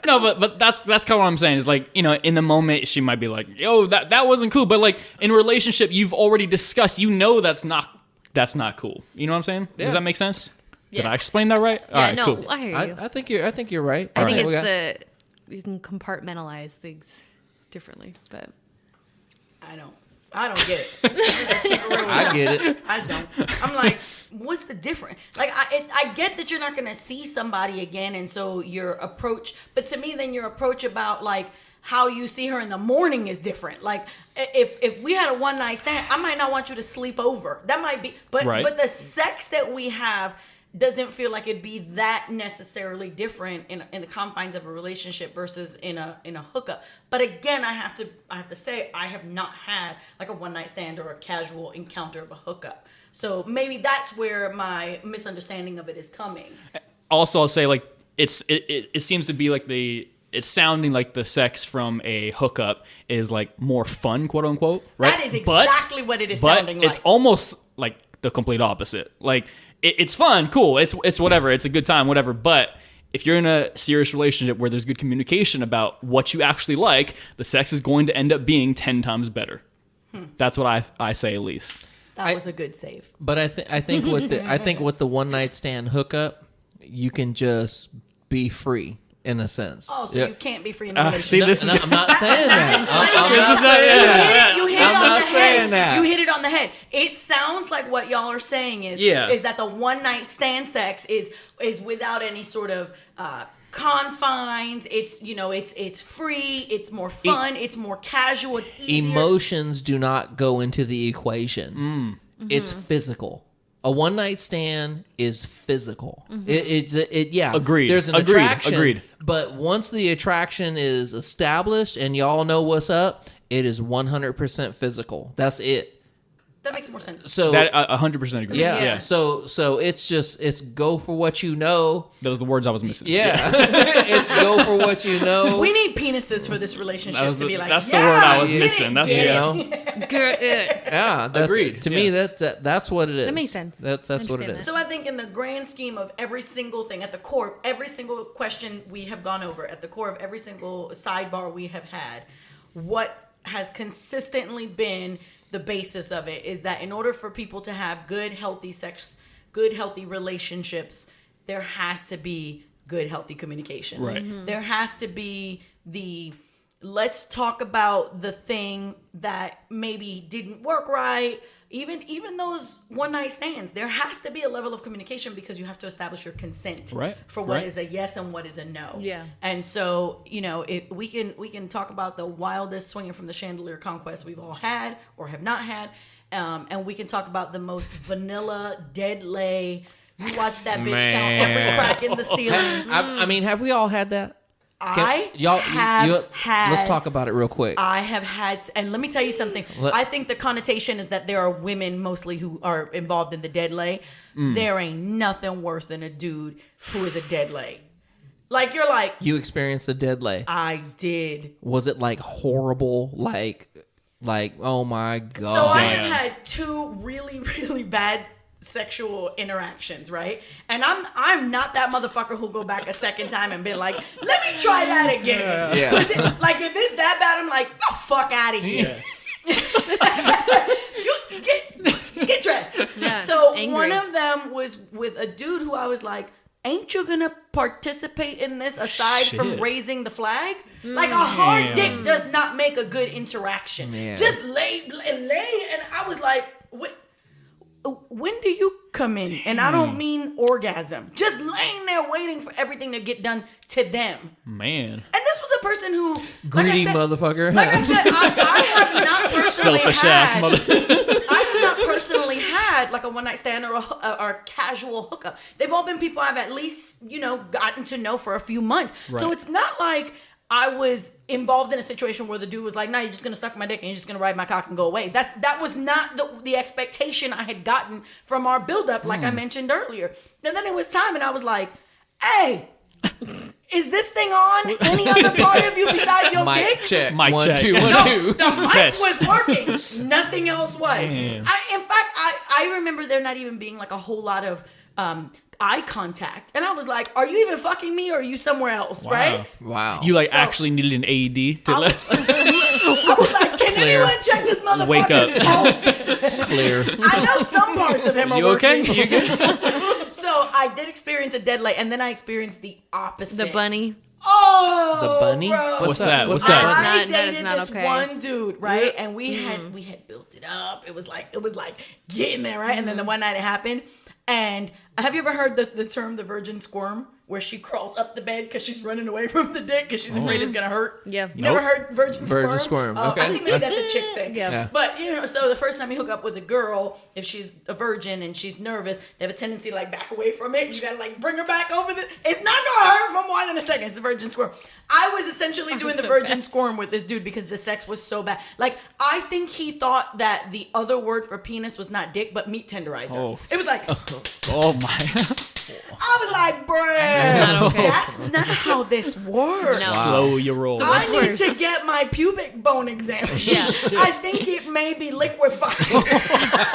No, but that's kind of what I'm saying. Is like, in the moment she might be like, yo, that wasn't cool. But like in a relationship, you've already discussed. That's not cool. You know what I'm saying? Yeah. Does that make sense? Did I Yes. explain that right? All Yeah, right, no, cool. I hear you. I think you're right. I think All right. it's you can compartmentalize things differently, but I don't get it. Let's keep it real with I y'all. get it. I don't. I'm like, what's the difference? Like, I get that you're not gonna see somebody again, and so your approach. But to me, then your approach about like how you see her in the morning is different. Like, if we had a one night stand, I might not want you to sleep over. That might be, but Right. but the sex that we have doesn't feel like it'd be that necessarily different in the confines of a relationship versus in a hookup. But again, I have to say I have not had like a one night stand or a casual encounter of a hookup. So maybe that's where my misunderstanding of it is coming. Also, I'll say like it seems to be like it's sounding like the sex from a hookup is like more fun, quote unquote, right? That is exactly what it is but sounding like. it's almost like the complete opposite. Like it's fun, cool, it's whatever, it's a good time, whatever. But if you're in a serious relationship where there's good communication about what you actually like, the sex is going to end up being 10 times better. That's what I say, at least. That was a good save. But I think with the one night stand hookup, you can just be free in a sense. Oh, so Yeah. you can't be free in a relationship. See, this is I'm not saying that. I'm not saying that. You hit I'm it on not the saying head. that. You hit it on the head. It sounds like what y'all are saying is that the one night stand sex is without any sort of confines. It's it's free. It's more fun. It's more casual. It's easier. Emotions do not go into the equation. It's physical. A one night stand is physical. Yeah. Agreed. There's an Agreed. attraction. Agreed. But once the attraction is established and y'all know what's up, it is 100% physical. That's it. That makes more sense. So that 100% agree. yeah. Yeah. So it's go for what you know. Those are the words I was missing. Yeah. It's go for what you know. We need penises for this relationship That was to be like. that's the yeah, word I was get missing. it, That's get you it. know. Good. Yeah, that's, Agreed. To me, that's what it is. That makes sense. That's what it Understand is. that. So I think in the grand scheme of every single thing, at the core of every single question we have gone over, at the core of every single sidebar we have had, what has consistently been the basis of it is that in order for people to have good, healthy sex, good, healthy relationships, there has to be good, healthy communication. Right. There has to be the let's talk about the thing that maybe didn't work right. Even those one night stands, there has to be a level of communication because you have to establish your consent Right. for what Right. is a yes and what is a no. Yeah. And so, we can talk about the wildest swinging from the chandelier conquest we've all had or have not had. And we can talk about the most vanilla, dead lay. You watch that bitch count every crack in the ceiling. I mean, have we all had that? Y'all have had. Let's talk about it real quick. I have had, and let me tell you something. I think the connotation is that there are women mostly who are involved in the dead lay. There ain't nothing worse than a dude who is a dead lay. Like, you're like, You experienced a dead lay. I did. Was it like horrible? Like oh my So god. I have had two really, really bad sexual interactions, right? And I'm not that motherfucker who'll go back a second time and be like, let me try that again. Yeah. 'Cause like, if it's that bad, I'm like, the fuck out of here. You get dressed. Yeah, So angry. one of them was with a dude who I was like, ain't you gonna participate in this aside from Shit. raising the flag? Like, a hard dick does not make a good interaction. Yeah. Just lay, and I was like, when do you come in? And I don't mean orgasm. Just laying there waiting for everything to get done to them. Man. And this was a person who, Greedy like I said, motherfucker. Like I said, I have not personally Selfish ass had. mother. I have not personally had like a one night stand or a casual hookup. They've all been people I've at least gotten to know for a few months. So Right. it's not like I was involved in a situation where the dude was like, "No, you're just gonna suck my dick and you're just gonna ride my cock and go away." That was not the expectation I had gotten from our buildup, like I mentioned earlier. And then it was time, and I was like, "Hey, is this thing on any other part of you besides your Mic dick?" check. Mic 1, check. 2, 1, No, 2. the mic Test. was working. Nothing else was. Man. In fact, I remember there not even being like a whole lot of eye contact. And I was like, are you even fucking me or are you somewhere else, right? Wow. You like So- actually needed an AED to I let was like, can anyone check this Wake up. motherfucker's pulse? clear. I know some parts of him are You okay? working. You good? So I did experience a dead lay, and then I experienced the opposite. The bunny. Oh, The bunny? bro. What's that? What's I that? That is dated not this okay. one dude, right? And we had built it up. It was like getting there, right? And then the one night it happened. And have you ever heard the term the virgin squirm, where she crawls up the bed because she's running away from the dick because she's afraid it's gonna hurt? Yeah. You never Nope. heard virgin squirm? Virgin squirm, Oh, okay. I think maybe that's a chick thing. Yeah. But so the first time you hook up with a girl, if she's a virgin and she's nervous, they have a tendency to like back away from it. You gotta like bring her back over the. It's not gonna hurt for more than a second. It's the virgin squirm. I was essentially Sounds doing the so virgin bad. squirm with this dude because the sex was so bad. Like, I think he thought that the other word for penis was not dick but meat tenderizer. Oh. It was like Oh my. I was like, Not bruh, okay. that's not how this works. No. Slow your roll. So I what's need worse? to get my pubic bone examined. Yeah. I think it may be liquefied.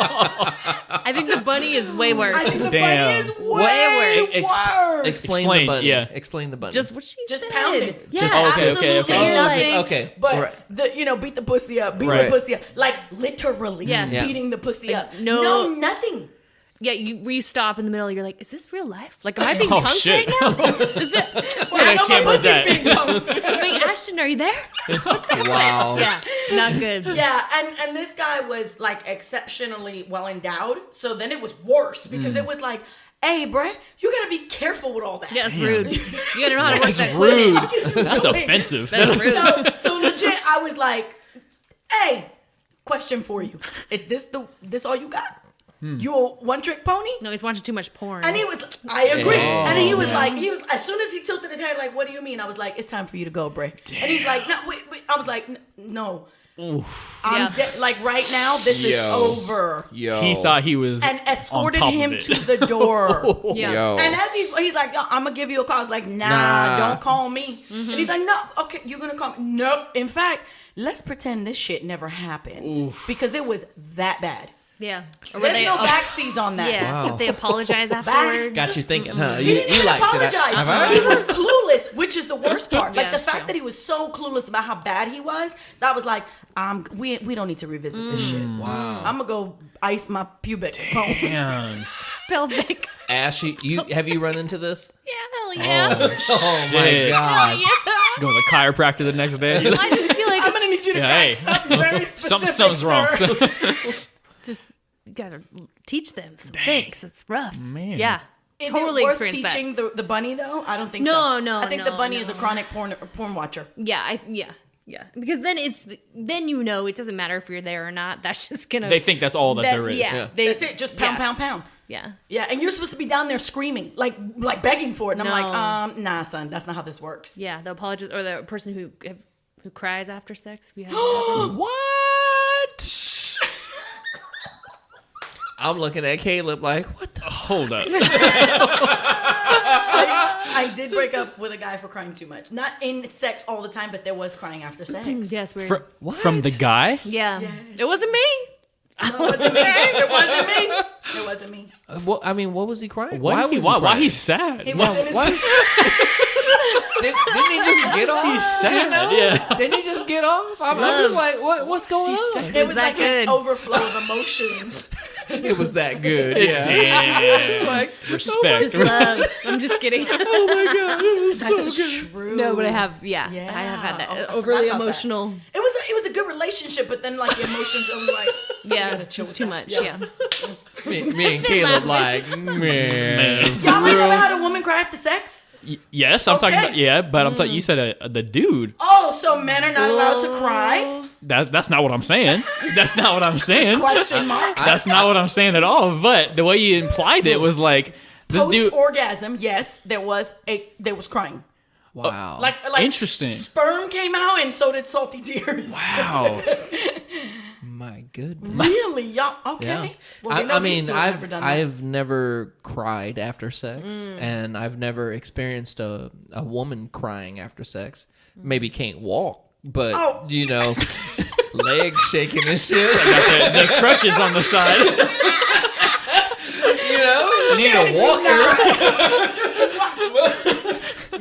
I think the bunny is way worse. I think the Damn. bunny is way Ex- worse. Explain Explain, the bunny. yeah. Explain the bunny. Just what she Just said. pound it. Yeah. Just Oh, okay, absolutely okay. Oh, nothing. just- okay. But Right. beat the pussy up, beat Right. the pussy up, like literally Yeah. Yeah. beating the pussy up. no- Nothing. Yeah, you stop in the middle. You're like, is this real life? Like, am I being Oh, punked shit. right now? Is it? What kind of camera is that? Wait, Ashton, are you there? Wow. Yeah, not good. Yeah, and this guy was like exceptionally well endowed. So then it was worse because it was like, hey, bruh, you gotta be careful with all that. Yeah, it's rude. You gotta know how to work That's that rude. equipment. That's doing? offensive. That's rude. So legit, I was like, hey, question for you. Is this all you got? You a one trick pony? No, he's watching too much porn. And he was, I agree. Oh, And he was like, as soon as he tilted his head, like, what do you mean? I was like, it's time for you to go, Bray. And he's like, no, wait. I was like, no. I'm Yeah. like right now, this is Yo. over. Yo. He thought he was And escorted on top him of it. to the door. yeah. Yo. And as he's like, yo, I'm gonna give you a call. I was like, nah, Nah. don't call me. And he's like, no, okay, you're gonna call me. Nope. In fact, let's pretend this shit never happened because it was that bad. Yeah. Or were There's they no backseas on that. Yeah. Wow. If they apologize afterwards. Got you thinking, huh? He didn't even liked it. apologize. He was clueless, which is the worst part. Like Yeah, the that's fact true. that he was so clueless about how bad he was. That was like, we don't need to revisit this shit. Wow. I'm gonna go ice my pubic bone. Damn. Pelvic. Ash, you have you run into this? Yeah, hell yeah. Oh my Shit. god. Yeah. Go to the chiropractor the next day. I just feel like I'm gonna need you to Yeah, crack hey. something very specific. Something's wrong. sir. just gotta teach them some things. It's rough. Man. Yeah. Is totally it worth experienced teaching the bunny though? I don't think No, so. no, I think the no, bunny no. is a chronic porn watcher. that. Yeah. Because then then you know it doesn't matter if you're there or not. That's just gonna. They think that's all that there is. Yeah. Yeah. That's it. Just pound, Yeah. pound, pound. Yeah. Yeah, and you're supposed to be down there screaming, like begging for it. And I'm No. like, nah, son, that's not how this works. Yeah. The apologist or the person who cries after sex. If you have that. What? I'm looking at Caleb like, what the? Hold up. I did break up with a guy for crying too much. Not in sex all the time, but there was crying after sex. Yeah, it's weird. Fr- From the guy? yeah. Yes. It wasn't me. No, it wasn't me. It wasn't me. It wasn't me. Well, I mean, what was he crying? Why was he why crying? he's sad? He was in his. Didn't he just get off? He's sad. Yeah. Didn't he just get off? I'm just like, what's going on? It was that like good? an overflow of emotions. It was that good. Yeah. Damn. Like, Respect. Just love. I'm just kidding. oh my god, it was That's so good. true. No, but I have. Yeah. I Yeah. have had that Oh, I forgot overly about that. emotional. It was a good relationship, but then like the emotions, it was like, Yeah. gotta chill It's with too that. much. Yeah. Yeah. Me and Caleb like, man. y'all ever had a woman cry after sex? Yes, I'm talking Okay. about. Yeah, but I'm talking. You said the dude. Oh, so men are not allowed to cry? That's not what I'm saying. That's not what I'm saying. Question mark. That's not what I'm saying at all. But the way you implied it was like this Post dude. orgasm, yes, there was crying. Wow. Like Interesting. Sperm came out, and so did salty tears. Wow. my goodness. Really, y'all? Okay. Yeah. Well, we know I these mean, two have never done that. I've never cried after sex, and I've never experienced a woman crying after sex. Maybe can't walk, but Oh. you know, legs shaking and shit. Got the crutches on the side. You know, need a walker.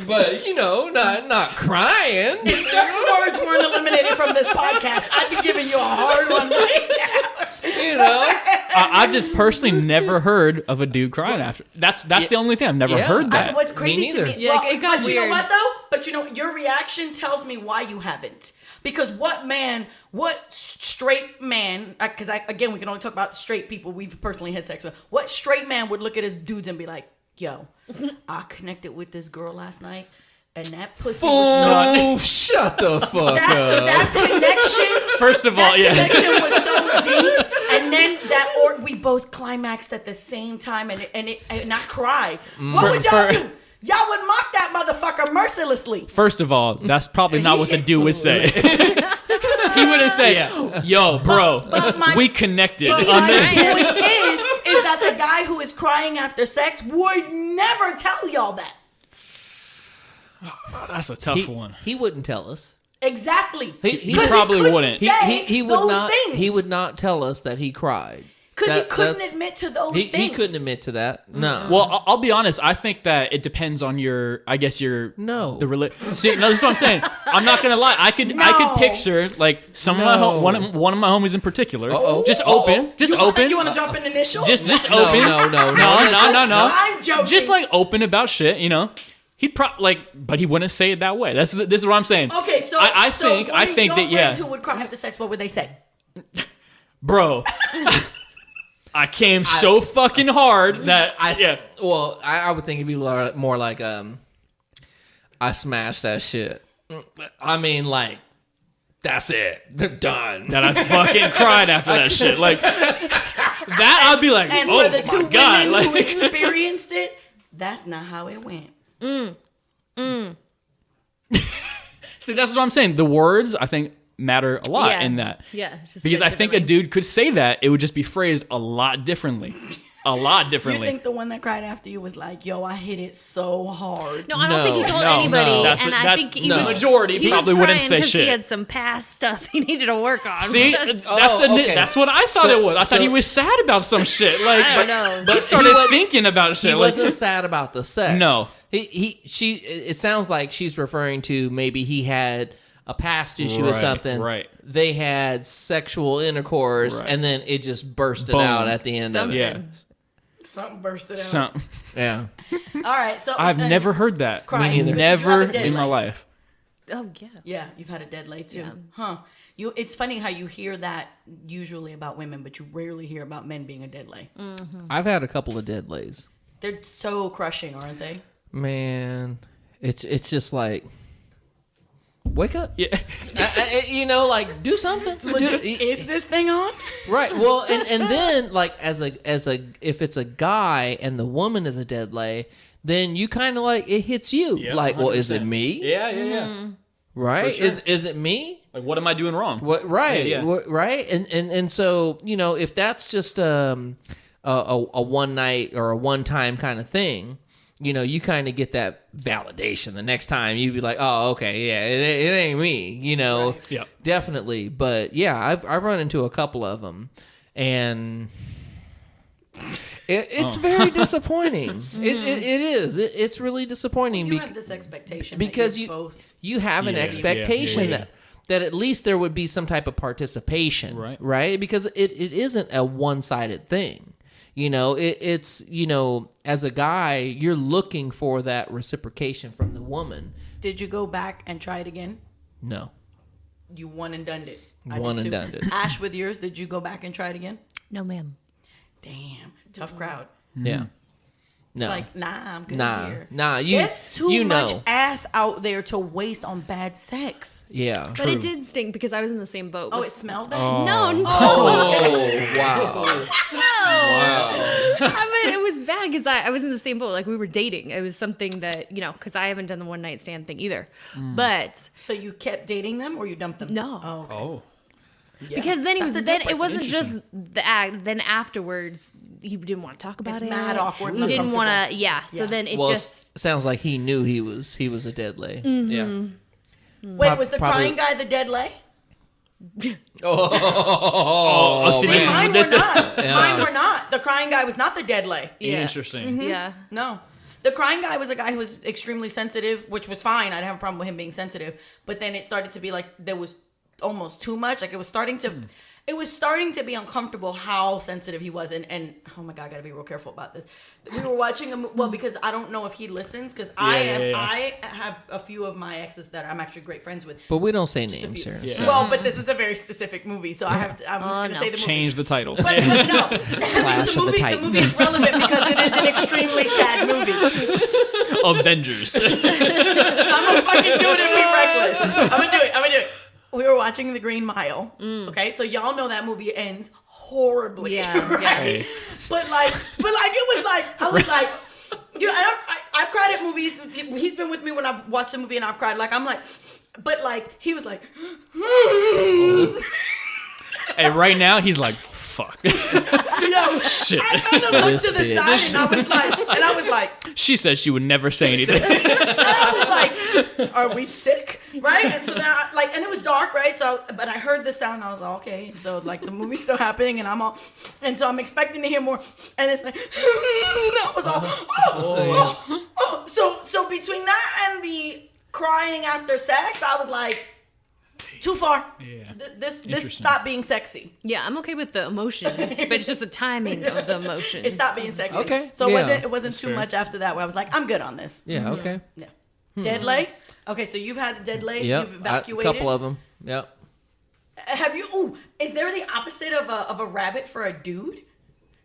But you know, not crying. If certain words weren't eliminated from this podcast, I'd be giving you a hard one right now. You know, I've just personally never heard of a dude crying after. That's the only thing I've never Yeah. heard that. What's crazy neither. to me? Yeah, it got but you know weird. what though? But you know, your reaction tells me why you haven't. Because what straight man? Because again, we can only talk about straight people we've personally had sex with. What straight man would look at his dudes and be like, "Yo, I connected with this girl last night, and that pussy was so oh, shut the fuck up. that connection." First of all, yeah. Connection was so deep, and then we both climaxed at the same time, and I cry. What would y'all do? Y'all would mock that motherfucker mercilessly. First of all, that's probably not what the dude would say. He wouldn't say, "Yo, bro, but my- we connected." But on my the- point is that the guy who is crying after sex would never tell y'all that. That's a tough one. He wouldn't tell us. Exactly. He 'Cause probably couldn't wouldn't. say He would those not. things. He would not tell us that he cried. Because he couldn't That's- admit to those He things. couldn't admit to that. No. Well, I'll be honest. I think that it depends on your. I guess your No. See, no, this is what I'm saying. I'm not gonna lie. I could picture like some of my No. one of my homies in particular. Uh-oh. Just Uh-oh. open. Just You wanna- open. You want to jump in initial? Just No, open. no. No. I'm joking. Just like open about shit. You know. He'd but he wouldn't say it that way. This is what I'm saying. Okay, so I so think one I of think your that friends yeah, who would cry after sex, what would they say? bro. I came so fucking hard that yeah. Well, I would think it'd be more like I smashed that shit. I mean, like, that's it. They're done. That I fucking cried after that shit. Like that, I'd be like, And oh for the my two god, women who like experienced it, that's not how it went. see, that's what I'm saying. The words I think matter a lot in that. Yeah. It's just Because I like think a different. dude could say that, it would just be phrased a lot differently. A lot You differently. think the one that cried after you was like, yo, I hit it so hard? No, I don't think he told No, anybody, no. and I think he was majority he probably was wouldn't crying say 'cause shit. He had some past stuff he needed to work on. See, That's- okay. that's what I thought it was. I thought he was sad about some shit. Like, I don't know. But he started wasn't- thinking about shit. He like, wasn't sad about the sex. No. She. It sounds like she's referring to maybe he had a past issue or Right, something. right. They had sexual intercourse, Right. and then it just bursted Boom. out at the end of it. yeah. Something bursted out. Some, Yeah. All right, so I've never heard that. Crying. Me neither. Never You have a dead in my leg. life. Oh yeah. Yeah, you've had a dead lay too, Yeah. huh? It's funny how you hear that usually about women, but you rarely hear about men being a dead lay. I've had a couple of dead lays. They're so crushing, aren't they? Man, it's just like, wake up. Yeah. Like, do something. Is this thing on? Right. Well, and then like as a if it's a guy and the woman is a dead lay, then you kind of like it hits you. Yeah, like, well, is it 100%. me? Yeah. Right? For sure. Is it me? Like, what am I doing wrong? What? Right. Yeah. Right. And so if that's just a one night or a one time kind of thing, you kind of get that validation. The next time you'd be like, oh, okay, yeah, it ain't me. Yep. Definitely. But yeah, I've run into a couple of them, and it's very disappointing. It is. It's really disappointing You have this expectation because that you you're both. you have an Yeah, expectation yeah. that at least there would be some type of participation, Right. Because it isn't a one-sided thing. It's as a guy, you're looking for that reciprocation from the woman. Did you go back and try it again? No. You one and done it. I One did and too. done it. Ash, with yours, did you go back and try it again? No, ma'am. Damn, tough crowd. Yeah. No. It's like, nah, I'm good Nah. here. Nah. There's too much know. ass out there to waste on bad sex. Yeah. But it did stink because I was in the same boat. Oh, with- it smelled bad? no, no, Oh wow. I mean, it was bad because I was in the same boat. Like we were dating. It was something that because I haven't done the one night stand thing either. But So you kept dating them or you dumped them? No. Oh, okay. Oh. Yeah. because then That's a then different- it wasn't just the act. Then afterwards, he didn't want to talk about It's it. mad awkward and He didn't want to. uncomfortable. Yeah. So Yeah. then it Well, just. sounds like he knew he was a dead lay. Yeah. Wait, was the probably- crying guy the dead lay? Oh, see, this Mine is were this. not. Mine were not. The crying guy was not the dead lay. Yeah. Interesting. Yeah. No. The crying guy was a guy who was extremely sensitive, which was fine. I didn't have a problem with him being sensitive. But then it started to be like there was almost too much. Like it was starting to be uncomfortable how sensitive he was. And oh my God, I gotta be real careful about this. We were watching him, well, because I don't know if he listens, because Yeah. I have a few of my exes that I'm actually great friends with. But we don't say A names few. here. Yeah. so- Well, but this is a very specific movie, so I'm gonna no. say the movie. Change the title. But no, Clash of the the movie is relevant because it is an extremely sad movie. Avengers. I'm gonna fucking do it and be reckless. I'm gonna do it. We were watching The Green Mile. Okay, so y'all know that movie ends horribly. Yeah, right? yeah. Hey. But it was like I was like, and I've cried at movies. He's been with me when I've watched a movie and I've cried. Like I'm like, but like he was like, Hey, right now he's like, fuck. Yo, Shit. I kind of looked to the This side and I was like, She said she would never say anything. I was like, are we sick? Right? And so then and it was dark, right? So, but I heard the sound, and I was like, okay. And so like the movie's still happening, and so I'm expecting to hear more, and it's like, I was all, So between that and the crying after sex, I was like, too far. Yeah. This Interesting. stopped being sexy. Yeah, I'm okay with the emotions, but it's just the timing of the emotions. It stopped being sexy. Okay, So yeah. it wasn't too fair. much after that where I was like, I'm good on this. Yeah. Okay. Yeah. Dead lay? Okay, so you've had a dead lay. Yep. You've A evacuated. couple of them. Yep. Have you? Ooh, is there the opposite of a rabbit for a dude?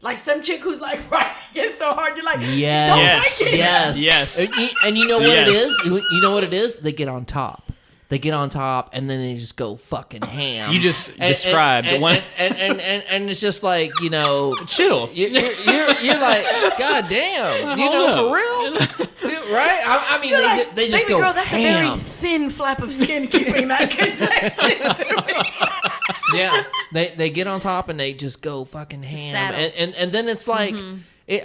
Like some chick who's like, right, it's so hard. You're like, Yes. don't like it. Yes. Yes. And you know what it Yes. is? You know what it is? They get on top. They get on top and then they just go fucking ham. You just described and, one. and it's just like, Chill. You're like, God damn, Hold for real, right? I mean, You're like, they just baby go girl, that's a ham. very thin flap of skin keeping that connected to me. Yeah, they get on top and they just go fucking ham, saddle. and then it's like, it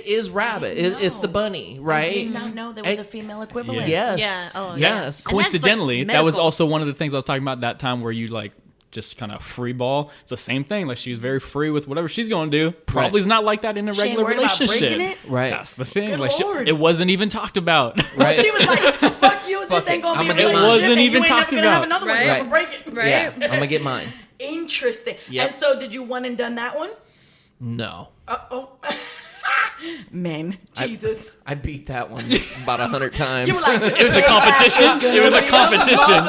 is rabbit. It's the bunny, right? I did not know there was a female equivalent. Yes. Yeah. Oh, Yes. yeah. And that's, like, Coincidentally, that was medical. also one of the things I was talking about that time where you like just kind of free ball. It's the same thing. Like she's very free with whatever she's going to do. Probably is not like that in a She ain't regular worried about relationship. breaking it? Right. That's the thing. Good Like Lord. it wasn't even talked about. Right. She was like, fuck you, this Fuck ain't it. gonna be a I'ma get relationship. mine. It wasn't and even you ain't talked never gonna have about. another one. Right. You're gonna break it. Right. Yeah, I'm gonna get mine. Interesting. Yep. And so did you one and done that one? No. Uh-oh. Men. Jesus. I beat that one about 100 times. You were like, It was a competition. It was a competition.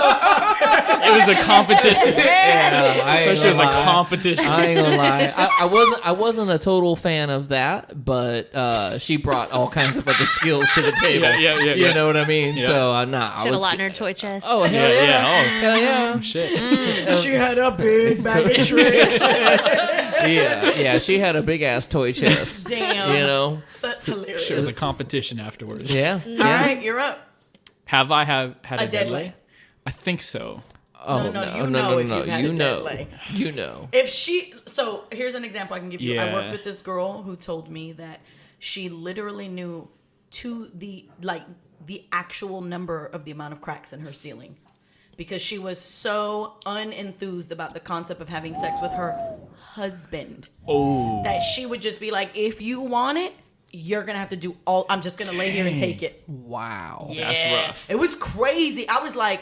It was a competition. yeah, I ain't She was a gonna lie. competition. I ain't gonna lie. I wasn't a total fan of that, but she brought all kinds of other skills to the table. Yeah. You know what I mean? Yeah. So nah, I She had a was. lot in her toy chest. Oh hell Yeah, yeah! yeah. Hell yeah! Oh, shit. she had a big bag of tricks. Yeah. She had a big ass toy chest. Damn. You know? That's hilarious. It was a competition afterwards. Yeah. All right, you're up. Have I had A a dead dead lay. lay? I think so. Oh No, you know if you've had You a dead know. lay. You know. If she, so here's an example I can give you. I Yeah. worked with this girl who told me that she literally knew to the actual number of the amount of cracks in her ceiling because she was so unenthused about the concept of having sex with her husband Oh. that she would just be like, if you want it, you're gonna have to do all. I'm just gonna lay here and take it. Wow. Yeah. That's rough. It was crazy. I was like,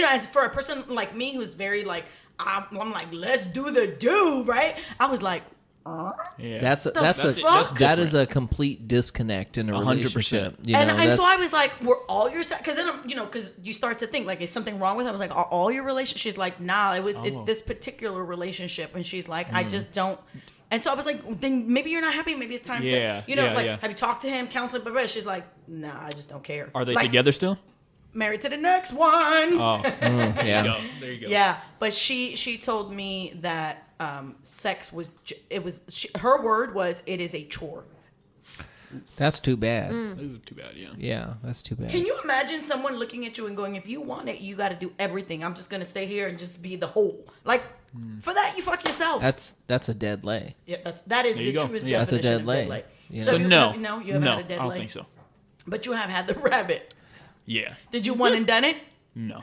as for a person like me who's very like, I'm like, let's do the do, right? I was like, Yeah. That's a fuck? that is a complete disconnect in a 100%. relationship. and so I was like, were all your because then because you start to think like, is something wrong with it? I was like, are all your relationships? She's like, nah, it's this particular relationship, and she's like, I just don't. And so I was like, then maybe you're not happy. Maybe it's time Yeah, to, yeah. have you talked to him, counseled, blah, blah. She's like, nah, I just don't care. Are they Like, together still? Married to the next one. Oh. yeah. There you go. Yeah, but she told me that sex was her word was it is a chore. That's too bad. This is too bad, yeah. Yeah, that's too bad. Can you imagine someone looking at you and going, if you want it, you got to do everything. I'm just gonna stay here and just be the whole. Like for that, you fuck yourself. That's a dead lay. Yeah, that is There the you go. truest Yeah. That's a definition dead of lay. dead lay. Yeah. So you no. have, you haven't had a dead I don't lay. think so. But you have had the rabbit. Yeah. Did you one and done it? No.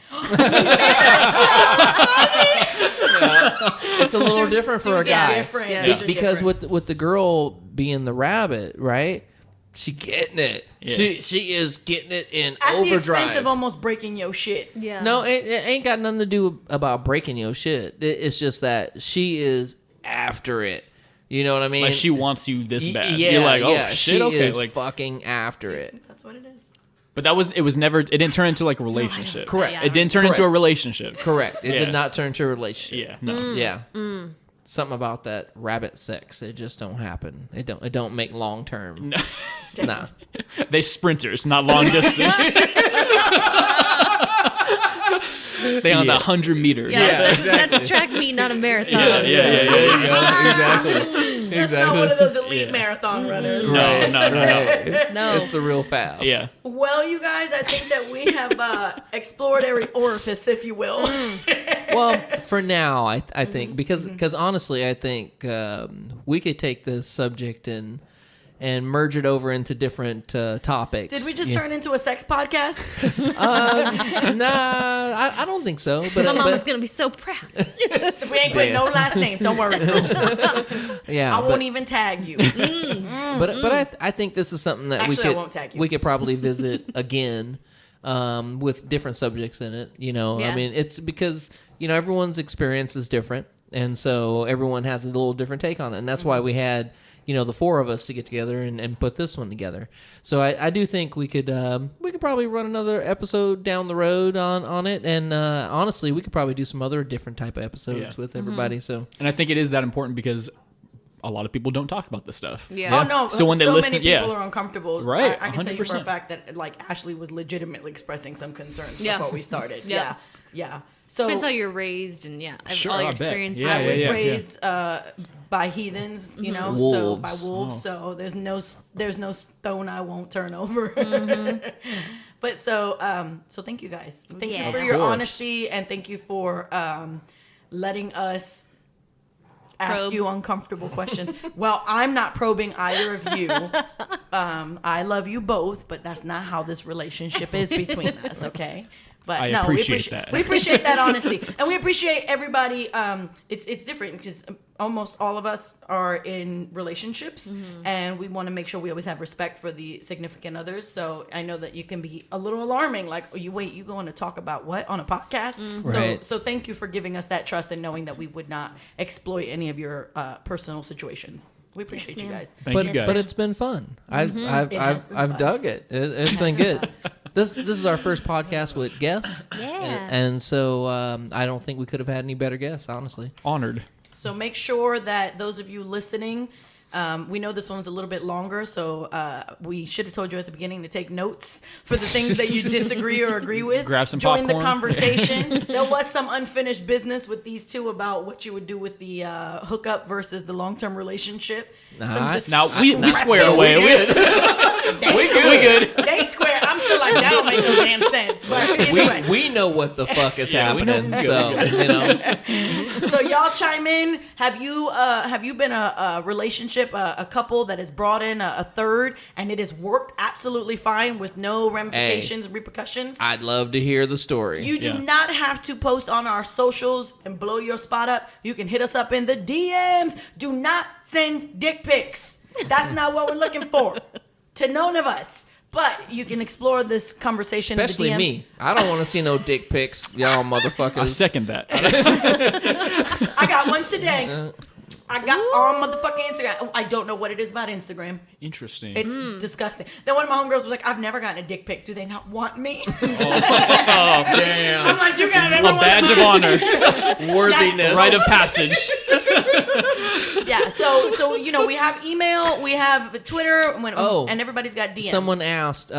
It's a little different for a Dudes are guy. different. Yeah. Dudes are Because different. with the girl being the rabbit, right? She getting it. Yeah. She is getting it in at the expense overdrive. of almost breaking your shit. Yeah. No, it ain't got nothing to do about breaking your shit. It's just that she is after it. You know what I mean? Like she wants you this bad. Yeah, You're like, oh yeah, shit, she okay. is Like, fucking after it. That's what it is. but it was never. It didn't turn into like a relationship. Correct. Yeah. It didn't turn into a relationship. Correct. It Yeah. did not turn to a relationship. Yeah. No. Yeah. Something about that rabbit sex. It just don't happen. It don't make long term. No. Nah. They sprinters, not long distance. They on the 100 meters. Yeah, that's a track meet, not a marathon. Yeah. There you go. Exactly. just not one of those elite Yeah. marathon runners. No. No. It's the real fast. Yeah. Well, you guys, I think that we have explored every orifice, if you will. Well, for now, I think because honestly, I think we could take this subject and merge it over into different topics. Did we just turn into a sex podcast? Nah, I don't think so. But My mama's gonna be so proud. We ain't putting no last names. Don't worry. yeah, I won't even tag you. but I think this is something that Actually, I won't tag you. we could probably visit again with different subjects in it. You know, Yeah. I mean, it's because everyone's experience is different, and so everyone has a little different take on it, and that's why we had the four of us to get together and put this one together. So I do think we could probably run another episode down the road on it, and honestly, we could probably do some other different type of episodes Yeah. with everybody. So And I think it is that important because a lot of people don't talk about this stuff. Yeah. Oh no! So when they listen- many people are uncomfortable. Right, I can tell you for a 100%. fact that like Ashley was legitimately expressing some concerns Yeah. before we started. Yeah. Yeah. So Depends how you're raised and Sure, all your I bet. experiences. Yeah, I was yeah. raised by heathens, so Wolves. by wolves. So there's no stone I won't turn over. But so thank you guys. Thank Yeah. you for Of your course. honesty, and thank you for letting us ask Probe. you uncomfortable questions. Well, I'm not probing either of you. I love you both, but that's not how this relationship is between us, okay? But I no, appreciate that. We appreciate that honesty, and we appreciate everybody. It's different because almost all of us are in relationships, and we want to make sure we always have respect for the significant others. So I know that you can be a little alarming, like, oh, you going to talk about what on a podcast? Right. So thank you for giving us that trust and knowing that we would not exploit any of your personal situations. We appreciate you ma'am. guys. Thank you guys. But it's been fun. I've It has been fun. dug it. It's been good. This is our first podcast with guests. Yeah. And so I don't think we could have had any better guests, honestly. Honored. So make sure that those of you listening, we know this one's a little bit longer, so we should have told you at the beginning to take notes for the things that you disagree or agree with. Grab some Join the popcorn. conversation. There was some unfinished business with these two about what you would do with the hookup versus the long-term relationship. Some just Now we squared away. We good. They square. I'm still like, that don't make no damn sense. But either way. We know what the fuck is Yeah, we know. happening. So So y'all chime in. Have you been a relationship, a couple that has brought in a third and it has worked absolutely fine with no ramifications, repercussions? I'd love to hear the story. You do Yeah. not have to post on our socials and blow your spot up. You can hit us up in the DMs. Do not send dick pics. That's not what we're looking for. To none of us. But you can explore this conversation Especially in the DMs. me. I don't want to see no dick pics, y'all motherfuckers. I second that. I got one today. I got on motherfucking Instagram. Oh, I don't know what it is about Instagram. Interesting. It's disgusting. Then one of my homegirls was like, I've never gotten a dick pic. Do they not want me? oh damn. I'm like, you got A everyone. badge of honor, Worthiness. rite of passage. Yeah, so we have email, we have Twitter, and everybody's got DMs. Someone asked,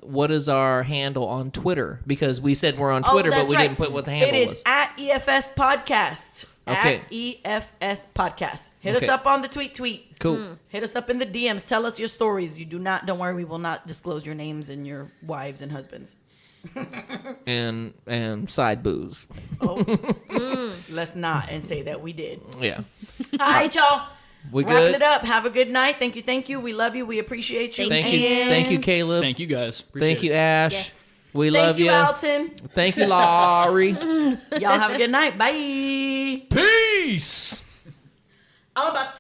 what is our handle on Twitter? Because we said we're on Oh, Twitter, but that's we right. didn't put what the handle It is was. at EFS Podcast. Okay. At EFS Podcast. Hit us Okay. up on the tweet. Cool. Hit us up in the DMs. Tell us your stories. Don't worry, we will not disclose your names and your wives and husbands. And side booze. Let's not and say that we did. Yeah. All right, y'all. We Wrapping good? it up. Have a good night. Thank you. We love you. We appreciate you. Thank you. And Thank you, Caleb. Thank you guys. Appreciate Thank you, it. Ash. Yes. We Thank love you, you. Alton. Thank you, Laurie. Y'all have a good night. Bye. Peace. I'm about to